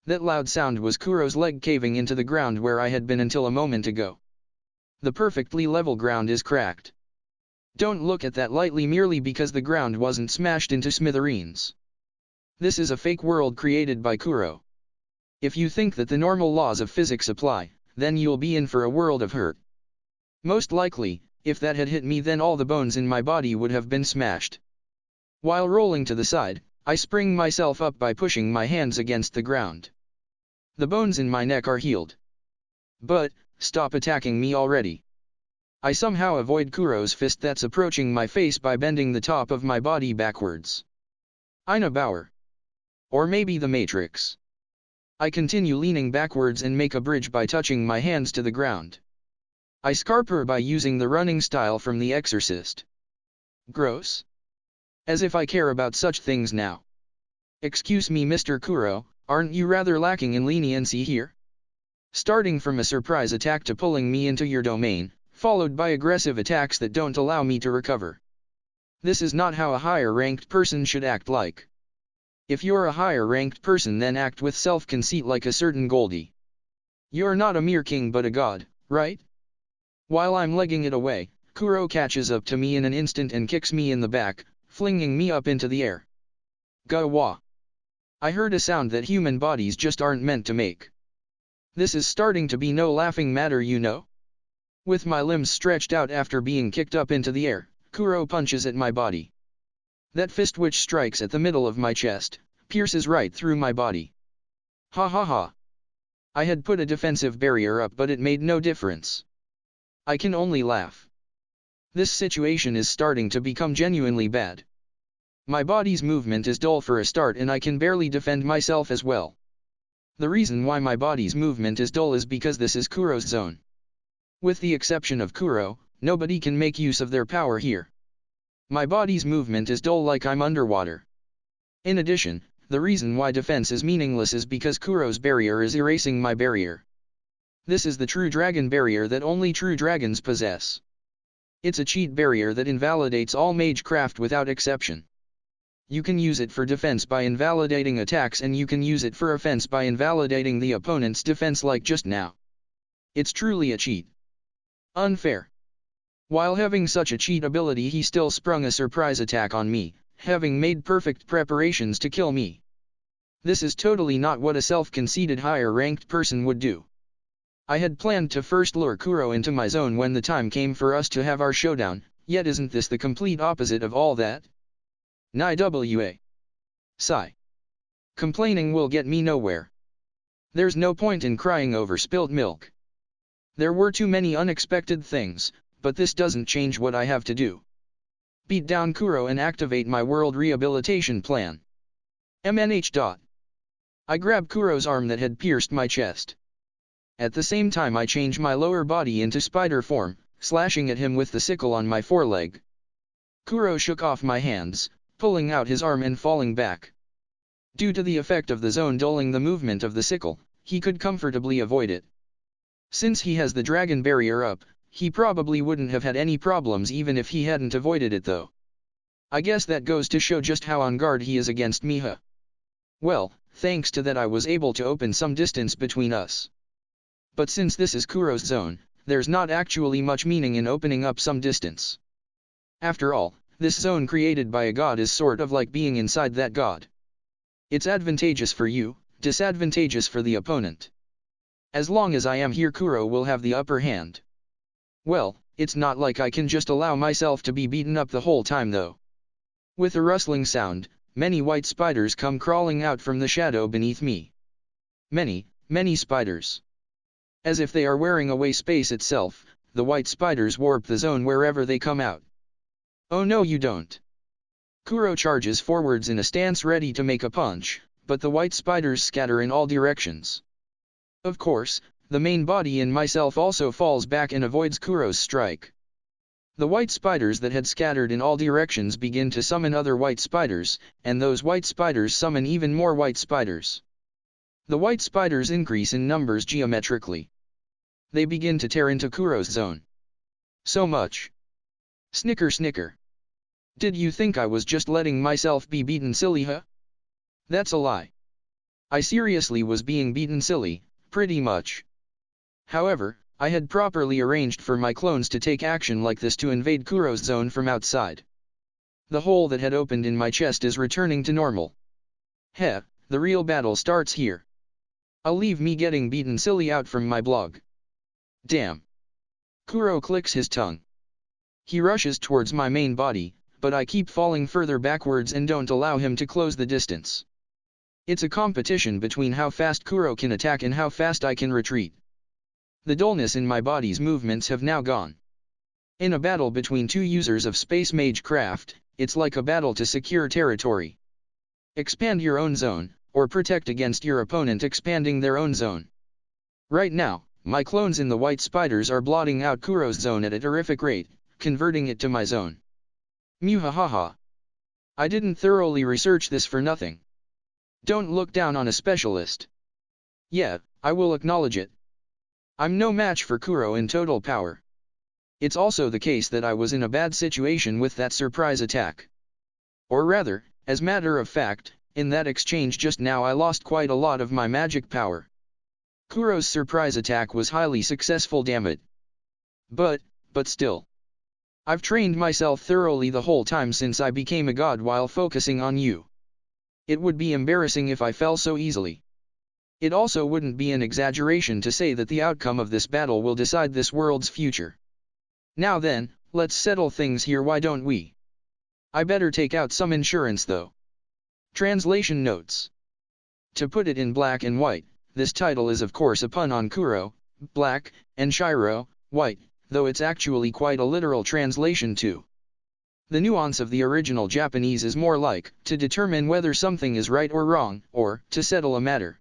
That loud sound was Kuro's leg caving into the ground where I had been until a moment ago. The perfectly level ground is cracked. Don't look at that lightly merely because the ground wasn't smashed into smithereens. This is a fake world created by Kuro. If you think that the normal laws of physics apply, then you'll be in for a world of hurt. Most likely, if that had hit me, then all the bones in my body would have been smashed. While rolling to the side, I spring myself up by pushing my hands against the ground. The bones in my neck are healed. But, stop attacking me already. I somehow avoid Kuro's fist that's approaching my face by bending the top of my body backwards. Ina Bauer. Or maybe the Matrix. I continue leaning backwards and make a bridge by touching my hands to the ground. I scarper by using the running style from The Exorcist. Gross. As if I care about such things now. Excuse me, Mr. Kuro, aren't you rather lacking in leniency here? Starting from a surprise attack to pulling me into your domain, followed by aggressive attacks that don't allow me to recover. This is not how a higher-ranked person should act like. If you're a higher-ranked person, then act with self-conceit like a certain Goldie. You're not a mere king but a god, right? While I'm legging it away, Kuro catches up to me in an instant and kicks me in the back, flinging me up into the air. Gah-wah. I heard a sound that human bodies just aren't meant to make. This is starting to be no laughing matter, you know. With my limbs stretched out after being kicked up into the air, Kuro punches at my body. That fist, which strikes at the middle of my chest, pierces right through my body. Ha ha ha. I had put a defensive barrier up, but it made no difference. I can only laugh. This situation is starting to become genuinely bad. My body's movement is dull for a start, and I can barely defend myself as well. The reason why my body's movement is dull is because this is Kuro's zone. With the exception of Kuro, nobody can make use of their power here. My body's movement is dull like I'm underwater. In addition, the reason why defense is meaningless is because Kuro's barrier is erasing my barrier. This is the true dragon barrier that only true dragons possess. It's a cheat barrier that invalidates all magecraft without exception. You can use it for defense by invalidating attacks, and you can use it for offense by invalidating the opponent's defense like just now. It's truly a cheat. Unfair. While having such a cheat ability, he still sprung a surprise attack on me, having made perfect preparations to kill me. This is totally not what a self-conceited higher-ranked person would do. I had planned to first lure Kuro into my zone when the time came for us to have our showdown, yet isn't this the complete opposite of all that? Ni-wa. Sigh. Complaining will get me nowhere. There's no point in crying over spilt milk. There were too many unexpected things, but this doesn't change what I have to do. Beat down Kuro and activate my world rehabilitation plan. MNH. I grab Kuro's arm that had pierced my chest. At the same time, I change my lower body into spider form, slashing at him with the sickle on my foreleg. Kuro shook off my hands, pulling out his arm and falling back. Due to the effect of the zone dulling the movement of the sickle, he could comfortably avoid it. Since he has the dragon barrier up, he probably wouldn't have had any problems even if he hadn't avoided it though. I guess that goes to show just how on guard he is against me, huh? Well, thanks to that I was able to open some distance between us. But since this is Kuro's zone, there's not actually much meaning in opening up some distance. After all, this zone created by a god is sort of like being inside that god. It's advantageous for you, disadvantageous for the opponent. As long as I am here, Kuro will have the upper hand. Well, it's not like I can just allow myself to be beaten up the whole time though. With a rustling sound, many white spiders come crawling out from the shadow beneath me. Many, many spiders. As if they are wearing away space itself, the white spiders warp the zone wherever they come out. Oh no, you don't. Kuro charges forwards in a stance ready to make a punch, but the white spiders scatter in all directions. Of course, the main body in myself also falls back and avoids Kuro's strike. The white spiders that had scattered in all directions begin to summon other white spiders, and those white spiders summon even more white spiders. The white spiders increase in numbers geometrically. They begin to tear into Kuro's zone. So much. Snicker snicker. Did you think I was just letting myself be beaten silly, huh? That's a lie. I seriously was being beaten silly, pretty much. However, I had properly arranged for my clones to take action like this to invade Kuro's zone from outside. The hole that had opened in my chest is returning to normal. Heh, the real battle starts here. I'll leave me getting beaten silly out from my blog. Damn. Kuro clicks his tongue. He rushes towards my main body, but I keep falling further backwards and don't allow him to close the distance. It's a competition between how fast Kuro can attack and how fast I can retreat. The dullness in my body's movements have now gone. In a battle between two users of Space Mage Craft, it's like a battle to secure territory. Expand your own zone, or protect against your opponent expanding their own zone. Right now, my clones in the white spiders are blotting out Kuro's zone at a terrific rate, converting it to my zone. Muhahaha. I didn't thoroughly research this for nothing. Don't look down on a specialist. Yeah, I will acknowledge it. I'm no match for Kuro in total power. It's also the case that I was in a bad situation with that surprise attack. Or rather, as matter of fact, in that exchange just now I lost quite a lot of my magic power. Kuro's surprise attack was highly successful, damn it. But still. I've trained myself thoroughly the whole time since I became a god while focusing on you. It would be embarrassing if I fell so easily. It also wouldn't be an exaggeration to say that the outcome of this battle will decide this world's future. Now then, let's settle things here, why don't we? I better take out some insurance though. Translation notes. To put it in black and white, this title is of course a pun on Kuro, black, and Shiro, white, though it's actually quite a literal translation too. The nuance of the original Japanese is more like, to determine whether something is right or wrong, or, to settle a matter.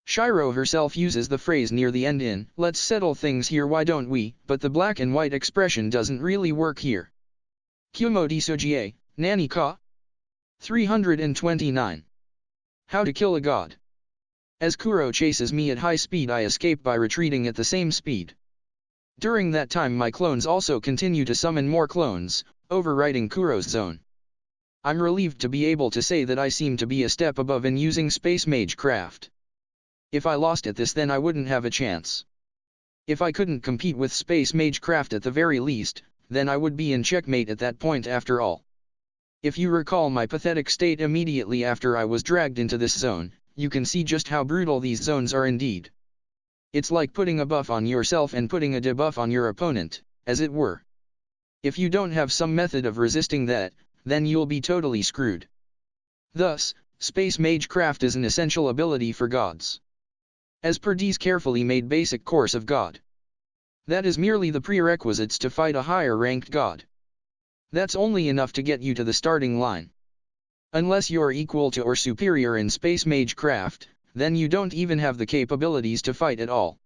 Shiro herself uses the phrase near the end in, let's settle things here, why don't we, but the black and white expression doesn't really work here. Kumo Desu, Nani ka? 329. How to kill a god. As Kuro chases me at high speed, I escape by retreating at the same speed. During that time my clones also continue to summon more clones, overwriting Kuro's zone. I'm relieved to be able to say that I seem to be a step above in using Space Mage Craft. If I lost at this, then I wouldn't have a chance. If I couldn't compete with Space Mage Craft at the very least, then I would be in checkmate at that point after all. If you recall my pathetic state immediately after I was dragged into this zone, you can see just how brutal these zones are indeed. It's like putting a buff on yourself and putting a debuff on your opponent, as it were. If you don't have some method of resisting that, then you'll be totally screwed. Thus, Space Mage Craft is an essential ability for gods. As per D's carefully made basic course of God. That is merely the prerequisites to fight a higher ranked god. That's only enough to get you to the starting line. Unless you're equal to or superior in Space Mage Craft, then you don't even have the capabilities to fight at all.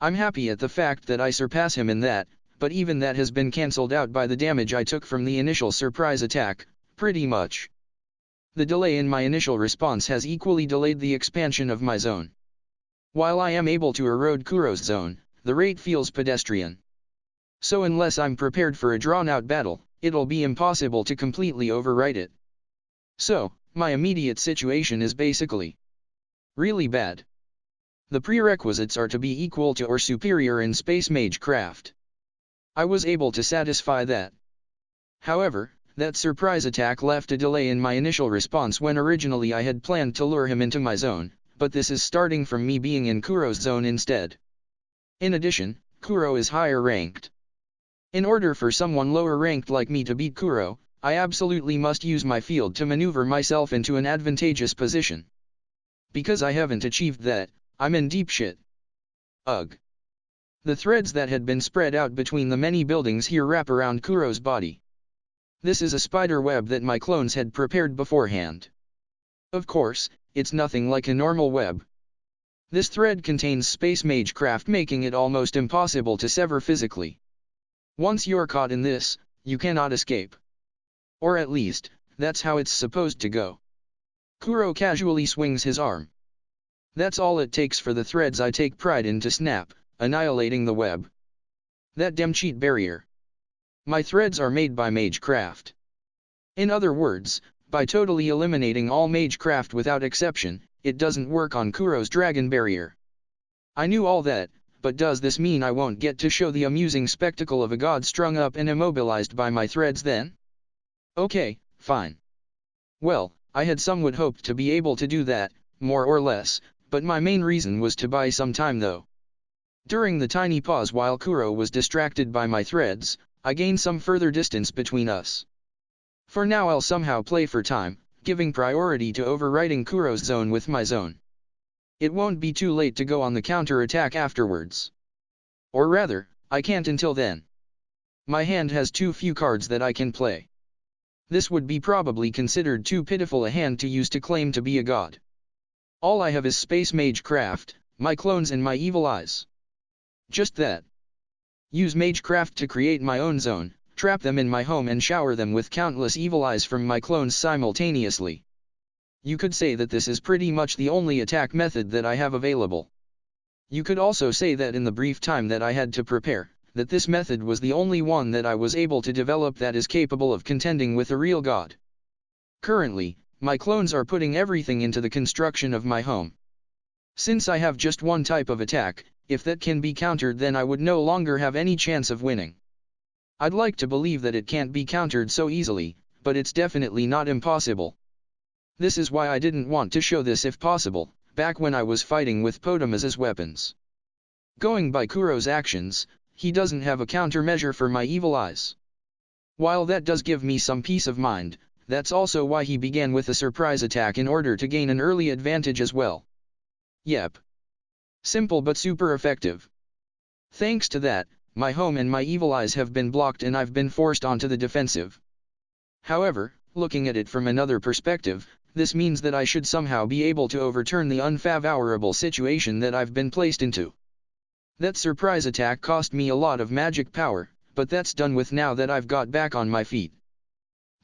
I'm happy at the fact that I surpass him in that, but even that has been cancelled out by the damage I took from the initial surprise attack, pretty much. The delay in my initial response has equally delayed the expansion of my zone. While I am able to erode Kuro's zone, the rate feels pedestrian. So unless I'm prepared for a drawn-out battle, it'll be impossible to completely overwrite it. So, my immediate situation is basically really bad. The prerequisites are to be equal to or superior in Space Mage Craft. I was able to satisfy that. However, that surprise attack left a delay in my initial response when originally I had planned to lure him into my zone, but this is starting from me being in Kuro's zone instead. In addition, Kuro is higher ranked. In order for someone lower ranked like me to beat Kuro, I absolutely must use my field to maneuver myself into an advantageous position. Because I haven't achieved that, I'm in deep shit. Ugh. The threads that had been spread out between the many buildings here wrap around Kuro's body. This is a spider web that my clones had prepared beforehand. Of course, it's nothing like a normal web. This thread contains Space Mage Craft, making it almost impossible to sever physically. Once you're caught in this, you cannot escape. Or at least, that's how it's supposed to go. Kuro casually swings his arm. That's all it takes for the threads I take pride in to snap, annihilating the web. That damn cheat barrier. My threads are made by Magecraft. In other words, by totally eliminating all Magecraft without exception, it doesn't work on Kuro's dragon barrier. I knew all that, but does this mean I won't get to show the amusing spectacle of a god strung up and immobilized by my threads then? Okay, fine. Well, I had somewhat hoped to be able to do that, more or less, but my main reason was to buy some time though. During the tiny pause while Kuro was distracted by my threads, I gained some further distance between us. For now I'll somehow play for time, giving priority to overriding Kuro's zone with my zone. It won't be too late to go on the counter-attack afterwards. Or rather, I can't until then. My hand has too few cards that I can play. This would be probably considered too pitiful a hand to use to claim to be a god. All I have is Space Mage Craft, my clones and my evil eyes. Just that. Use Magecraft to create my own zone, trap them in my home and shower them with countless evil eyes from my clones simultaneously. You could say that this is pretty much the only attack method that I have available. You could also say that in the brief time that I had to prepare, that this method was the only one that I was able to develop that is capable of contending with a real god. Currently, my clones are putting everything into the construction of my home. Since I have just one type of attack, if that can be countered, then I would no longer have any chance of winning. I'd like to believe that it can't be countered so easily, but it's definitely not impossible. This is why I didn't want to show this if possible, back when I was fighting with Potamus's weapons. Going by Kuro's actions, he doesn't have a countermeasure for my evil eyes. While that does give me some peace of mind, that's also why he began with a surprise attack in order to gain an early advantage as well. Yep. Simple but super effective. Thanks to that, my home and my evil eyes have been blocked and I've been forced onto the defensive. However, looking at it from another perspective, this means that I should somehow be able to overturn the unfavorable situation that I've been placed into. That surprise attack cost me a lot of magic power, but that's done with now that I've got back on my feet.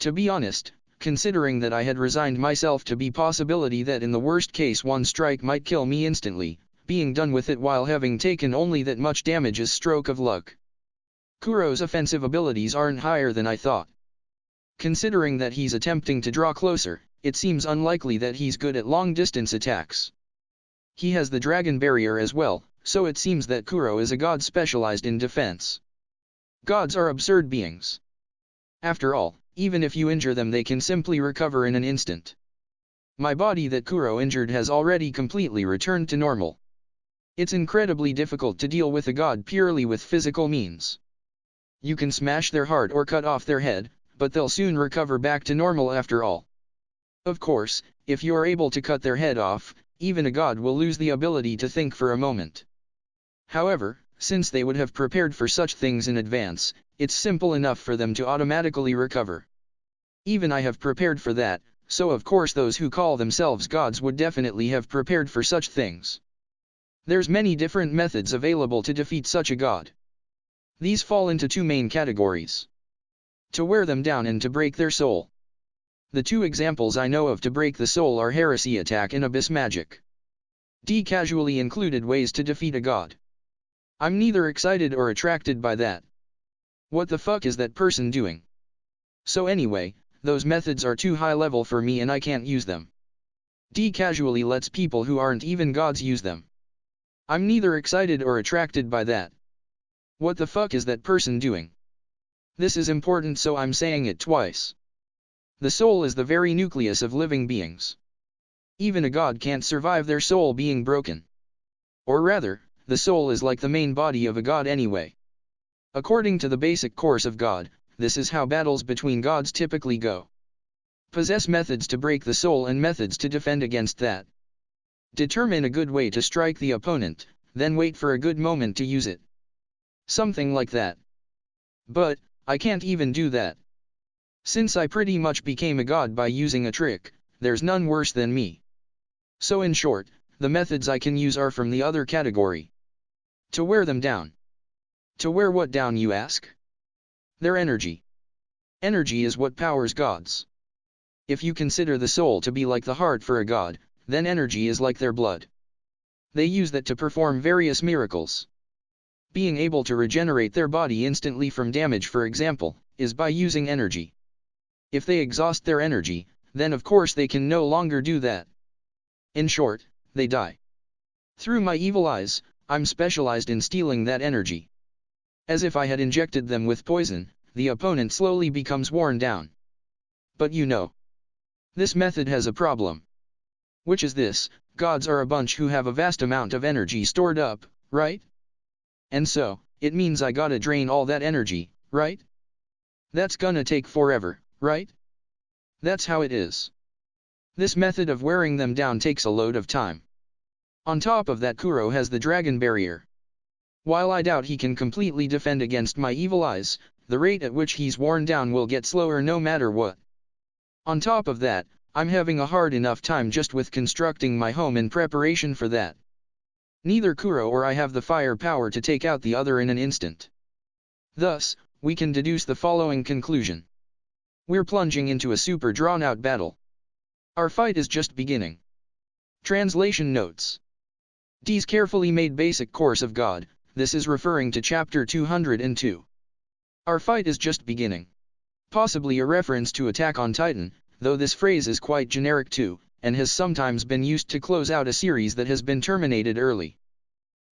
To be honest, considering that I had resigned myself to the possibility that in the worst case one strike might kill me instantly, being done with it while having taken only that much damage is stroke of luck. Kuro's offensive abilities aren't higher than I thought. Considering that he's attempting to draw closer, it seems unlikely that he's good at long-distance attacks. He has the dragon barrier as well, so it seems that Kuro is a god specialized in defense. Gods are absurd beings. After all, even if you injure them they can simply recover in an instant. My body that Kuro injured has already completely returned to normal. It's incredibly difficult to deal with a god purely with physical means. You can smash their heart or cut off their head, but they'll soon recover back to normal after all. Of course, if you are able to cut their head off, even a god will lose the ability to think for a moment. However, since they would have prepared for such things in advance, it's simple enough for them to automatically recover. Even I have prepared for that, so of course those who call themselves gods would definitely have prepared for such things. There's many different methods available to defeat such a god. These fall into two main categories. To wear them down and to break their soul. The two examples I know of to break the soul are heresy attack and abyss magic. Casually included ways to defeat a god. I'm neither excited or attracted by that. What the fuck is that person doing? So anyway, those methods are too high level for me and I can't use them. Casually lets people who aren't even gods use them. I'm neither excited or attracted by that. What the fuck is that person doing? This is important, so I'm saying it twice. The soul is the very nucleus of living beings. Even a god can't survive their soul being broken. Or rather, the soul is like the main body of a god anyway. According to the basic course of God, this is how battles between gods typically go. Possess methods to break the soul and methods to defend against that. Determine a good way to strike the opponent, then wait for a good moment to use it. Something like that. But, I can't even do that. Since I pretty much became a god by using a trick, there's none worse than me. So in short, the methods I can use are from the other category. To wear them down. To wear what down, you ask? Their energy. Energy is what powers gods. If you consider the soul to be like the heart for a god, then energy is like their blood. They use that to perform various miracles. Being able to regenerate their body instantly from damage, for example, is by using energy. If they exhaust their energy, then of course they can no longer do that. In short, they die. Through my evil eyes, I'm specialized in stealing that energy. As if I had injected them with poison, the opponent slowly becomes worn down. But you know, this method has a problem. Which is this: gods are a bunch who have a vast amount of energy stored up, right? And so, it means I gotta drain all that energy, right? That's gonna take forever, right? That's how it is. This method of wearing them down takes a load of time. On top of that, Kuro has the dragon barrier. While I doubt he can completely defend against my evil eyes, the rate at which he's worn down will get slower no matter what. On top of that, I'm having a hard enough time just with constructing my home in preparation for that. Neither Kuro or I have the firepower to take out the other in an instant. Thus, we can deduce the following conclusion. We're plunging into a super drawn-out battle. Our fight is just beginning. Translation notes. D's carefully made basic course of God, this is referring to Chapter 202. Our fight is just beginning. Possibly a reference to Attack on Titan, though this phrase is quite generic too, and has sometimes been used to close out a series that has been terminated early.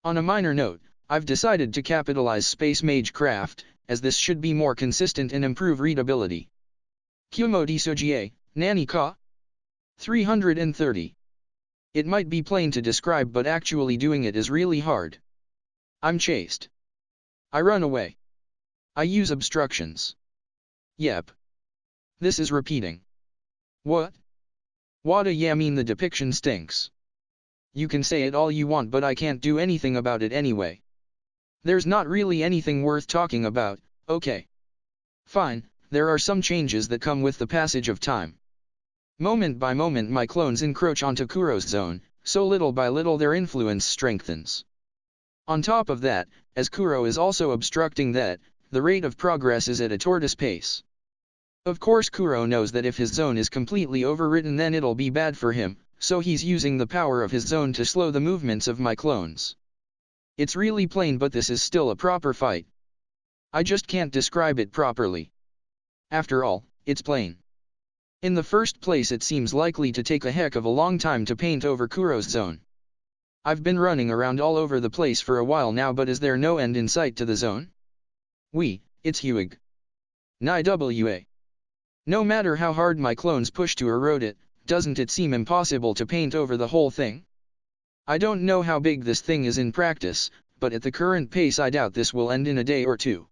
On a minor note, I've decided to capitalize Space Mage Craft, as this should be more consistent and improve readability. Kumo Desu, Nani ka? 330. It might be plain to describe, but actually doing it is really hard. I'm chased. I run away. I use obstructions. Yep. This is repeating. What? Wada yeah, mean the depiction stinks. You can say it all you want, but I can't do anything about it anyway. There's not really anything worth talking about, okay. Fine, there are some changes that come with the passage of time. Moment by moment my clones encroach onto Kuro's zone, so little by little their influence strengthens. On top of that, as Kuro is also obstructing that, the rate of progress is at a tortoise pace. Of course Kuro knows that if his zone is completely overwritten then it'll be bad for him, so he's using the power of his zone to slow the movements of my clones. It's really plain, but this is still a proper fight. I just can't describe it properly. After all, it's plain. In the first place, it seems likely to take a heck of a long time to paint over Kuro's zone. I've been running around all over the place for a while now, but is there no end in sight to the zone? It's huge. Ni-wa. No matter how hard my clones push to erode it, doesn't it seem impossible to paint over the whole thing? I don't know how big this thing is in practice, but at the current pace I doubt this will end in a day or two.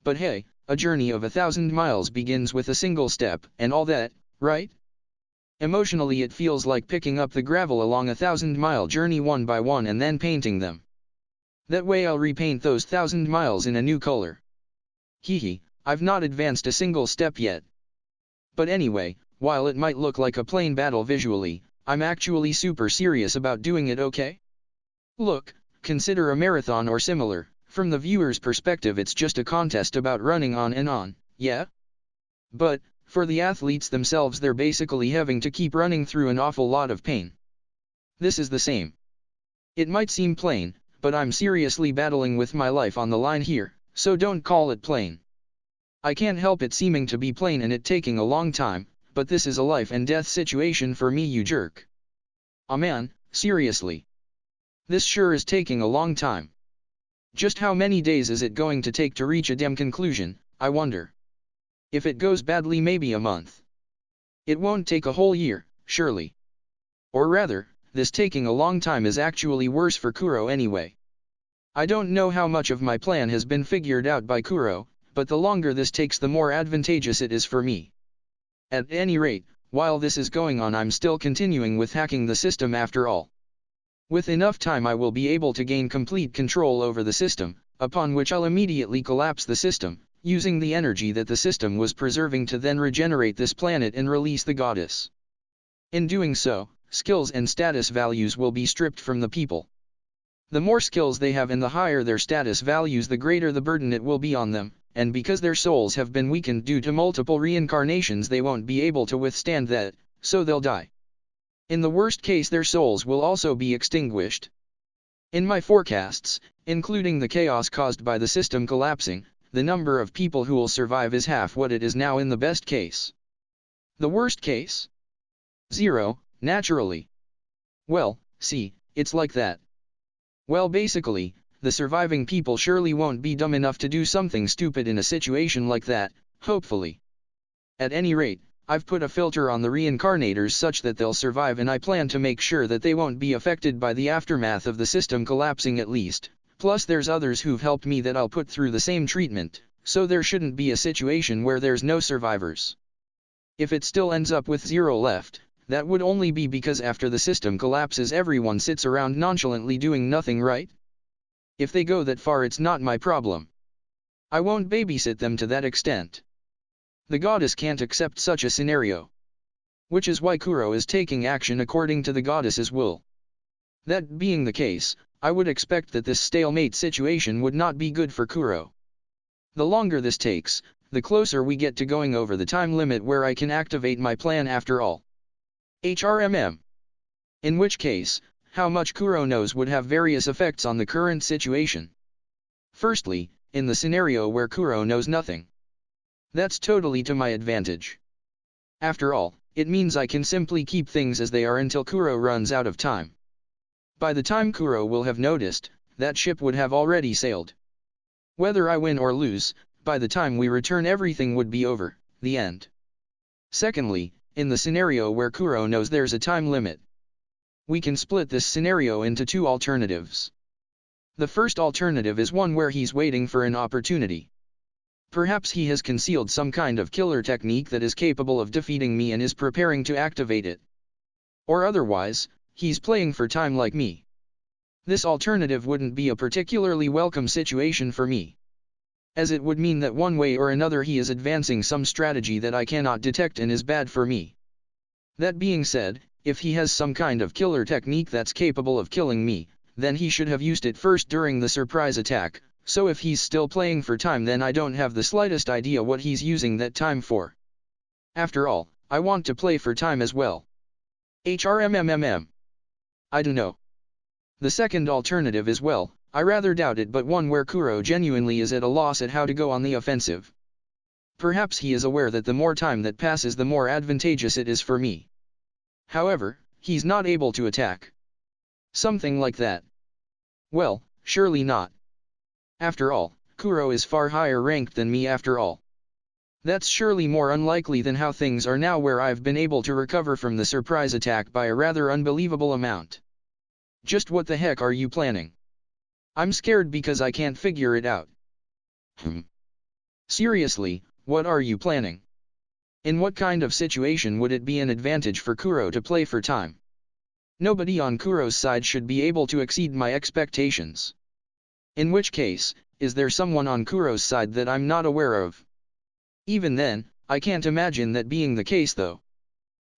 But hey, a journey of 1,000 miles begins with a single step, and all that, right? Emotionally it feels like picking up the gravel along a 1,000-mile journey one by one and then painting them. That way I'll repaint those 1,000 miles in a new color. Hehe, I've not advanced a single step yet. But anyway, while it might look like a plain battle visually, I'm actually super serious about doing it, okay? Look, consider a marathon or similar. From the viewer's perspective it's just a contest about running on and on, yeah? But, for the athletes themselves they're basically having to keep running through an awful lot of pain. This is the same. It might seem plain, but I'm seriously battling with my life on the line here, so don't call it plain. I can't help it seeming to be plain and it taking a long time, but this is a life and death situation for me, you jerk. Aw man, seriously. This sure is taking a long time. Just how many days is it going to take to reach a damn conclusion, I wonder? If it goes badly, maybe a month. It won't take a whole year, surely. Or rather, this taking a long time is actually worse for Kuro anyway. I don't know how much of my plan has been figured out by Kuro, but the longer this takes the more advantageous it is for me. At any rate, while this is going on I'm still continuing with hacking the system after all. With enough time I will be able to gain complete control over the system, upon which I'll immediately collapse the system, using the energy that the system was preserving to then regenerate this planet and release the goddess. In doing so, skills and status values will be stripped from the people. The more skills they have and the higher their status values, the greater the burden it will be on them, and because their souls have been weakened due to multiple reincarnations they won't be able to withstand that, so they'll die. In the worst case their souls will also be extinguished. In my forecasts, including the chaos caused by the system collapsing, the number of people who will survive is half what it is now in the best case. The worst case? 0, naturally. Well, see, it's like that. Well, basically, the surviving people surely won't be dumb enough to do something stupid in a situation like that, hopefully. At any rate, I've put a filter on the reincarnators such that they'll survive, and I plan to make sure that they won't be affected by the aftermath of the system collapsing at least. Plus there's others who've helped me that I'll put through the same treatment, so there shouldn't be a situation where there's no survivors. If it still ends up with 0 left, That would only be because after the system collapses everyone sits around nonchalantly doing nothing, right? If they go that far, it's not my problem. I won't babysit them to that extent. The goddess can't accept such a scenario. Which is why Kuro is taking action according to the goddess's will. That being the case, I would expect that this stalemate situation would not be good for Kuro. The longer this takes, the closer we get to going over the time limit where I can activate my plan after all. HRMM. In which case, how much Kuro knows would have various effects on the current situation. Firstly, in the scenario where Kuro knows nothing. That's totally to my advantage. After all, it means I can simply keep things as they are until Kuro runs out of time. By the time Kuro will have noticed, that ship would have already sailed. Whether I win or lose, by the time we return everything would be over, the end. Secondly, in the scenario where Kuro knows there's a time limit, we can split this scenario into two alternatives. The first alternative is one where he's waiting for an opportunity. Perhaps he has concealed some kind of killer technique that is capable of defeating me and is preparing to activate it. Or otherwise, he's playing for time like me. This alternative wouldn't be a particularly welcome situation for me, as it would mean that one way or another he is advancing some strategy that I cannot detect and is bad for me. That being said, if he has some kind of killer technique that's capable of killing me, then he should have used it first during the surprise attack, so if he's still playing for time then I don't have the slightest idea what he's using that time for. After all, I want to play for time as well. HRMMMM. I don't know. The second alternative is, well, I rather doubt it, but one where Kuro genuinely is at a loss at how to go on the offensive. Perhaps he is aware that the more time that passes the more advantageous it is for me. However, he's not able to attack. Something like that. Well, surely not. After all, Kuro is far higher ranked than me after all. That's surely more unlikely than how things are now, where I've been able to recover from the surprise attack by a rather unbelievable amount. Just what the heck are you planning? I'm scared because I can't figure it out. Seriously, what are you planning? In what kind of situation would it be an advantage for Kuro to play for time? Nobody on Kuro's side should be able to exceed my expectations. In which case, is there someone on Kuro's side that I'm not aware of? Even then, I can't imagine that being the case though.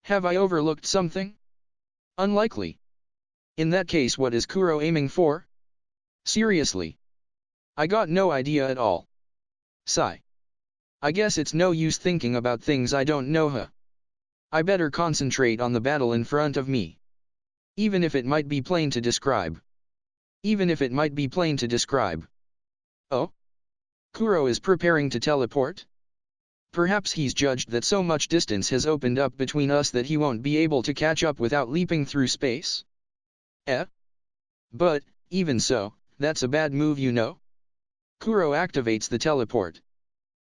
Have I overlooked something? Unlikely. In that case, what is Kuro aiming for? Seriously. I got no idea at all. Sigh. I guess it's no use thinking about things I don't know, huh? I better concentrate on the battle in front of me. Even if it might be plain to describe. Oh? Kuro is preparing to teleport? Perhaps he's judged that so much distance has opened up between us that he won't be able to catch up without leaping through space? But, even so, that's a bad move, you know? Kuro activates the teleport.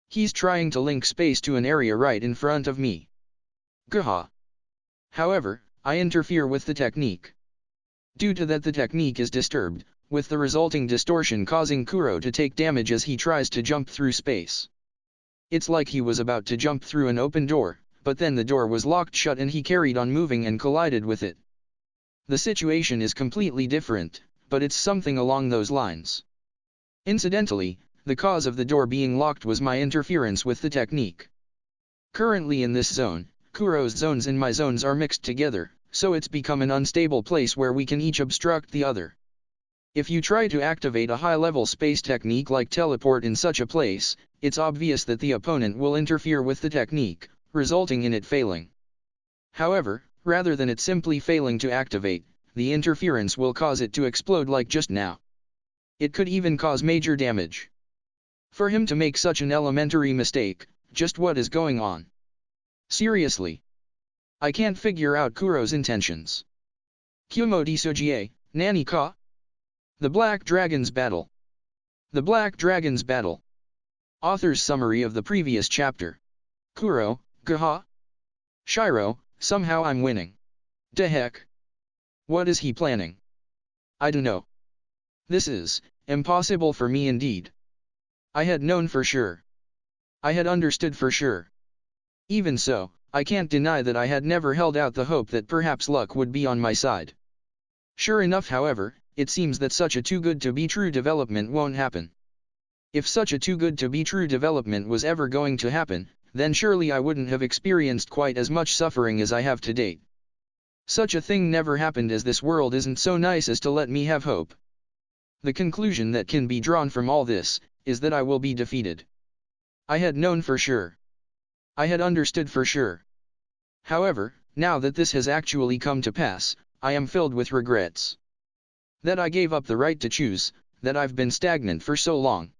He's trying to link space to an area right in front of me. Gaha. However, I interfere with the technique. Due to that, the technique is disturbed, with the resulting distortion causing Kuro to take damage as he tries to jump through space. It's like he was about to jump through an open door, but then the door was locked shut and he carried on moving and collided with it. The situation is completely different, but it's something along those lines. Incidentally, the cause of the door being locked was my interference with the technique. Currently in this zone, Kuro's zones and my zones are mixed together, so it's become an unstable place where we can each obstruct the other. If you try to activate a high-level space technique like teleport in such a place, it's obvious that the opponent will interfere with the technique, resulting in it failing. However, rather than it simply failing to activate, the interference will cause it to explode like just now. It could even cause major damage. For him to make such an elementary mistake, just what is going on? Seriously. I can't figure out Kuro's intentions. Kumo Desu, Nani ka? The Black Dragon's Battle. The Black Dragon's Battle. Author's summary of the previous chapter. Kuro, gaha? Shiro, somehow I'm winning. De heck. What is he planning? I don't know. This is impossible for me indeed. I had known for sure. I had understood for sure. Even so, I can't deny that I had never held out the hope that perhaps luck would be on my side. Sure enough, however, it seems that such a too-good-to-be-true development won't happen. If such a too-good-to-be-true development was ever going to happen, then surely I wouldn't have experienced quite as much suffering as I have to date. Such a thing never happened, as this world isn't so nice as to let me have hope. The conclusion that can be drawn from all this is that I will be defeated. I had known for sure. I had understood for sure. However, now that this has actually come to pass, I am filled with regrets. That I gave up the right to choose, that I've been stagnant for so long.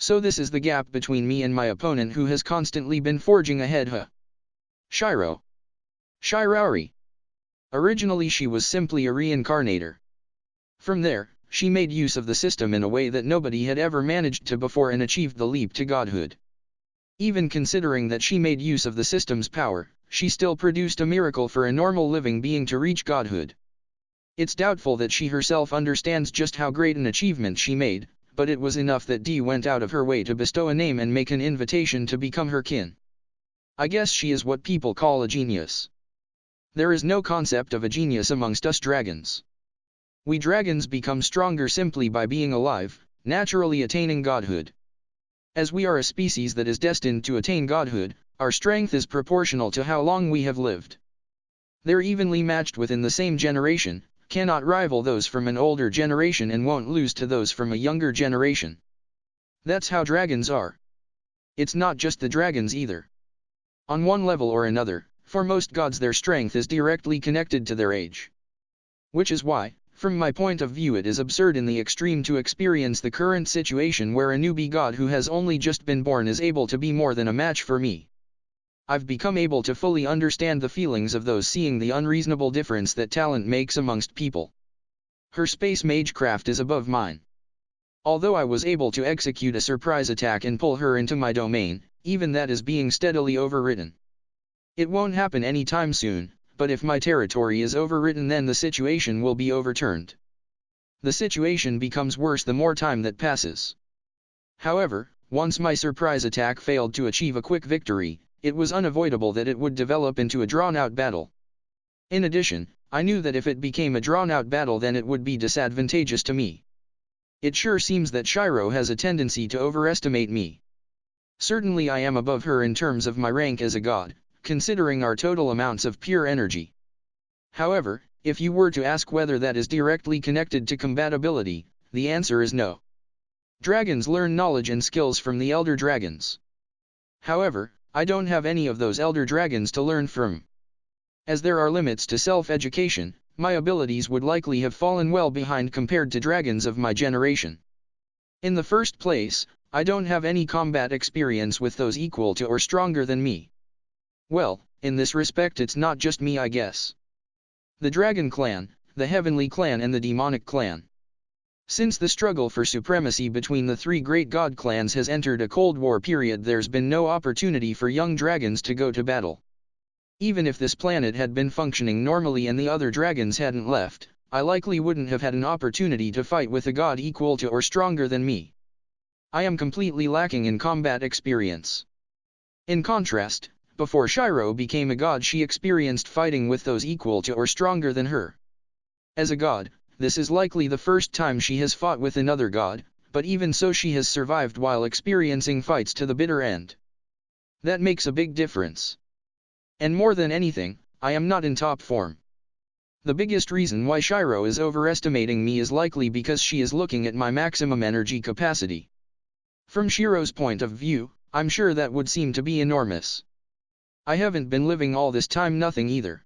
So this is the gap between me and my opponent, who has constantly been forging ahead. Shiro. Shiraori. Originally she was simply a reincarnator. From there, she made use of the system in a way that nobody had ever managed to before and achieved the leap to godhood. Even considering that she made use of the system's power, she still produced a miracle for a normal living being to reach godhood. It's doubtful that she herself understands just how great an achievement she made, but it was enough that Dee went out of her way to bestow a name and make an invitation to become her kin. I guess she is what people call a genius. There is no concept of a genius amongst us dragons. We dragons become stronger simply by being alive, naturally attaining godhood. As we are a species that is destined to attain godhood, our strength is proportional to how long we have lived. They're evenly matched within the same generation, cannot rival those from an older generation and won't lose to those from a younger generation. That's how dragons are. It's not just the dragons either. On one level or another, for most gods their strength is directly connected to their age. Which is why, from my point of view, it is absurd in the extreme to experience the current situation where a newbie god who has only just been born is able to be more than a match for me. I've become able to fully understand the feelings of those seeing the unreasonable difference that talent makes amongst people. Her space magecraft is above mine. Although I was able to execute a surprise attack and pull her into my domain, even that is being steadily overridden. It won't happen anytime soon, but if my territory is overridden, then the situation will be overturned. The situation becomes worse the more time that passes. However, once my surprise attack failed to achieve a quick victory, it was unavoidable that it would develop into a drawn-out battle. In addition, I knew that if it became a drawn-out battle, then it would be disadvantageous to me. It sure seems that Shiro has a tendency to overestimate me. Certainly I am above her in terms of my rank as a god, considering our total amounts of pure energy. However, if you were to ask whether that is directly connected to compatibility, the answer is no. Dragons learn knowledge and skills from the elder dragons. However, I don't have any of those elder dragons to learn from. As there are limits to self-education, my abilities would likely have fallen well behind compared to dragons of my generation. In the first place, I don't have any combat experience with those equal to or stronger than me. Well, in this respect it's not just me, I guess. The Dragon Clan, the Heavenly Clan and the Demonic Clan. Since the struggle for supremacy between the three great god clans has entered a Cold War period, there's been no opportunity for young dragons to go to battle. Even if this planet had been functioning normally and the other dragons hadn't left, I likely wouldn't have had an opportunity to fight with a god equal to or stronger than me. I am completely lacking in combat experience. In contrast, before Shiro became a god, she experienced fighting with those equal to or stronger than her. As a god, this is likely the first time she has fought with another god, but even so she has survived while experiencing fights to the bitter end. That makes a big difference. And more than anything, I am not in top form. The biggest reason why Shiro is overestimating me is likely because she is looking at my maximum energy capacity. From Shiro's point of view, I'm sure that would seem to be enormous. I haven't been living all this time nothing either.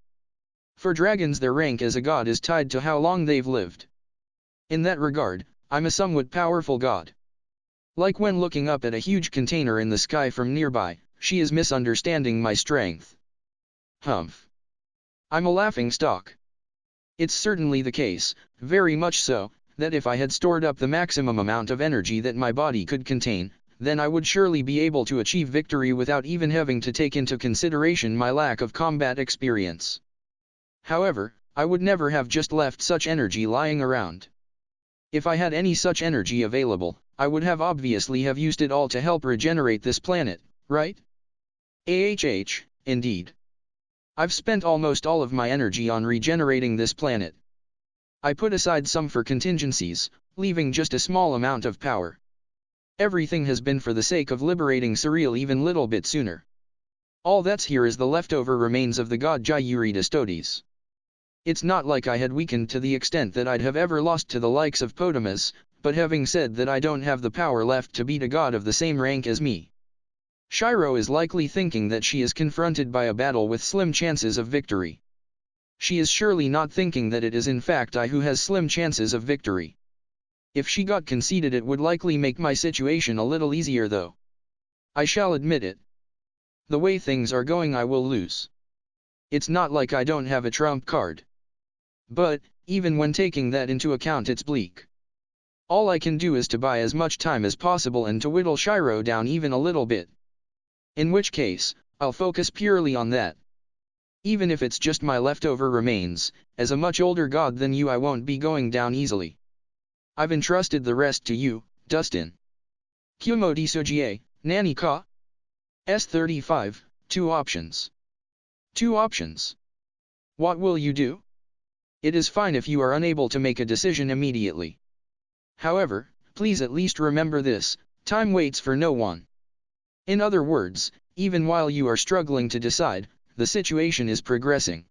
For dragons, their rank as a god is tied to how long they've lived. In that regard, I'm a somewhat powerful god. Like when looking up at a huge container in the sky from nearby, she is misunderstanding my strength. Humph. I'm a laughing stock. It's certainly the case, very much so, that if I had stored up the maximum amount of energy that my body could contain, then I would surely be able to achieve victory without even having to take into consideration my lack of combat experience. However, I would never have just left such energy lying around. If I had any such energy available, I would have obviously have used it all to help regenerate this planet, right? Indeed. I've spent almost all of my energy on regenerating this planet. I put aside some for contingencies, leaving just a small amount of power. Everything has been for the sake of liberating Surreal even little bit sooner. All that's here is the leftover remains of the god Jayuri Destotes. It's not like I had weakened to the extent that I'd have ever lost to the likes of Potamus, but having said that I don't have the power left to beat a god of the same rank as me. Shiro is likely thinking that she is confronted by a battle with slim chances of victory. She is surely not thinking that it is in fact I who has slim chances of victory. If she got conceited it would likely make my situation a little easier though. I shall admit it. The way things are going I will lose. It's not like I don't have a trump card. But, even when taking that into account it's bleak. All I can do is to buy as much time as possible and to whittle Shiro down even a little bit. In which case, I'll focus purely on that. Even if it's just my leftover remains, as a much older god than you I won't be going down easily. I've entrusted the rest to you, Dustin. Kumo Desu, Nani ka? S35, 2 options. 2 options. What will you do? It is fine if you are unable to make a decision immediately. However, please at least remember this, time waits for no one. In other words, even while you are struggling to decide, the situation is progressing.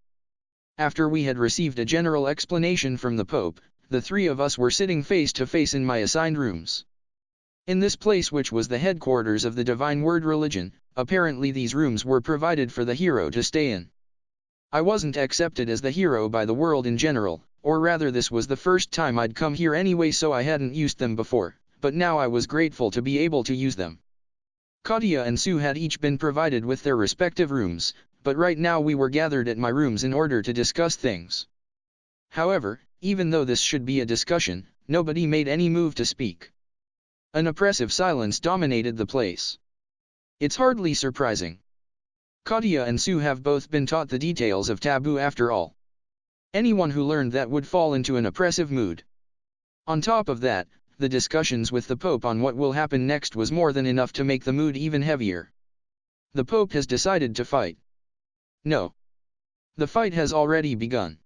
After we had received a general explanation from the Pope, the 3 of us were sitting face to face in my assigned rooms. In this place, which was the headquarters of the Divine Word religion, apparently these rooms were provided for the hero to stay in. I wasn't accepted as the hero by the world in general, or rather this was the first time I'd come here anyway, so I hadn't used them before, but now I was grateful to be able to use them. Katya and Sue had each been provided with their respective rooms, but right now we were gathered at my rooms in order to discuss things. However, even though this should be a discussion, nobody made any move to speak. An oppressive silence dominated the place. It's hardly surprising. Katya and Sue have both been taught the details of taboo after all. Anyone who learned that would fall into an oppressive mood. On top of that, the discussions with the Pope on what will happen next was more than enough to make the mood even heavier. The Pope has decided to fight. No. The fight has already begun.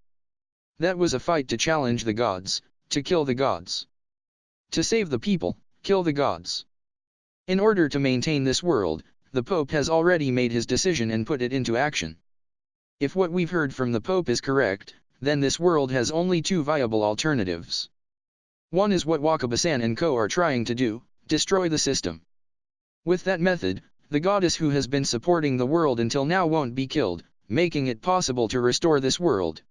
That was a fight to challenge the gods, to kill the gods. To save the people, kill the gods. In order to maintain this world, the Pope has already made his decision and put it into action. If what we've heard from the Pope is correct, then this world has only 2 viable alternatives. One is what Wakabasan and co are trying to do, destroy the system. With that method, the goddess who has been supporting the world until now won't be killed, making it possible to restore this world.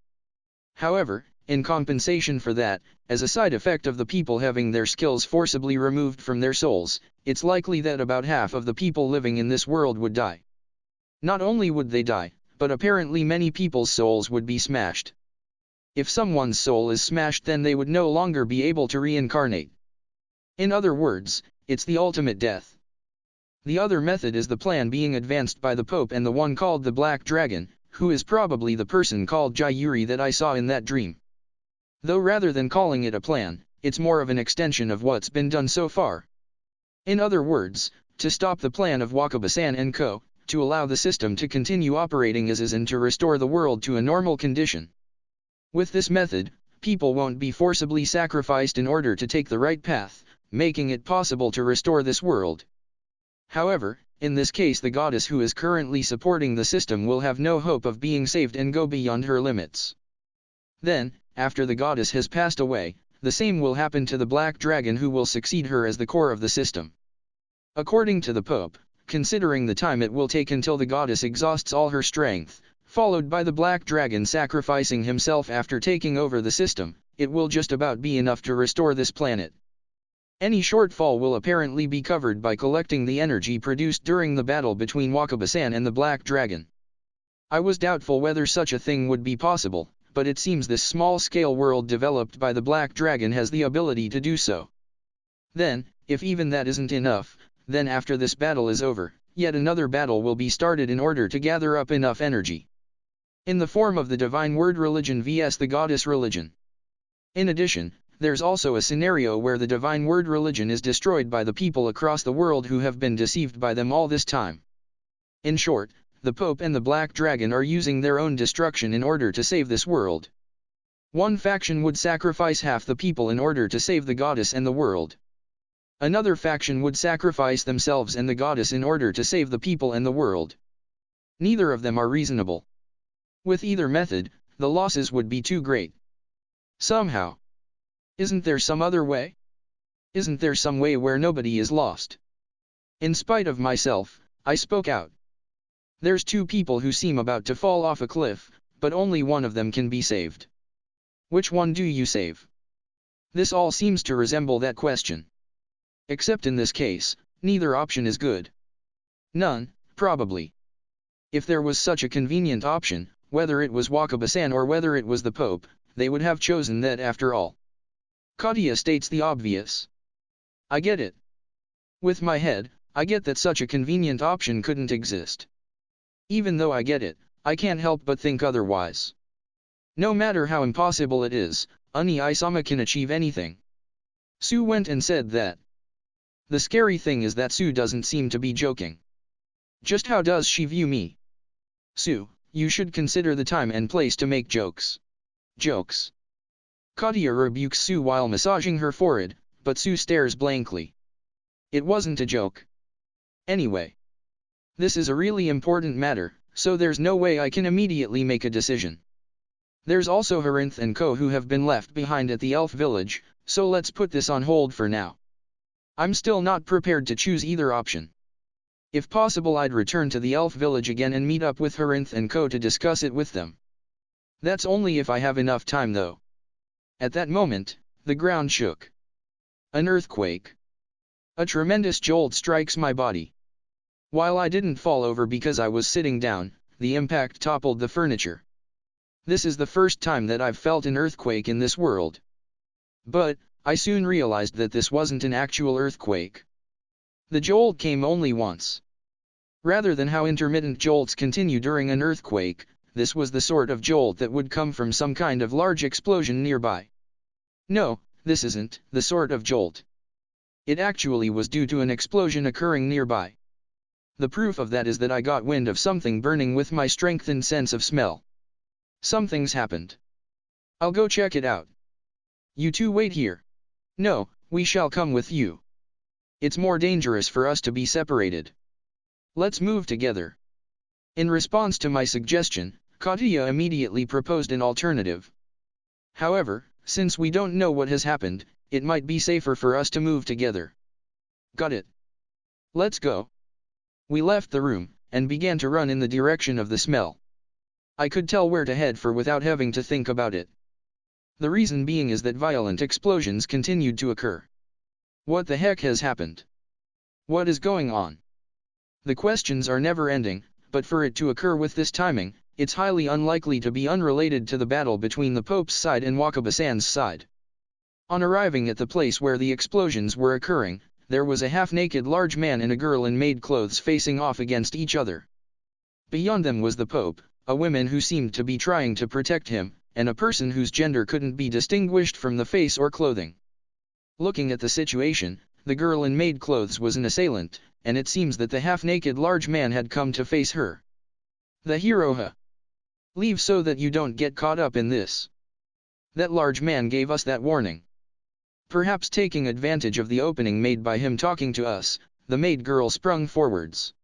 However, in compensation for that, as a side effect of the people having their skills forcibly removed from their souls, it's likely that about half of the people living in this world would die. Not only would they die, but apparently many people's souls would be smashed. If someone's soul is smashed, then they would no longer be able to reincarnate. In other words, it's the ultimate death. The other method is the plan being advanced by the Pope and the one called the Black Dragon, who is probably the person called Jayuri that I saw in that dream. Though rather than calling it a plan, it's more of an extension of what's been done so far. In other words, to stop the plan of Wakabasan and co., to allow the system to continue operating as is and to restore the world to a normal condition. With this method, people won't be forcibly sacrificed in order to take the right path, making it possible to restore this world. However, in this case the goddess who is currently supporting the system will have no hope of being saved and go beyond her limits. Then, after the goddess has passed away, the same will happen to the Black Dragon who will succeed her as the core of the system. According to the Pope, considering the time it will take until the goddess exhausts all her strength, followed by the Black Dragon sacrificing himself after taking over the system, it will just about be enough to restore this planet. Any shortfall will apparently be covered by collecting the energy produced during the battle between Wakabasan and the Black Dragon. I was doubtful whether such a thing would be possible, but it seems this small-scale world developed by the Black Dragon has the ability to do so. Then, if even that isn't enough, then after this battle is over, yet another battle will be started in order to gather up enough energy. In the form of the Divine Word religion vs the Goddess religion. In addition, there's also a scenario where the Divine Word religion is destroyed by the people across the world who have been deceived by them all this time. In short, the Pope and the Black Dragon are using their own destruction in order to save this world. One faction would sacrifice half the people in order to save the goddess and the world. Another faction would sacrifice themselves and the goddess in order to save the people and the world. Neither of them are reasonable. With either method, the losses would be too great. Somehow. Isn't there some other way? Isn't there some way where nobody is lost? In spite of myself, I spoke out. There's two people who seem about to fall off a cliff, but only one of them can be saved. Which one do you save? This all seems to resemble that question. Except in this case, neither option is good. None, probably. If there was such a convenient option, whether it was Wakaba-san or whether it was the Pope, they would have chosen that after all. Katia states the obvious. I get it. With my head, I get that such a convenient option couldn't exist. Even though I get it, I can't help but think otherwise. No matter how impossible it is, Oni-sama can achieve anything. Sue went and said that. The scary thing is that Sue doesn't seem to be joking. Just how does she view me? Sue, you should consider the time and place to make jokes. Jokes. Katia rebukes Sue while massaging her forehead, but Sue stares blankly. It wasn't a joke. Anyway. This is a really important matter, so there's no way I can immediately make a decision. There's also Harinth and Co who have been left behind at the elf village, so let's put this on hold for now. I'm still not prepared to choose either option. If possible, I'd return to the elf village again and meet up with Harinth and Co to discuss it with them. That's only if I have enough time though. At that moment, the ground shook. An earthquake. A tremendous jolt strikes my body. While I didn't fall over because I was sitting down, the impact toppled the furniture. This is the first time that I've felt an earthquake in this world. But, I soon realized that this wasn't an actual earthquake. The jolt came only once. Rather than how intermittent jolts continue during an earthquake, this was the sort of jolt that would come from some kind of large explosion nearby. No, this isn't the sort of jolt. It actually was due to an explosion occurring nearby. The proof of that is that I got wind of something burning with my strengthened sense of smell. Something's happened. I'll go check it out. You two wait here. No, we shall come with you. It's more dangerous for us to be separated. Let's move together. In response to my suggestion, Katia immediately proposed an alternative. However, since we don't know what has happened, it might be safer for us to move together. Got it. Let's go. We left the room, and began to run in the direction of the smell. I could tell where to head for without having to think about it. The reason being is that violent explosions continued to occur. What the heck has happened? What is going on? The questions are never ending, but for it to occur with this timing, it's highly unlikely to be unrelated to the battle between the Pope's side and Wakaba-san's side. On arriving at the place where the explosions were occurring, there was a half-naked large man and a girl in maid clothes facing off against each other. Beyond them was the Pope, a woman who seemed to be trying to protect him, and a person whose gender couldn't be distinguished from the face or clothing. Looking at the situation, the girl in maid clothes was an assailant, and it seems that the half-naked large man had come to face her. The hero. Leave so that you don't get caught up in this. That large man gave us that warning. Perhaps taking advantage of the opening made by him talking to us, the maid girl sprung forwards.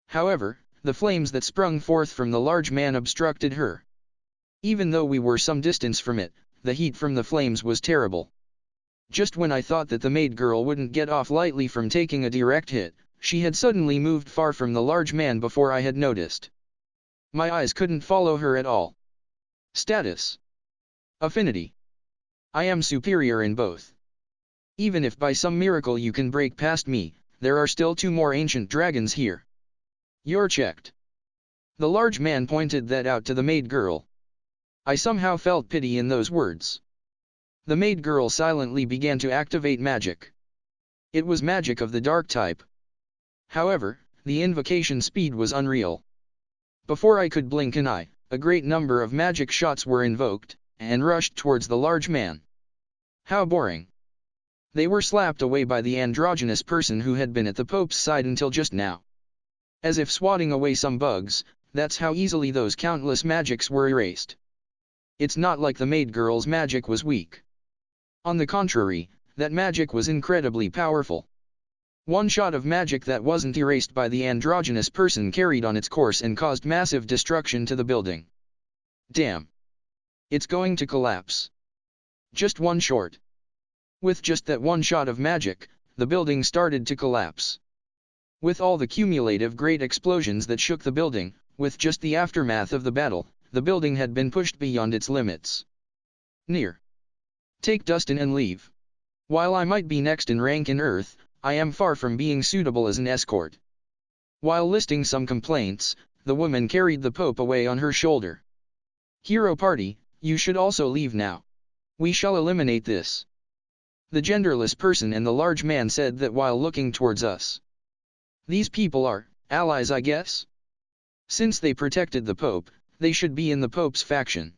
However, the flames that sprung forth from the large man obstructed her. Even though we were some distance from it, the heat from the flames was terrible. Just when I thought that the maid girl wouldn't get off lightly from taking a direct hit, she had suddenly moved far from the large man before I had noticed. My eyes couldn't follow her at all. Status. Affinity. I am superior in both. Even if by some miracle you can break past me, there are still 2 more ancient dragons here. You're checked. The large man pointed that out to the maid girl. I somehow felt pity in those words. The maid girl silently began to activate magic. It was magic of the dark type. However, the invocation speed was unreal. Before I could blink an eye, a great number of magic shots were invoked, and rushed towards the large man. How boring. They were slapped away by the androgynous person who had been at the Pope's side until just now. As if swatting away some bugs, that's how easily those countless magics were erased. It's not like the maid girl's magic was weak. On the contrary, that magic was incredibly powerful. One shot of magic that wasn't erased by the androgynous person carried on its course and caused massive destruction to the building. Damn. It's going to collapse. Just one short. With just that one shot of magic, the building started to collapse. With all the cumulative great explosions that shook the building, with just the aftermath of the battle, the building had been pushed beyond its limits. Near. Take Dustin and leave. While I might be next in rank in Earth, I am far from being suitable as an escort. While listing some complaints, the woman carried the Pope away on her shoulder. Hero party, you should also leave now. We shall eliminate this. The genderless person and the large man said that while looking towards us. These people are allies, I guess? Since they protected the Pope, they should be in the Pope's faction.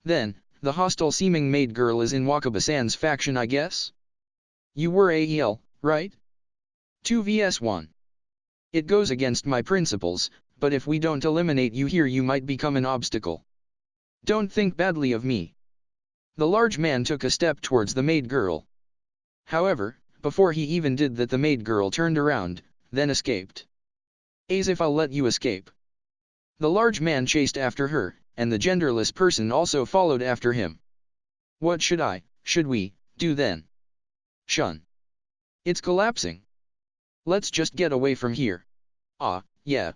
Then, the hostile-seeming maid girl is in Wakabasan's faction, I guess? You were AEL, right? 2 vs 1. It goes against my principles, but if we don't eliminate you here you might become an obstacle. Don't think badly of me. The large man took a step towards the maid girl. However, before he even did that the maid girl turned around, then escaped. As if I'll let you escape. The large man chased after her, and the genderless person also followed after him. What should we, do then? Shun. It's collapsing. Let's just get away from here. Ah, yeah.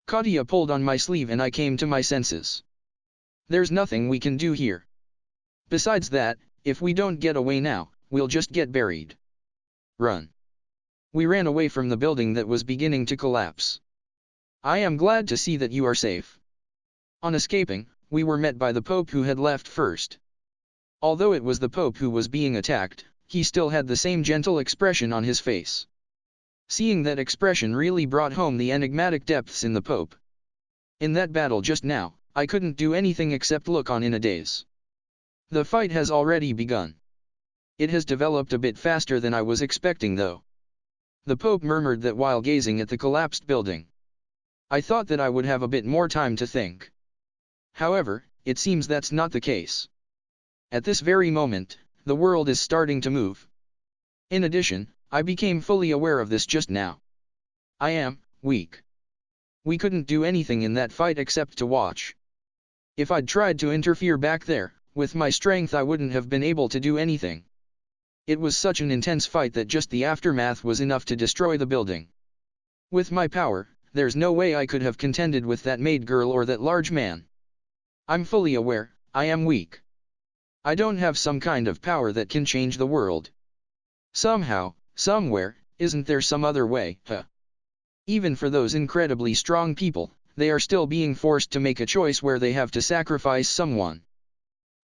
Katia pulled on my sleeve and I came to my senses. There's nothing we can do here. Besides that, if we don't get away now, we'll just get buried. Run. We ran away from the building that was beginning to collapse. I am glad to see that you are safe. On escaping, we were met by the Pope who had left first. Although it was the Pope who was being attacked, he still had the same gentle expression on his face. Seeing that expression really brought home the enigmatic depths in the Pope. In that battle just now, I couldn't do anything except look on in a daze. The fight has already begun. It has developed a bit faster than I was expecting though. The Pope murmured that while gazing at the collapsed building. I thought that I would have a bit more time to think. However, it seems that's not the case. At this very moment, the world is starting to move. In addition, I became fully aware of this just now. I am weak. We couldn't do anything in that fight except to watch. If I'd tried to interfere back there, with my strength I wouldn't have been able to do anything. It was such an intense fight that just the aftermath was enough to destroy the building. With my power, there's no way I could have contended with that maid girl or that large man. I'm fully aware, I am weak. I don't have some kind of power that can change the world. Somehow, somewhere, isn't there some other way, huh? Even for those incredibly strong people, they are still being forced to make a choice where they have to sacrifice someone.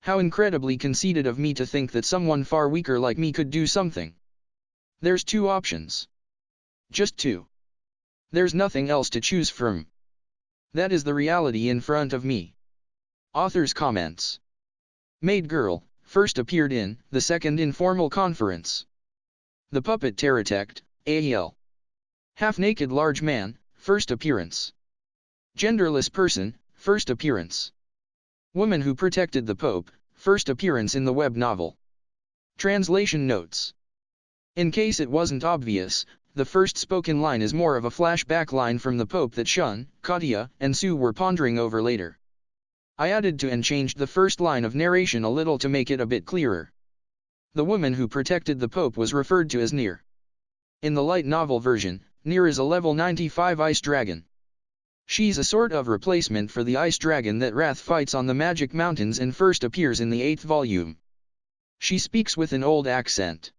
How incredibly conceited of me to think that someone far weaker like me could do something. There's two options. Just two. There's nothing else to choose from. That is the reality in front of me. Author's comments. Maid girl, first appeared in the second informal conference. The puppet Terratect, AEL. Half-naked large man, first appearance. Genderless person, first appearance. Woman who protected the Pope, first appearance in the web novel. Translation notes. In case it wasn't obvious, the first spoken line is more of a flashback line from the Pope that Shun, Katia, and Sue were pondering over later. I added to and changed the first line of narration a little to make it a bit clearer. The woman who protected the Pope was referred to as Nier. In the light novel version, Nier is a level 95 ice dragon. She's a sort of replacement for the ice dragon that Wrath fights on the Magic Mountains and first appears in the 8th volume. She speaks with an old accent.